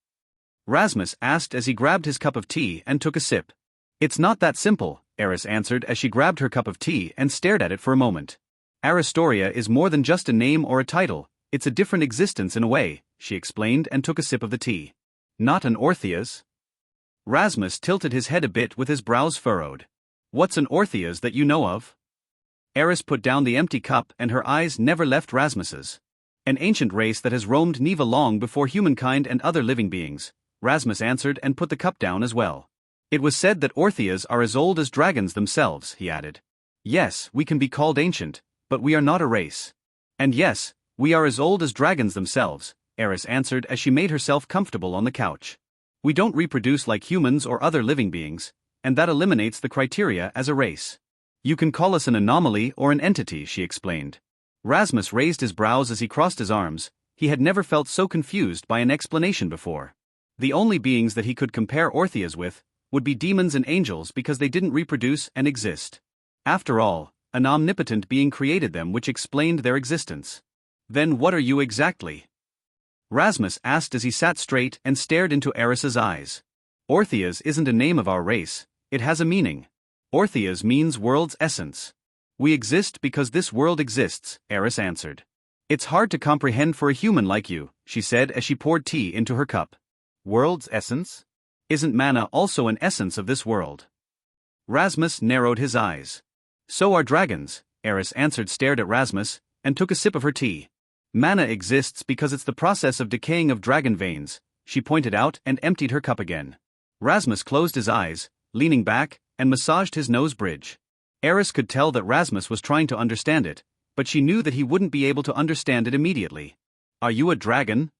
Rasmus asked as he grabbed his cup of tea and took a sip. It's not that simple, Eris answered as she grabbed her cup of tea and stared at it for a moment. Aristoria is more than just a name or a title, it's a different existence in a way, she explained and took a sip of the tea. Not an Orpheus? Rasmus tilted his head a bit with his brows furrowed. What's an Orpheus that you know of? Eris put down the empty cup and her eyes never left Rasmus's. An ancient race that has roamed Neva long before humankind and other living beings, Rasmus answered and put the cup down as well. It was said that Orpheus are as old as dragons themselves, he added. Yes, we can be called ancient, but we are not a race. And yes, we are as old as dragons themselves, Eris answered as she made herself comfortable on the couch. We don't reproduce like humans or other living beings, and that eliminates the criteria as a race. You can call us an anomaly or an entity, she explained. Rasmus raised his brows as he crossed his arms. He had never felt so confused by an explanation before. The only beings that he could compare Orpheus with would be demons and angels because they didn't reproduce and exist. After all, an omnipotent being created them, which explained their existence. Then what are you exactly? Rasmus asked as he sat straight and stared into Eris's eyes. Orpheus isn't a name of our race, it has a meaning. Orpheus means world's essence. We exist because this world exists, Eris answered. It's hard to comprehend for a human like you, she said as she poured tea into her cup. World's essence? Isn't mana also an essence of this world? Rasmus narrowed his eyes. So are dragons, Eris answered, stared at Rasmus, and took a sip of her tea. Mana exists because it's the process of decaying of dragon veins, she pointed out and emptied her cup again. Rasmus closed his eyes, leaning back, and massaged his nose bridge. Eris could tell that Rasmus was trying to understand it, but she knew that he wouldn't be able to understand it immediately. Are you a dragon?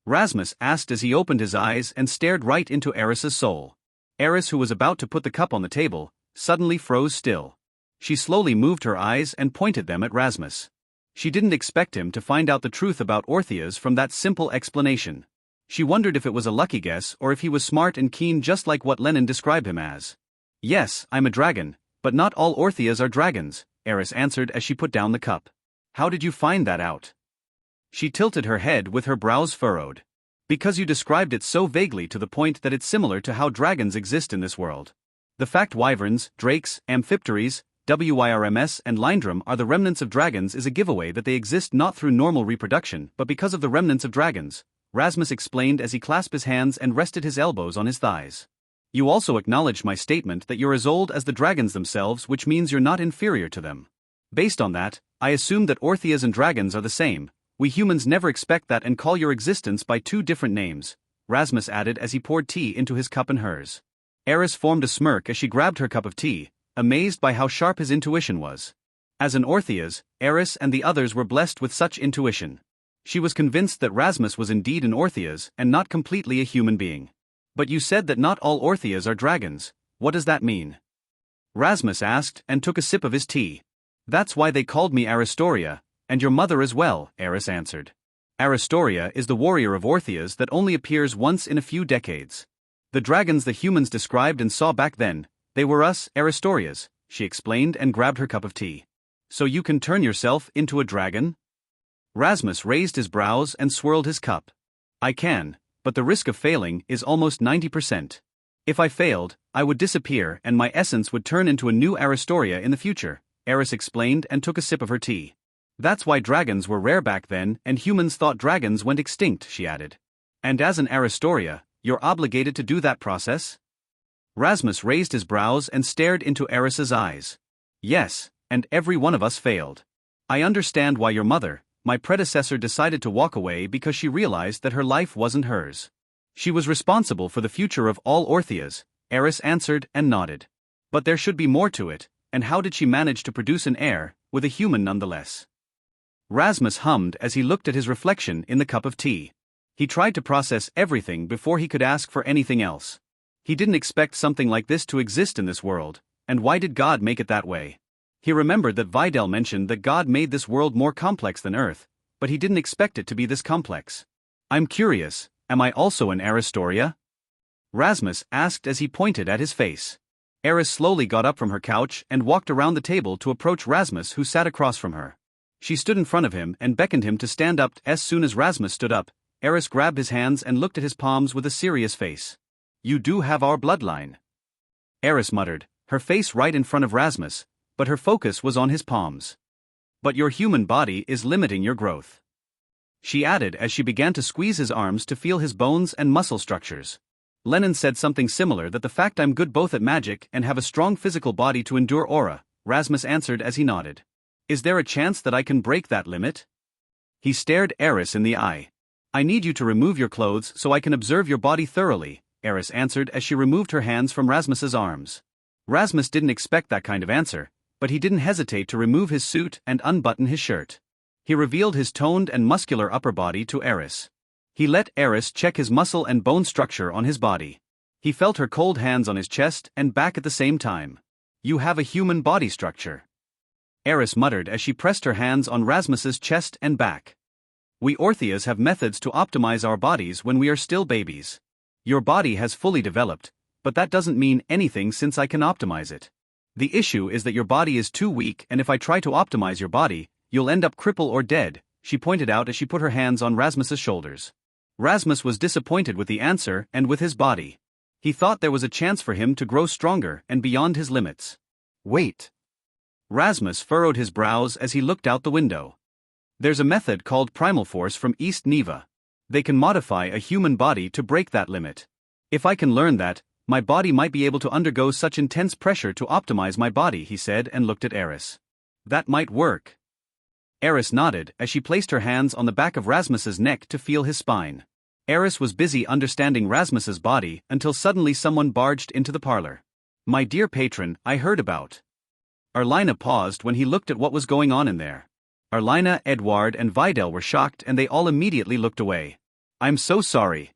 Rasmus asked as he opened his eyes and stared right into Eris's soul. Eris, who was about to put the cup on the table, suddenly froze still. She slowly moved her eyes and pointed them at Rasmus. She didn't expect him to find out the truth about Orpheus from that simple explanation. She wondered if it was a lucky guess or if he was smart and keen just like what Lennon described him as. Yes, I'm a dragon, but not all Orpheus are dragons, Eris answered as she put down the cup. How did you find that out? She tilted her head with her brows furrowed. Because you described it so vaguely to the point that it's similar to how dragons exist in this world. The fact wyverns, drakes, amphipteries, wyrms and lindrum are the remnants of dragons is a giveaway that they exist not through normal reproduction but because of the remnants of dragons, Rasmus explained as he clasped his hands and rested his elbows on his thighs. You also acknowledged my statement that you're as old as the dragons themselves, which means you're not inferior to them. Based on that, I assume that Ortheas and dragons are the same. We humans never expect that and call your existence by two different names, Rasmus added as he poured tea into his cup and hers. Eris formed a smirk as she grabbed her cup of tea, amazed by how sharp his intuition was. As an Ortheas, Eris and the others were blessed with such intuition. She was convinced that Rasmus was indeed an Ortheas and not completely a human being. But you said that not all Ortheas are dragons. What does that mean? Rasmus asked and took a sip of his tea. That's why they called me Aristoria, and your mother as well, Eris answered. Aristoria is the warrior of Ortheas that only appears once in a few decades. The dragons the humans described and saw back then, they were us, Aristorias, she explained and grabbed her cup of tea. So you can turn yourself into a dragon? Rasmus raised his brows and swirled his cup. I can, but the risk of failing is almost 90%. If I failed, I would disappear and my essence would turn into a new Aristoria in the future, Eris explained and took a sip of her tea. That's why dragons were rare back then and humans thought dragons went extinct, she added. And as an Aristoria, you're obligated to do that process? Rasmus raised his brows and stared into Eris's eyes. Yes, and every one of us failed. I understand why your mother, my predecessor, decided to walk away because she realized that her life wasn't hers. She was responsible for the future of all Ortheas, Eris answered and nodded. But there should be more to it, and how did she manage to produce an heir, with a human nonetheless? Rasmus hummed as he looked at his reflection in the cup of tea. He tried to process everything before he could ask for anything else. He didn't expect something like this to exist in this world, and why did God make it that way? He remembered that Videl mentioned that God made this world more complex than Earth, but he didn't expect it to be this complex. I'm curious, am I also an Aristoria? Rasmus asked as he pointed at his face. Eris slowly got up from her couch and walked around the table to approach Rasmus, who sat across from her. She stood in front of him and beckoned him to stand up. As soon as Rasmus stood up, Eris grabbed his hands and looked at his palms with a serious face. You do have our bloodline. Eris muttered, her face right in front of Rasmus, but her focus was on his palms. But your human body is limiting your growth, she added as she began to squeeze his arms to feel his bones and muscle structures. Lennon said something similar, that the fact I'm good both at magic and have a strong physical body to endure aura, Rasmus answered as he nodded. Is there a chance that I can break that limit? He stared Eris in the eye. I need you to remove your clothes so I can observe your body thoroughly, Eris answered as she removed her hands from Rasmus's arms. Rasmus didn't expect that kind of answer, but he didn't hesitate to remove his suit and unbutton his shirt. He revealed his toned and muscular upper body to Eris. He let Eris check his muscle and bone structure on his body. He felt her cold hands on his chest and back at the same time. You have a human body structure, Eris muttered as she pressed her hands on Rasmus's chest and back. We Ortheas have methods to optimize our bodies when we are still babies. Your body has fully developed, but that doesn't mean anything since I can optimize it. The issue is that your body is too weak, and if I try to optimize your body, you'll end up crippled or dead, she pointed out as she put her hands on Rasmus's shoulders. Rasmus was disappointed with the answer and with his body. He thought there was a chance for him to grow stronger and beyond his limits. Wait. Rasmus furrowed his brows as he looked out the window. There's a method called primal force from East Neva. They can modify a human body to break that limit. If I can learn that, my body might be able to undergo such intense pressure to optimize my body, he said and looked at Eris. That might work. Eris nodded as she placed her hands on the back of Rasmus's neck to feel his spine. Eris was busy understanding Rasmus's body until suddenly someone barged into the parlor. My dear patron, I heard about. Arlina paused when he looked at what was going on in there. Arlina, Edward and Videl were shocked and they all immediately looked away. I'm so sorry.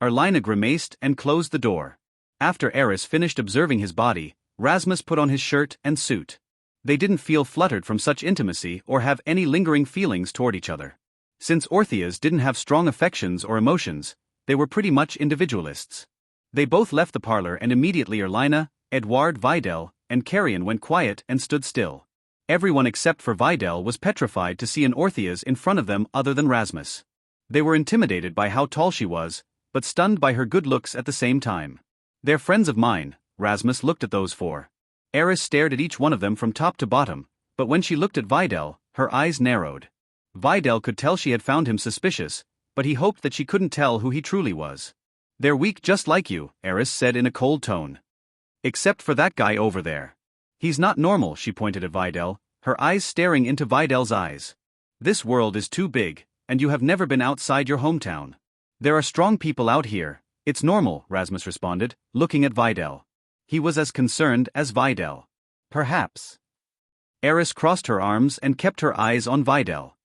Arlina grimaced and closed the door. After Eris finished observing his body, Rasmus put on his shirt and suit. They didn't feel fluttered from such intimacy or have any lingering feelings toward each other. Since Ortheas didn't have strong affections or emotions, they were pretty much individualists. They both left the parlor and immediately Arlina, Edward, Videl, and Carrion went quiet and stood still. Everyone except for Videl was petrified to see an Orpheus in front of them other than Rasmus. They were intimidated by how tall she was, but stunned by her good looks at the same time. "They're friends of mine," Rasmus looked at those four. Eris stared at each one of them from top to bottom, but when she looked at Videl, her eyes narrowed. Videl could tell she had found him suspicious, but he hoped that she couldn't tell who he truly was. "They're weak just like you," Eris said in a cold tone. "Except for that guy over there. He's not normal," she pointed at Videl, her eyes staring into Videl's eyes. "This world is too big, and you have never been outside your hometown. There are strong people out here, it's normal," Rasmus responded, looking at Videl. He was as concerned as Videl. "Perhaps." Eris crossed her arms and kept her eyes on Videl.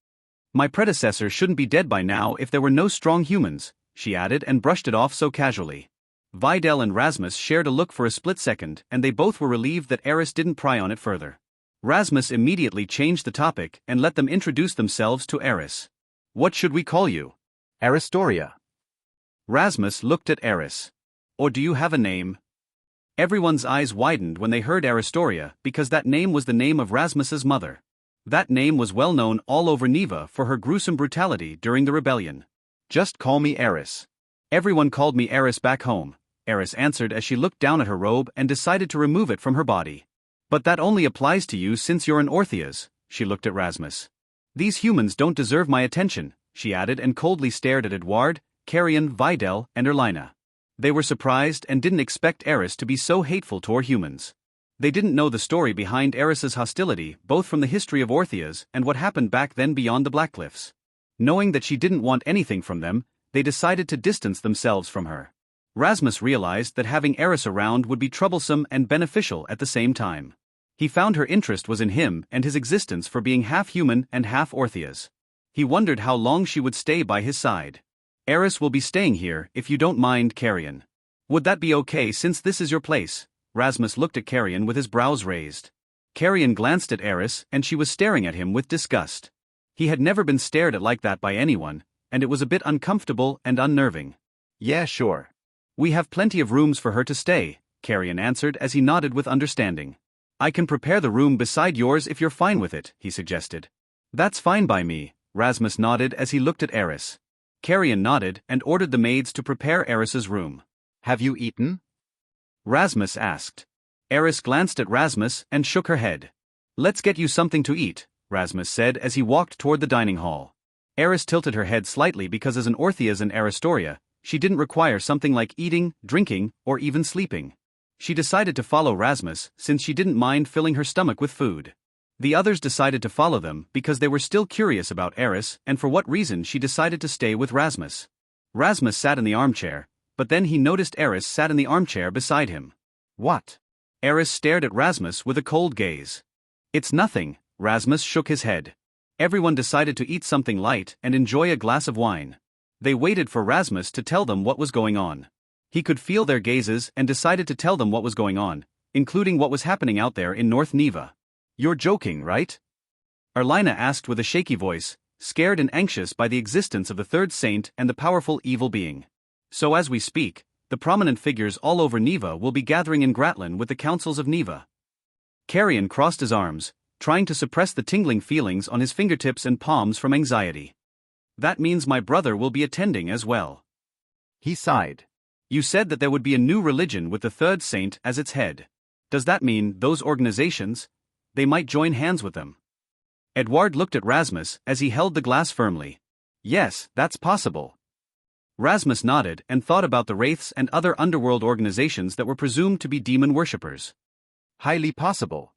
"My predecessor shouldn't be dead by now if there were no strong humans," she added and brushed it off so casually. Videl and Rasmus shared a look for a split second, and they both were relieved that Eris didn't pry on it further. Rasmus immediately changed the topic and let them introduce themselves to Eris. "What should we call you?" Aristoria. Rasmus looked at Eris. "Or do you have a name?" Everyone's eyes widened when they heard Aristoria because that name was the name of Rasmus's mother. That name was well known all over Neva for her gruesome brutality during the rebellion. "Just call me Eris." "Everyone called me Eris back home," Eris answered as she looked down at her robe and decided to remove it from her body. "But that only applies to you since you're an Orpheus," she looked at Rasmus. "These humans don't deserve my attention," she added and coldly stared at Edouard, Carrion, Videl, and Erlina. They were surprised and didn't expect Eris to be so hateful toward humans. They didn't know the story behind Eris's hostility, both from the history of Orpheus and what happened back then beyond the Black Cliffs. Knowing that she didn't want anything from them, they decided to distance themselves from her. Rasmus realized that having Eris around would be troublesome and beneficial at the same time. He found her interest was in him and his existence for being half human and half Orpheus. He wondered how long she would stay by his side. "Eris will be staying here if you don't mind, Carrion. Would that be okay since this is your place?" Rasmus looked at Carrion with his brows raised. Carrion glanced at Eris and she was staring at him with disgust. He had never been stared at like that by anyone, and it was a bit uncomfortable and unnerving. "Yeah, sure. "We have plenty of rooms for her to stay," Carrion answered as he nodded with understanding. "I can prepare the room beside yours if you're fine with it," he suggested. "That's fine by me," Rasmus nodded as he looked at Eris. Carrion nodded and ordered the maids to prepare Eris's room. Have you eaten?" Rasmus asked. Eris glanced at Rasmus and shook her head. "Let's get you something to eat," Rasmus said as he walked toward the dining hall. Eris tilted her head slightly because as an Orpheus and Aristoria, she didn't require something like eating, drinking, or even sleeping. She decided to follow Rasmus since she didn't mind filling her stomach with food. The others decided to follow them because they were still curious about Eris and for what reason she decided to stay with Rasmus. Rasmus sat in the armchair, but then he noticed Eris sat in the armchair beside him. "What?" Eris stared at Rasmus with a cold gaze. "It's nothing," Rasmus shook his head. Everyone decided to eat something light and enjoy a glass of wine. They waited for Rasmus to tell them what was going on. He could feel their gazes and decided to tell them what was going on, including what was happening out there in North Neva. "You're joking, right?" Erlina asked with a shaky voice, scared and anxious by the existence of the third saint and the powerful evil being. "So as we speak, the prominent figures all over Neva will be gathering in Gratlin with the councils of Neva." Carrion crossed his arms, trying to suppress the tingling feelings on his fingertips and palms from anxiety. "That means my brother will be attending as well." He sighed. "You said that there would be a new religion with the third saint as its head. Does that mean those organizations? They might join hands with them?" Edouard looked at Rasmus as he held the glass firmly. "Yes, that's possible." Rasmus nodded and thought about the wraiths and other underworld organizations that were presumed to be demon worshippers. "Highly possible,"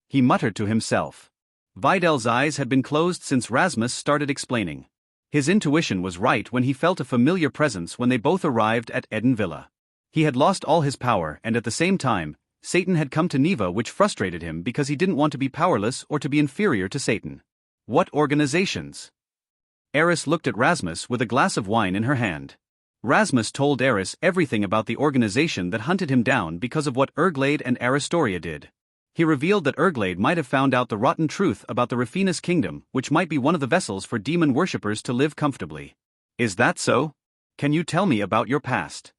he muttered to himself. Videl's eyes had been closed since Rasmus started explaining. His intuition was right when he felt a familiar presence when they both arrived at Eden Villa. He had lost all his power and at the same time, Satan had come to Neva, which frustrated him because he didn't want to be powerless or to be inferior to Satan. What organizations? Eris looked at Rasmus with a glass of wine in her hand. Rasmus told Eris everything about the organization that hunted him down because of what Erglade and Aristoria did. He revealed that Erglade might have found out the rotten truth about the Rafinus kingdom, which might be one of the vessels for demon worshippers to live comfortably. "Is that so? Can you tell me about your past?"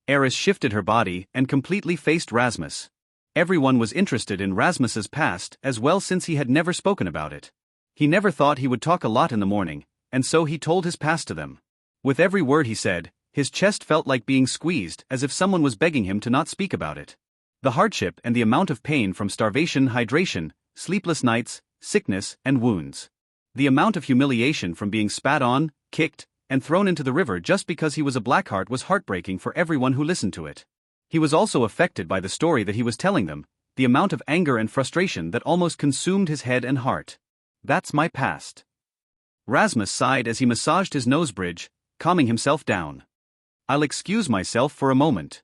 Eris shifted her body and completely faced Rasmus. Everyone was interested in Rasmus's past as well since he had never spoken about it. He never thought he would talk a lot in the morning, and so he told his past to them. With every word he said, his chest felt like being squeezed as if someone was begging him to not speak about it. The hardship and the amount of pain from starvation, hydration, sleepless nights, sickness, and wounds. The amount of humiliation from being spat on, kicked, and thrown into the river just because he was a Blackheart was heartbreaking for everyone who listened to it. He was also affected by the story that he was telling them, the amount of anger and frustration that almost consumed his head and heart. That's my past. Rasmus sighed as he massaged his nose bridge, calming himself down. I'll excuse myself for a moment,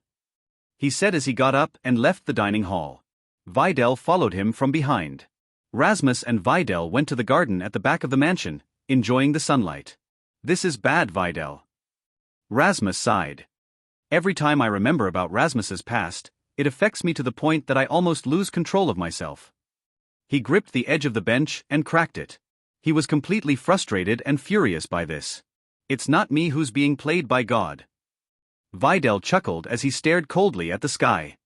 he said as he got up and left the dining hall. Vidal followed him from behind. Rasmus and Vidal went to the garden at the back of the mansion, enjoying the sunlight. This is bad, Vidal. Rasmus sighed. Every time I remember about Rasmus's past, it affects me to the point that I almost lose control of myself. He gripped the edge of the bench and cracked it. He was completely frustrated and furious by this. It's not me who's being played by God. Vidal chuckled as he stared coldly at the sky.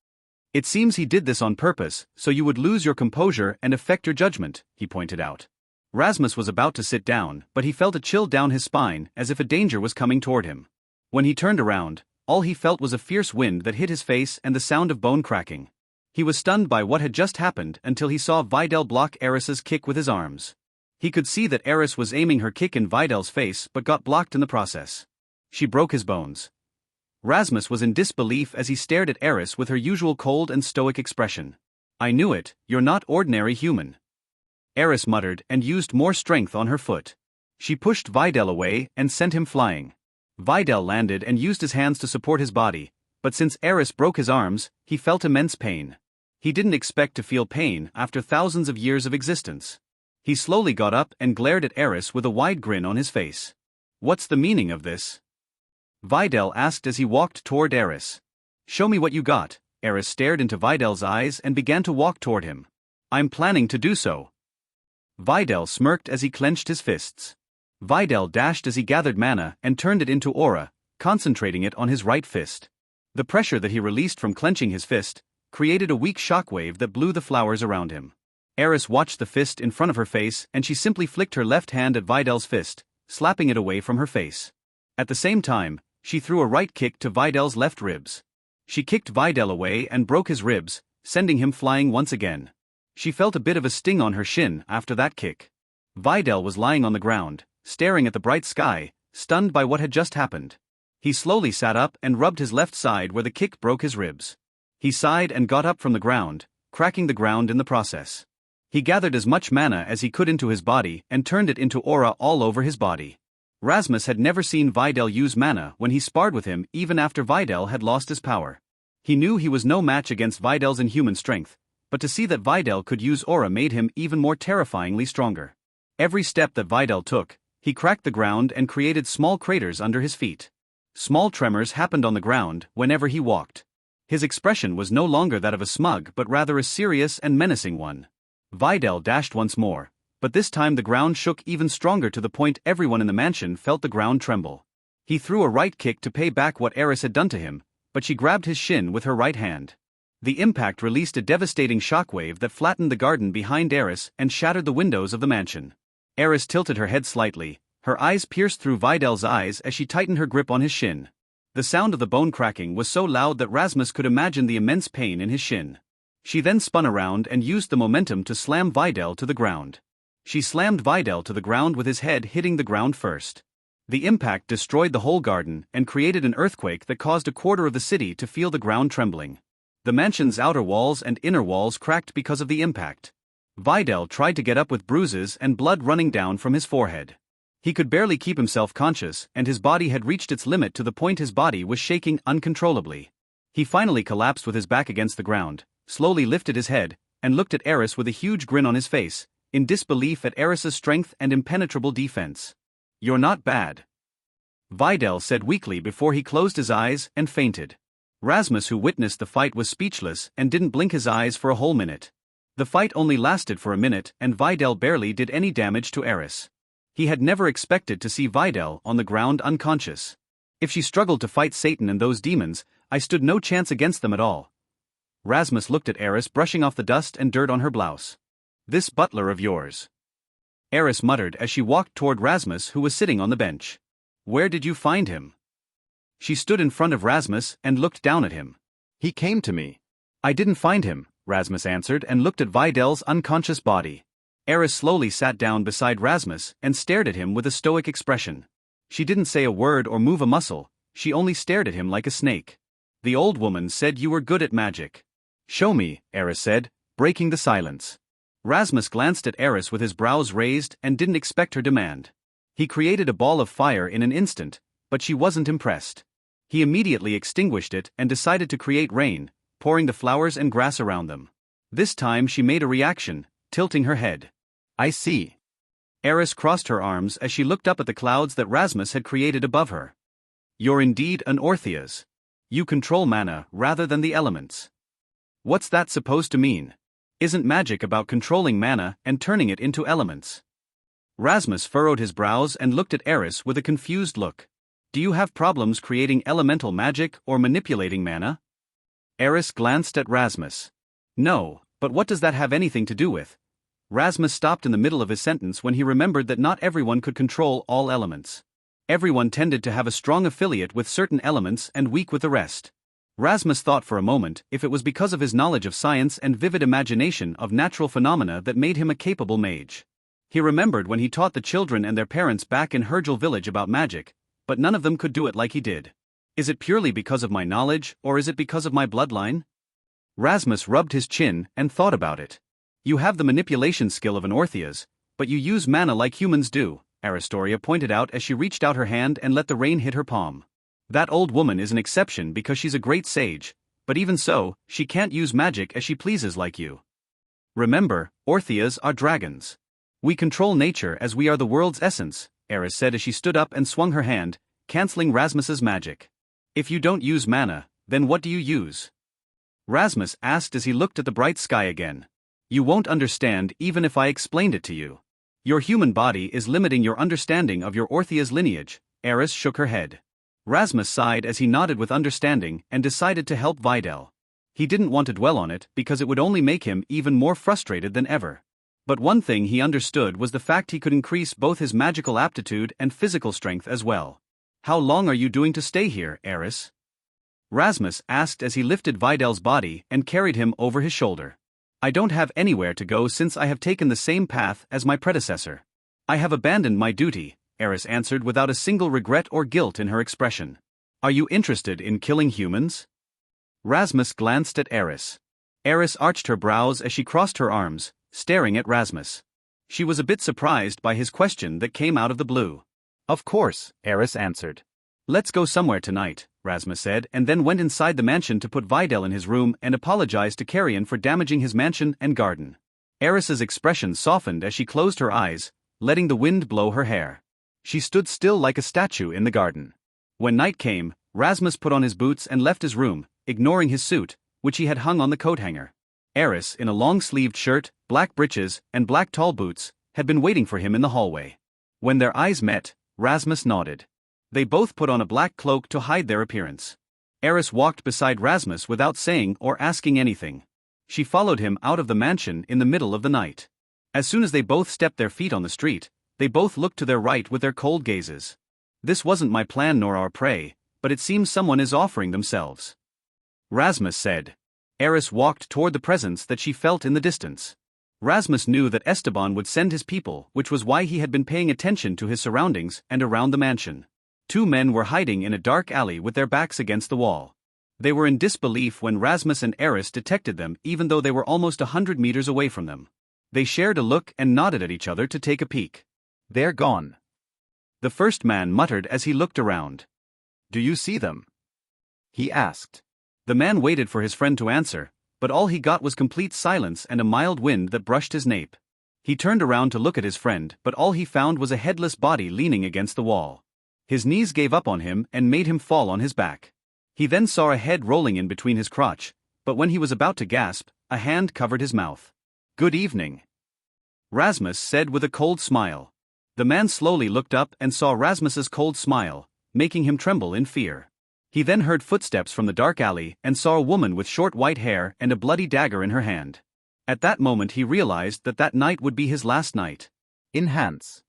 It seems he did this on purpose, so you would lose your composure and affect your judgment, he pointed out. Rasmus was about to sit down, but he felt a chill down his spine as if a danger was coming toward him. When he turned around, all he felt was a fierce wind that hit his face and the sound of bone cracking. He was stunned by what had just happened until he saw Vidal block Eris's kick with his arms. He could see that Eris was aiming her kick in Vidal's face but got blocked in the process. She broke his bones. Rasmus was in disbelief as he stared at Eris with her usual cold and stoic expression. I knew it, you're not ordinary human. Eris muttered and used more strength on her foot. She pushed Vidal away and sent him flying. Vidal landed and used his hands to support his body, but since Eris broke his arms, he felt immense pain. He didn't expect to feel pain after thousands of years of existence. He slowly got up and glared at Eris with a wide grin on his face. What's the meaning of this? Vidal asked as he walked toward Eris. Show me what you got. Eris stared into Vidal's eyes and began to walk toward him. I'm planning to do so. Vidal smirked as he clenched his fists. Vidal dashed as he gathered mana and turned it into aura, concentrating it on his right fist. The pressure that he released from clenching his fist created a weak shockwave that blew the flowers around him. Eris watched the fist in front of her face and she simply flicked her left hand at Vidal's fist, slapping it away from her face. At the same time, she threw a right kick to Vidal's left ribs. She kicked Vidal away and broke his ribs, sending him flying once again. She felt a bit of a sting on her shin after that kick. Vidal was lying on the ground, staring at the bright sky, stunned by what had just happened. He slowly sat up and rubbed his left side where the kick broke his ribs. He sighed and got up from the ground, cracking the ground in the process. He gathered as much mana as he could into his body and turned it into aura all over his body. Rasmus had never seen Vidal use mana when he sparred with him even after Vidal had lost his power. He knew he was no match against Vidal's inhuman strength, but to see that Vidal could use aura made him even more terrifyingly stronger. Every step that Vidal took, he cracked the ground and created small craters under his feet. Small tremors happened on the ground whenever he walked. His expression was no longer that of a smug but rather a serious and menacing one. Vidal dashed once more, but this time the ground shook even stronger to the point everyone in the mansion felt the ground tremble. He threw a right kick to pay back what Eris had done to him, but she grabbed his shin with her right hand. The impact released a devastating shockwave that flattened the garden behind Eris and shattered the windows of the mansion. Eris tilted her head slightly, her eyes pierced through Vidal's eyes as she tightened her grip on his shin. The sound of the bone cracking was so loud that Rasmus could imagine the immense pain in his shin. She then spun around and used the momentum to slam Vidal to the ground. She slammed Vidal to the ground with his head hitting the ground first. The impact destroyed the whole garden and created an earthquake that caused a quarter of the city to feel the ground trembling. The mansion's outer walls and inner walls cracked because of the impact. Vidal tried to get up with bruises and blood running down from his forehead. He could barely keep himself conscious and his body had reached its limit to the point his body was shaking uncontrollably. He finally collapsed with his back against the ground, slowly lifted his head, and looked at Eris with a huge grin on his face, in disbelief at Eris's strength and impenetrable defense. You're not bad, Vidal said weakly before he closed his eyes and fainted. Rasmus, who witnessed the fight, was speechless and didn't blink his eyes for a whole minute. The fight only lasted for a minute and Vidal barely did any damage to Eris. He had never expected to see Vidal on the ground unconscious. If she struggled to fight Satan and those demons, I stood no chance against them at all. Rasmus looked at Eris brushing off the dust and dirt on her blouse. This butler of yours. Eris muttered as she walked toward Rasmus, who was sitting on the bench. Where did you find him? She stood in front of Rasmus and looked down at him. He came to me. I didn't find him, Rasmus answered and looked at Vidal's unconscious body. Eris slowly sat down beside Rasmus and stared at him with a stoic expression. She didn't say a word or move a muscle, she only stared at him like a snake. The old woman said you were good at magic. Show me, Eris said, breaking the silence. Rasmus glanced at Eris with his brows raised and didn't expect her demand. He created a ball of fire in an instant, but she wasn't impressed. He immediately extinguished it and decided to create rain, pouring the flowers and grass around them. This time she made a reaction, tilting her head. I see. Eris crossed her arms as she looked up at the clouds that Rasmus had created above her. You're indeed an Orpheus. You control mana rather than the elements. What's that supposed to mean? Isn't magic about controlling mana and turning it into elements? Rasmus furrowed his brows and looked at Eris with a confused look. Do you have problems creating elemental magic or manipulating mana? Eris glanced at Rasmus. No, but what does that have anything to do with? Rasmus stopped in the middle of his sentence when he remembered that not everyone could control all elements. Everyone tended to have a strong affiliate with certain elements and weak with the rest. Rasmus thought for a moment if it was because of his knowledge of science and vivid imagination of natural phenomena that made him a capable mage. He remembered when he taught the children and their parents back in Hergel village about magic, but none of them could do it like he did. Is it purely because of my knowledge, or is it because of my bloodline? Rasmus rubbed his chin and thought about it. You have the manipulation skill of an Orpheus, but you use mana like humans do, Aristoria pointed out as she reached out her hand and let the rain hit her palm. That old woman is an exception because she's a great sage, but even so, she can't use magic as she pleases like you. Remember, Orpheus are dragons. We control nature as we are the world's essence, Eris said as she stood up and swung her hand, canceling Rasmus's magic. If you don't use mana, then what do you use? Rasmus asked as he looked at the bright sky again. You won't understand even if I explained it to you. Your human body is limiting your understanding of your Orpheus lineage, Eris shook her head. Rasmus sighed as he nodded with understanding and decided to help Vidal. He didn't want to dwell on it because it would only make him even more frustrated than ever. But one thing he understood was the fact he could increase both his magical aptitude and physical strength as well. How long are you doing to stay here, Eris? Rasmus asked as he lifted Vidal's body and carried him over his shoulder. I don't have anywhere to go since I have taken the same path as my predecessor. I have abandoned my duty, Eris answered without a single regret or guilt in her expression. Are you interested in killing humans? Rasmus glanced at Eris. Eris arched her brows as she crossed her arms, staring at Rasmus. She was a bit surprised by his question that came out of the blue. Of course, Eris answered. Let's go somewhere tonight, Rasmus said and then went inside the mansion to put Vidal in his room and apologized to Carrion for damaging his mansion and garden. Eris's expression softened as she closed her eyes, letting the wind blow her hair. She stood still like a statue in the garden. When night came, Rasmus put on his boots and left his room, ignoring his suit, which he had hung on the coat hanger. Eris, in a long-sleeved shirt, black breeches, and black tall boots, had been waiting for him in the hallway. When their eyes met, Rasmus nodded. They both put on a black cloak to hide their appearance. Eris walked beside Rasmus without saying or asking anything. She followed him out of the mansion in the middle of the night. As soon as they both stepped their feet on the street, they both looked to their right with their cold gazes. This wasn't my plan nor our prey, but it seems someone is offering themselves. Rasmus said. Eris walked toward the presence that she felt in the distance. Rasmus knew that Esteban would send his people, which was why he had been paying attention to his surroundings and around the mansion. Two men were hiding in a dark alley with their backs against the wall. They were in disbelief when Rasmus and Eris detected them even though they were almost 100 meters away from them. They shared a look and nodded at each other to take a peek. They're gone. The first man muttered as he looked around. Do you see them? He asked. The man waited for his friend to answer, but all he got was complete silence and a mild wind that brushed his nape. He turned around to look at his friend, but all he found was a headless body leaning against the wall. His knees gave up on him and made him fall on his back. He then saw a head rolling in between his crotch, but when he was about to gasp, a hand covered his mouth. Good evening, Rasmus said with a cold smile. The man slowly looked up and saw Rasmus's cold smile, making him tremble in fear. He then heard footsteps from the dark alley and saw a woman with short white hair and a bloody dagger in her hand. At that moment he realized that that night would be his last night. Enhance.